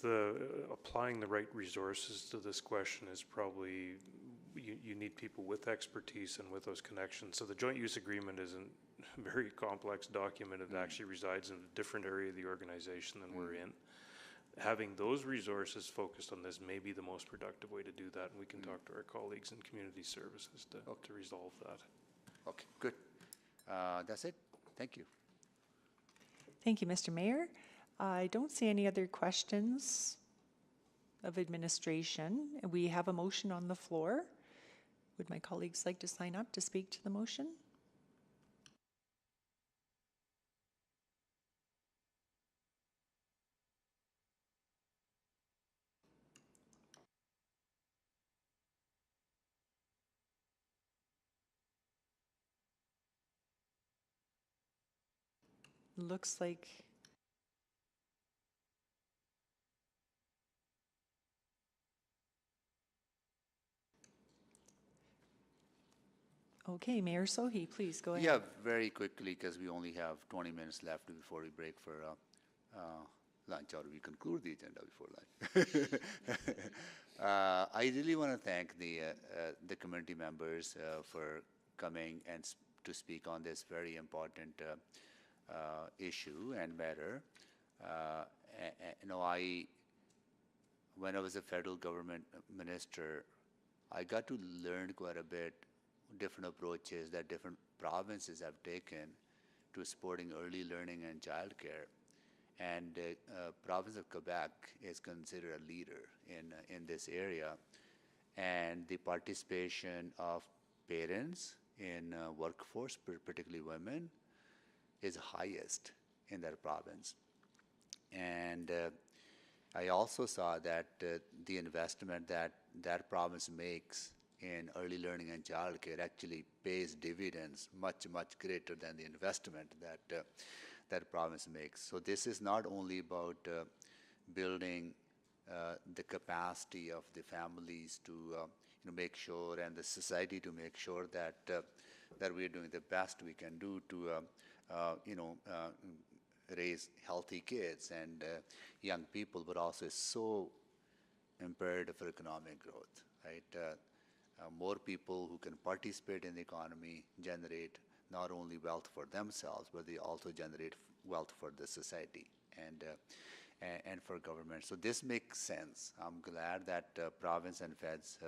the applying the right resources to this question is probably you need people with expertise and with those connections. So the joint use agreement isn't a very complex document. It actually resides in a different area of the organization than we're in. Having those resources focused on this may be the most productive way to do that, and we can talk to our colleagues in community services to resolve that. Okay, good. That's it. Thank you. Thank you, Mr. Mayor. I don't see any other questions of administration. We have a motion on the floor. Would my colleagues like to sign up to speak to the motion? Looks like okay, Mayor Sohi, please go ahead. Yeah, very quickly, because we only have 20 minutes left before we break for lunch, or we conclude the agenda before lunch. I really want to thank the community members for coming and to speak on this very important issue and matter. When I was a federal government minister, I got to learn quite a bit different approaches that different provinces have taken to supporting early learning and childcare. And province of Quebec is considered a leader in this area. And the participation of parents in workforce, particularly women, is highest in that province. And I also saw that the investment that province makes in early learning and childcare actually pays dividends much, much greater than the investment that province makes. So this is not only about building the capacity of the families to make sure, and the society to make sure that we're doing the best we can do to raise healthy kids and young people, but also is so imperative for economic growth, right? More people who can participate in the economy generate not only wealth for themselves, but they also generate wealth for the society and for government. So this makes sense. I'm glad that province and feds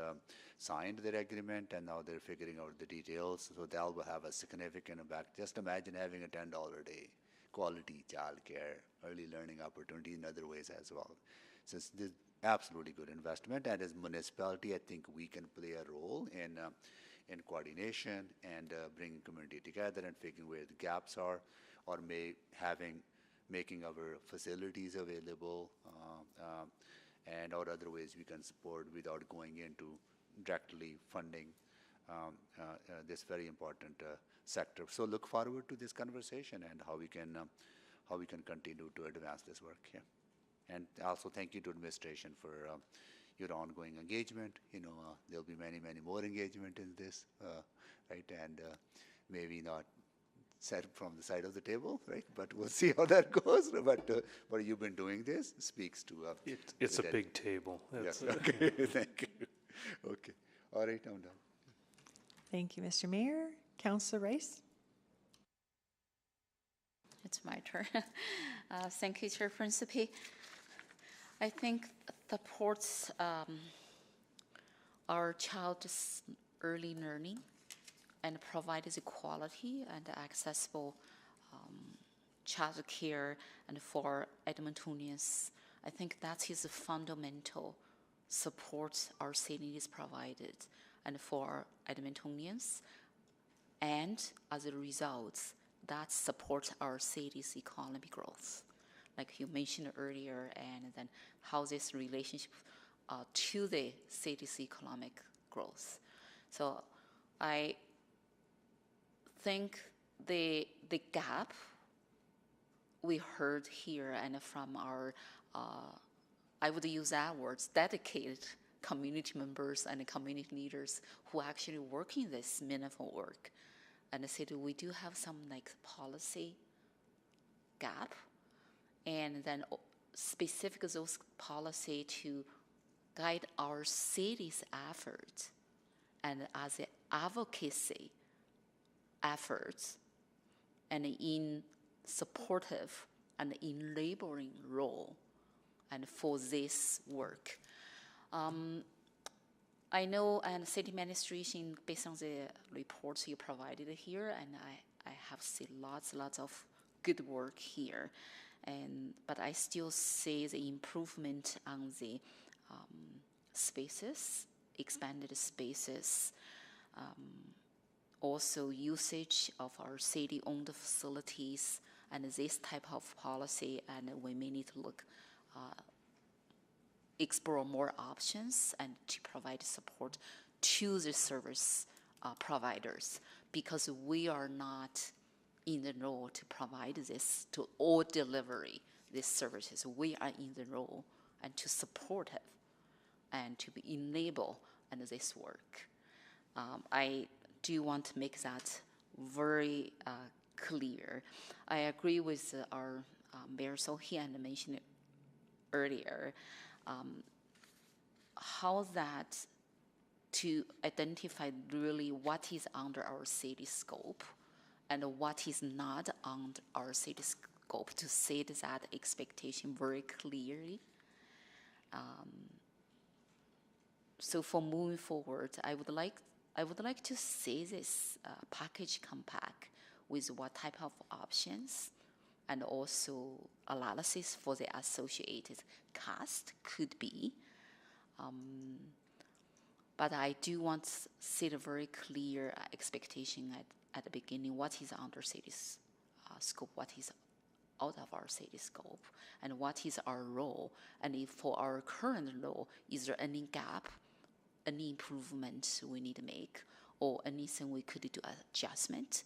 signed their agreement, and now they're figuring out the details. So that will have a significant impact. Just imagine having a $10 a day quality childcare, early learning opportunity in other ways as well. So this is absolutely good investment. And as municipality, I think we can play a role in coordination and bringing community together and figuring where the gaps are, or making our facilities available and or other ways we can support without going into directly funding this very important sector. So look forward to this conversation and how we can continue to advance this work here. And also thank you to administration for your ongoing engagement. There'll be many, many more engagement in this, right? And maybe not said from the side of the table, right? But we'll see how that goes. But you've been doing this speaks to it's a big table. Yes. Okay. Thank you. Okay. All right. I'm done. Thank you, Mr. Mayor. Councillor Rice. It's my turn. Thank you, Chair Principe. I think supports our child's early learning and provides quality and accessible child care and for Edmontonians. I think that is a fundamental support our city is provided and for Edmontonians. And as a result, that supports our city's economic growth, like you mentioned earlier, and then how this relationship to the city's economic growth. So I think the gap we heard here and from our, I would use that words, dedicated community members and community leaders who actually work in this meaningful work. And I said we do have some like policy gap, and then specific those policy to guide our city's effort and as an advocacy efforts and in supportive and enabling role and for this work. I know, and city administration, based on the reports you provided here, and I have seen lots of good work here, but I still see the improvement on the spaces, expanded spaces, also usage of our city-owned facilities, and this type of policy, and we may need to look explore more options and to provide support to the service providers, because we are not in the role to provide this to all delivery these services. We are in the role and to support it and to enable and this work. I do want to make that very clear. I agree with our Mayor Sohi and mentioned it earlier. How that to identify really what is under our city scope and what is not under our city scope, to set that expectation very clearly. So for moving forward, I would like to see this package come back with what type of options and also analysis for the associated cost could be. But I do want to set a very clear expectation at the beginning, what is under city's scope, what is out of our city scope, and what is our role. And if for our current role, is there any gap, any improvement we need to make, or anything we could do adjustment?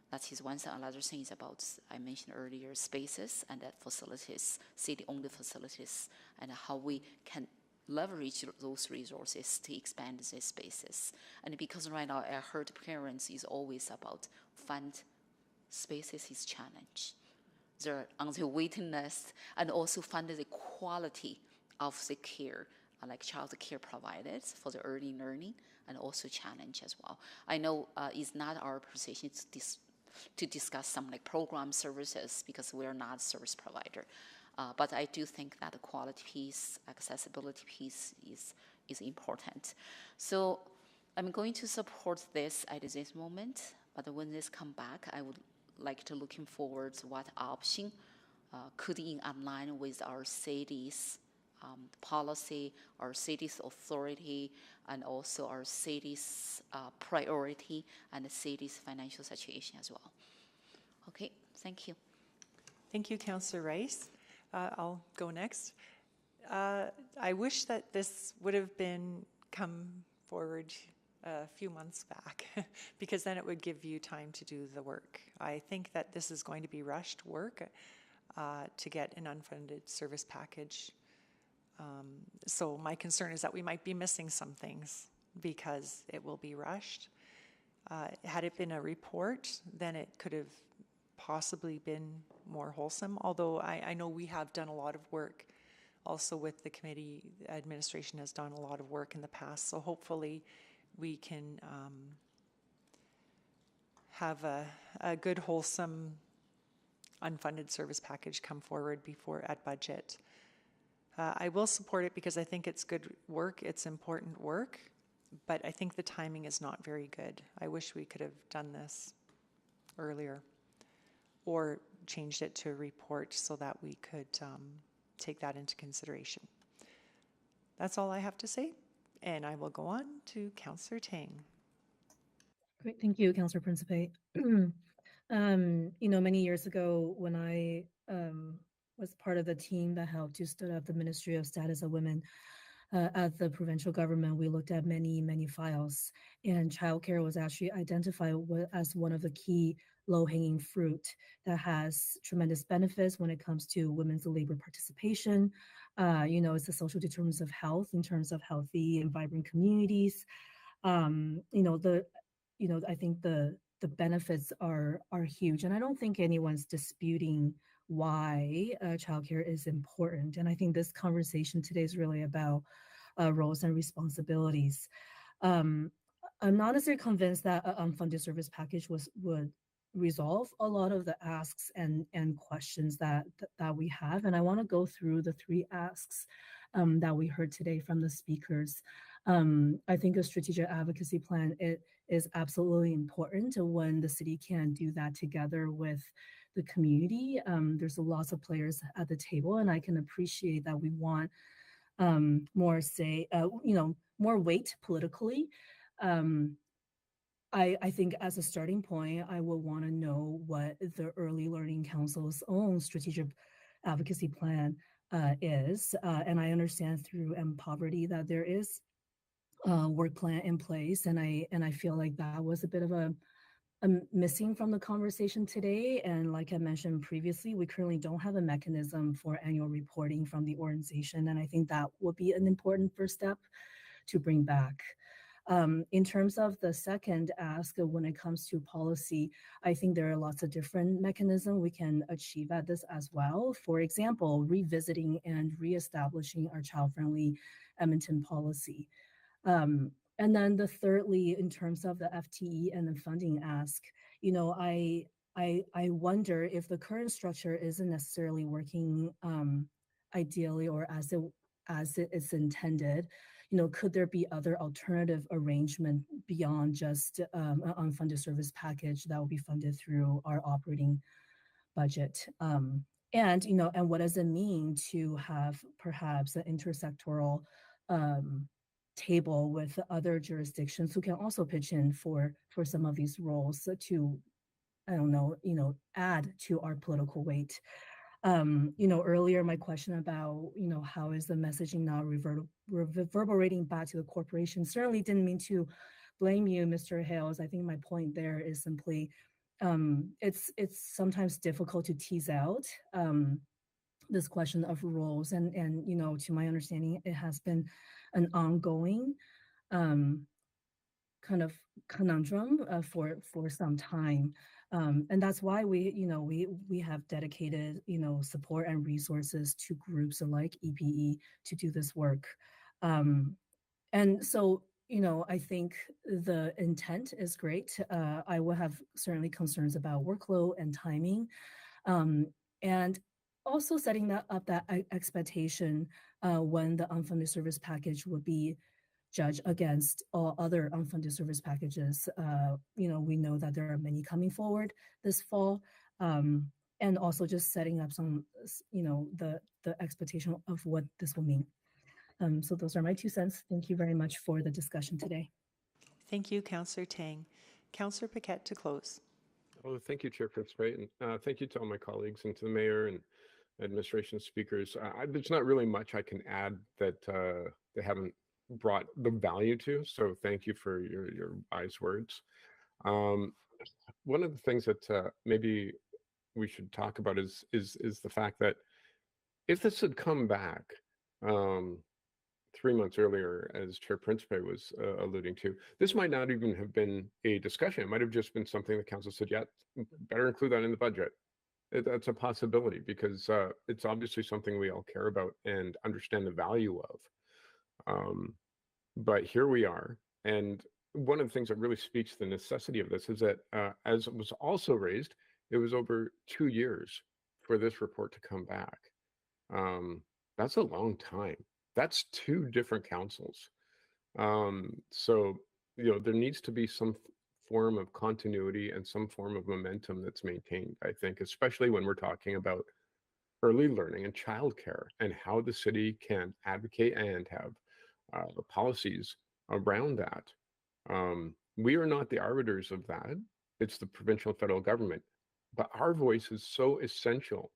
That is one thing. Another thing is about, I mentioned earlier, spaces and facilities, city-owned facilities, and how we can leverage those resources to expand these spaces. And because right now I heard parents is always about fund spaces is challenge. They're on the waiting list, and also fund the quality of the care like child care providers for the early learning and also challenge as well. I know it's not our position to discuss some like program services because we are not service provider. But I do think that the quality piece, accessibility piece is important. So I'm going to support this at this moment, but when this come back, I would like to looking forward to what option could in align with our city's policy, our city's authority, and also our city's priority and the city's financial situation as well. Okay, thank you. Thank you, Councillor Rice. I'll go next. I wish that this would have come forward a few months back because then it would give you time to do the work. I think that this is going to be rushed work to get an unfunded service package. So my concern is that we might be missing some things because it will be rushed. Had it been a report, then it could have possibly been more wholesome, although I know we have done a lot of work also with the committee. Administration has done a lot of work in the past, so hopefully we can have a good, wholesome, unfunded service package come forward before at budget. I will support it because I think it's good work, it's important work, but I think the timing is not very good. I wish we could have done this earlier or changed it to a report so that we could take that into consideration. That's all I have to say, and I will go on to Councillor Tang. Great, thank you, Councillor Principe. Many years ago when I was part of the team that helped to stood up the Ministry of Status of Women at the provincial government, we looked at many files, and childcare was actually identified as one of the key low-hanging fruit that has tremendous benefits when it comes to women's labor participation. It's the social determinants of health in terms of healthy and vibrant communities. I think the benefits are huge, and I don't think anyone's disputing why childcare is important. And I think this conversation today is really about roles and responsibilities. I'm not necessarily convinced that an unfunded service package would resolve a lot of the asks and questions that we have. And I want to go through the three asks that we heard today from the speakers. I think a strategic advocacy plan is absolutely important when the city can do that together with the community. There's lots of players at the table, and I can appreciate that we want more say, more weight politically. I think as a starting point, I will want to know what the Early Learning Council's own strategic advocacy plan is. And I understand through Poverty that there is a work plan in place. And I feel like that was a bit of a missing from the conversation today. And like I mentioned previously, we currently don't have a mechanism for annual reporting from the organization. And I think that would be an important first step to bring back. In terms of the second ask, when it comes to policy, I think there are lots of different mechanisms we can achieve at this as well. For example, revisiting and reestablishing our child-friendly Edmonton policy. And then the thirdly, in terms of the FTE and the funding ask, I wonder if the current structure isn't necessarily working ideally or as it is intended. Could there be other alternative arrangement beyond just an unfunded service package that will be funded through our operating budget? And what does it mean to have perhaps an intersectoral table with other jurisdictions who can also pitch in for some of these roles to, add to our political weight? Earlier my question about, how is the messaging now reverberating back to the corporation? Certainly didn't mean to blame you, Mr. Hales. I think my point there is simply, it's sometimes difficult to tease out this question of roles, and to my understanding, it has been an ongoing kind of conundrum for some time. And that's why we have dedicated, support and resources to groups like EPE to do this work. And so, I think the intent is great. I will have certainly concerns about workload and timing. And also setting that expectation when the unfunded service package would be judged against all other unfunded service packages. We know that there are many coming forward this fall. And also just setting up some, the expectation of what this will mean. So those are my 2 cents. Thank you very much for the discussion today. Thank you, Councillor Tang. Councillor Paquette to close. Oh, thank you, Chair Fitzpatrick, and thank you to all my colleagues and to the mayor and administration speakers. There's not really much I can add that they haven't brought the value to. So thank you for your wise words. One of the things that maybe we should talk about is the fact that if this had come back 3 months earlier, as Chair Principe was alluding to, this might not even have been a discussion. It might have just been something the council said, yeah, better include that in the budget. That's a possibility because it's obviously something we all care about and understand the value of. But here we are. And one of the things that really speaks to the necessity of this is that, as was also raised, it was over 2 years for this report to come back. That's a long time. That's 2 different councils. So, there needs to be some form of continuity and some form of momentum that's maintained, I think, especially when we're talking about early learning and childcare and how the city can advocate and have policies around that. We are not the arbiters of that. It's the provincial and federal government. But our voice is so essential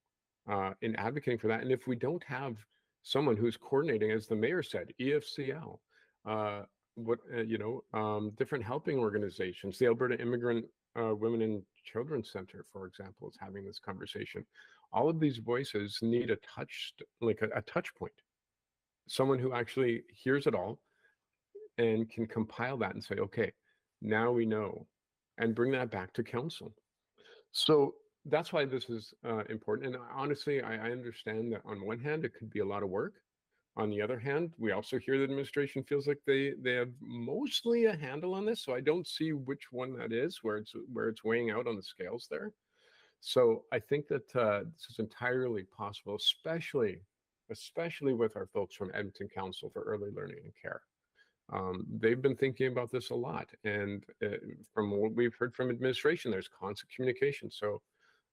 in advocating for that. And if we don't have someone who's coordinating, as the mayor said, EFCL, different helping organizations, the Alberta Immigrant Women and Children Center, for example, is having this conversation. All of these voices need a touch point, someone who actually hears it all and can compile that and say, okay, now we know, and bring that back to council. So that's why this is important. And honestly, I understand that on one hand, it could be a lot of work. On the other hand, we also hear the administration feels like they have mostly a handle on this. So I don't see which one that is, where it's weighing out on the scales there. So I think that this is entirely possible, especially with our folks from Edmonton Council for Early Learning and Care. They've been thinking about this a lot, and from what we've heard from administration, there's constant communication. So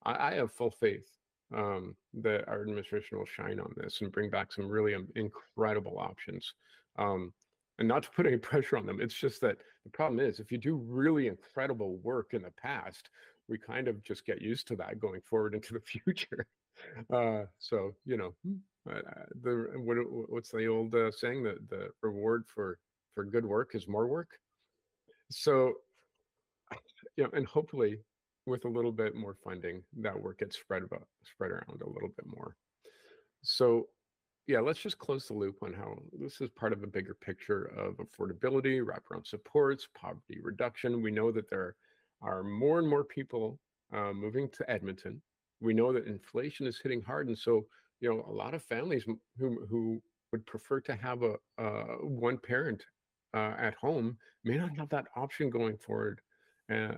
I have full faith that our administration will shine on this and bring back some really incredible options. And not to put any pressure on them, it's just that the problem is if you do really incredible work in the past, we kind of just get used to that going forward into the future. So, what's the old saying that the reward for good work is more work? So, and hopefully with a little bit more funding, that work gets spread around a little bit more. So, yeah, let's just close the loop on how this is part of a bigger picture of affordability, wraparound supports, poverty reduction. We know that there are more and more people moving to Edmonton. We know that inflation is hitting hard, and so a lot of families who would prefer to have a one parent at home may not have that option going forward,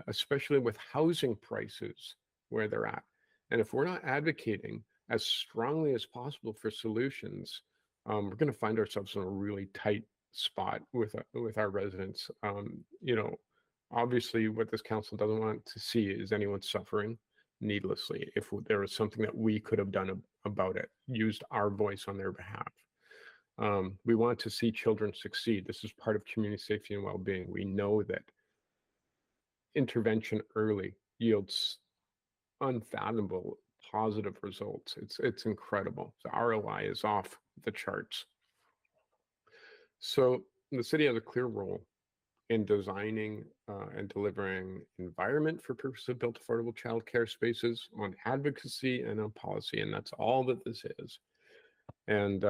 especially with housing prices where they're at. And if we're not advocating as strongly as possible for solutions, we're going to find ourselves in a really tight spot with our residents. Obviously, what this council doesn't want to see is anyone suffering needlessly. If there was something that we could have done about it, used our voice on their behalf. We want to see children succeed. This is part of community safety and well-being. We know that intervention early yields unfathomable positive results. It's incredible. The ROI is off the charts. So the city has a clear role in designing and delivering environment for purpose-built affordable childcare spaces, on advocacy and on policy, and that's all that this is. And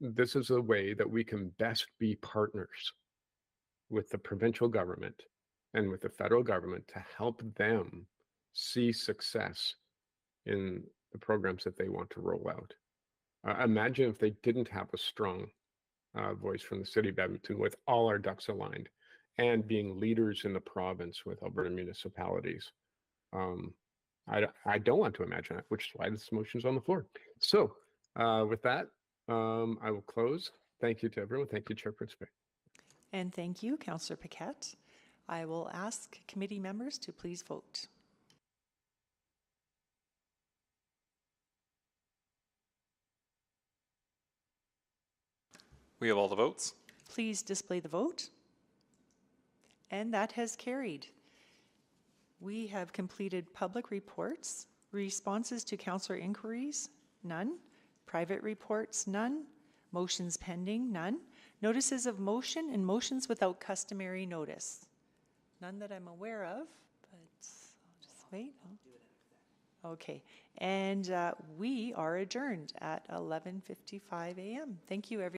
this is a way that we can best be partners with the provincial government and with the federal government to help them see success in the programs that they want to roll out. Imagine if they didn't have a strong voice from the city of Edmonton with all our ducks aligned and being leaders in the province with Alberta municipalities. I don't want to imagine that, which is why this motion is on the floor. So with that, I will close. Thank you to everyone. Thank you, Chair Principe. And thank you, Councillor Paquette. I will ask committee members to please vote. We have all the votes. Please display the vote. And that has carried. We have completed public reports, responses to councillor inquiries, none. Private reports, none. Motions pending, none. Notices of motion and motions without customary notice. None that I'm aware of, but I'll just wait. Okay, and we are adjourned at 11:55 a.m. Thank you, everyone.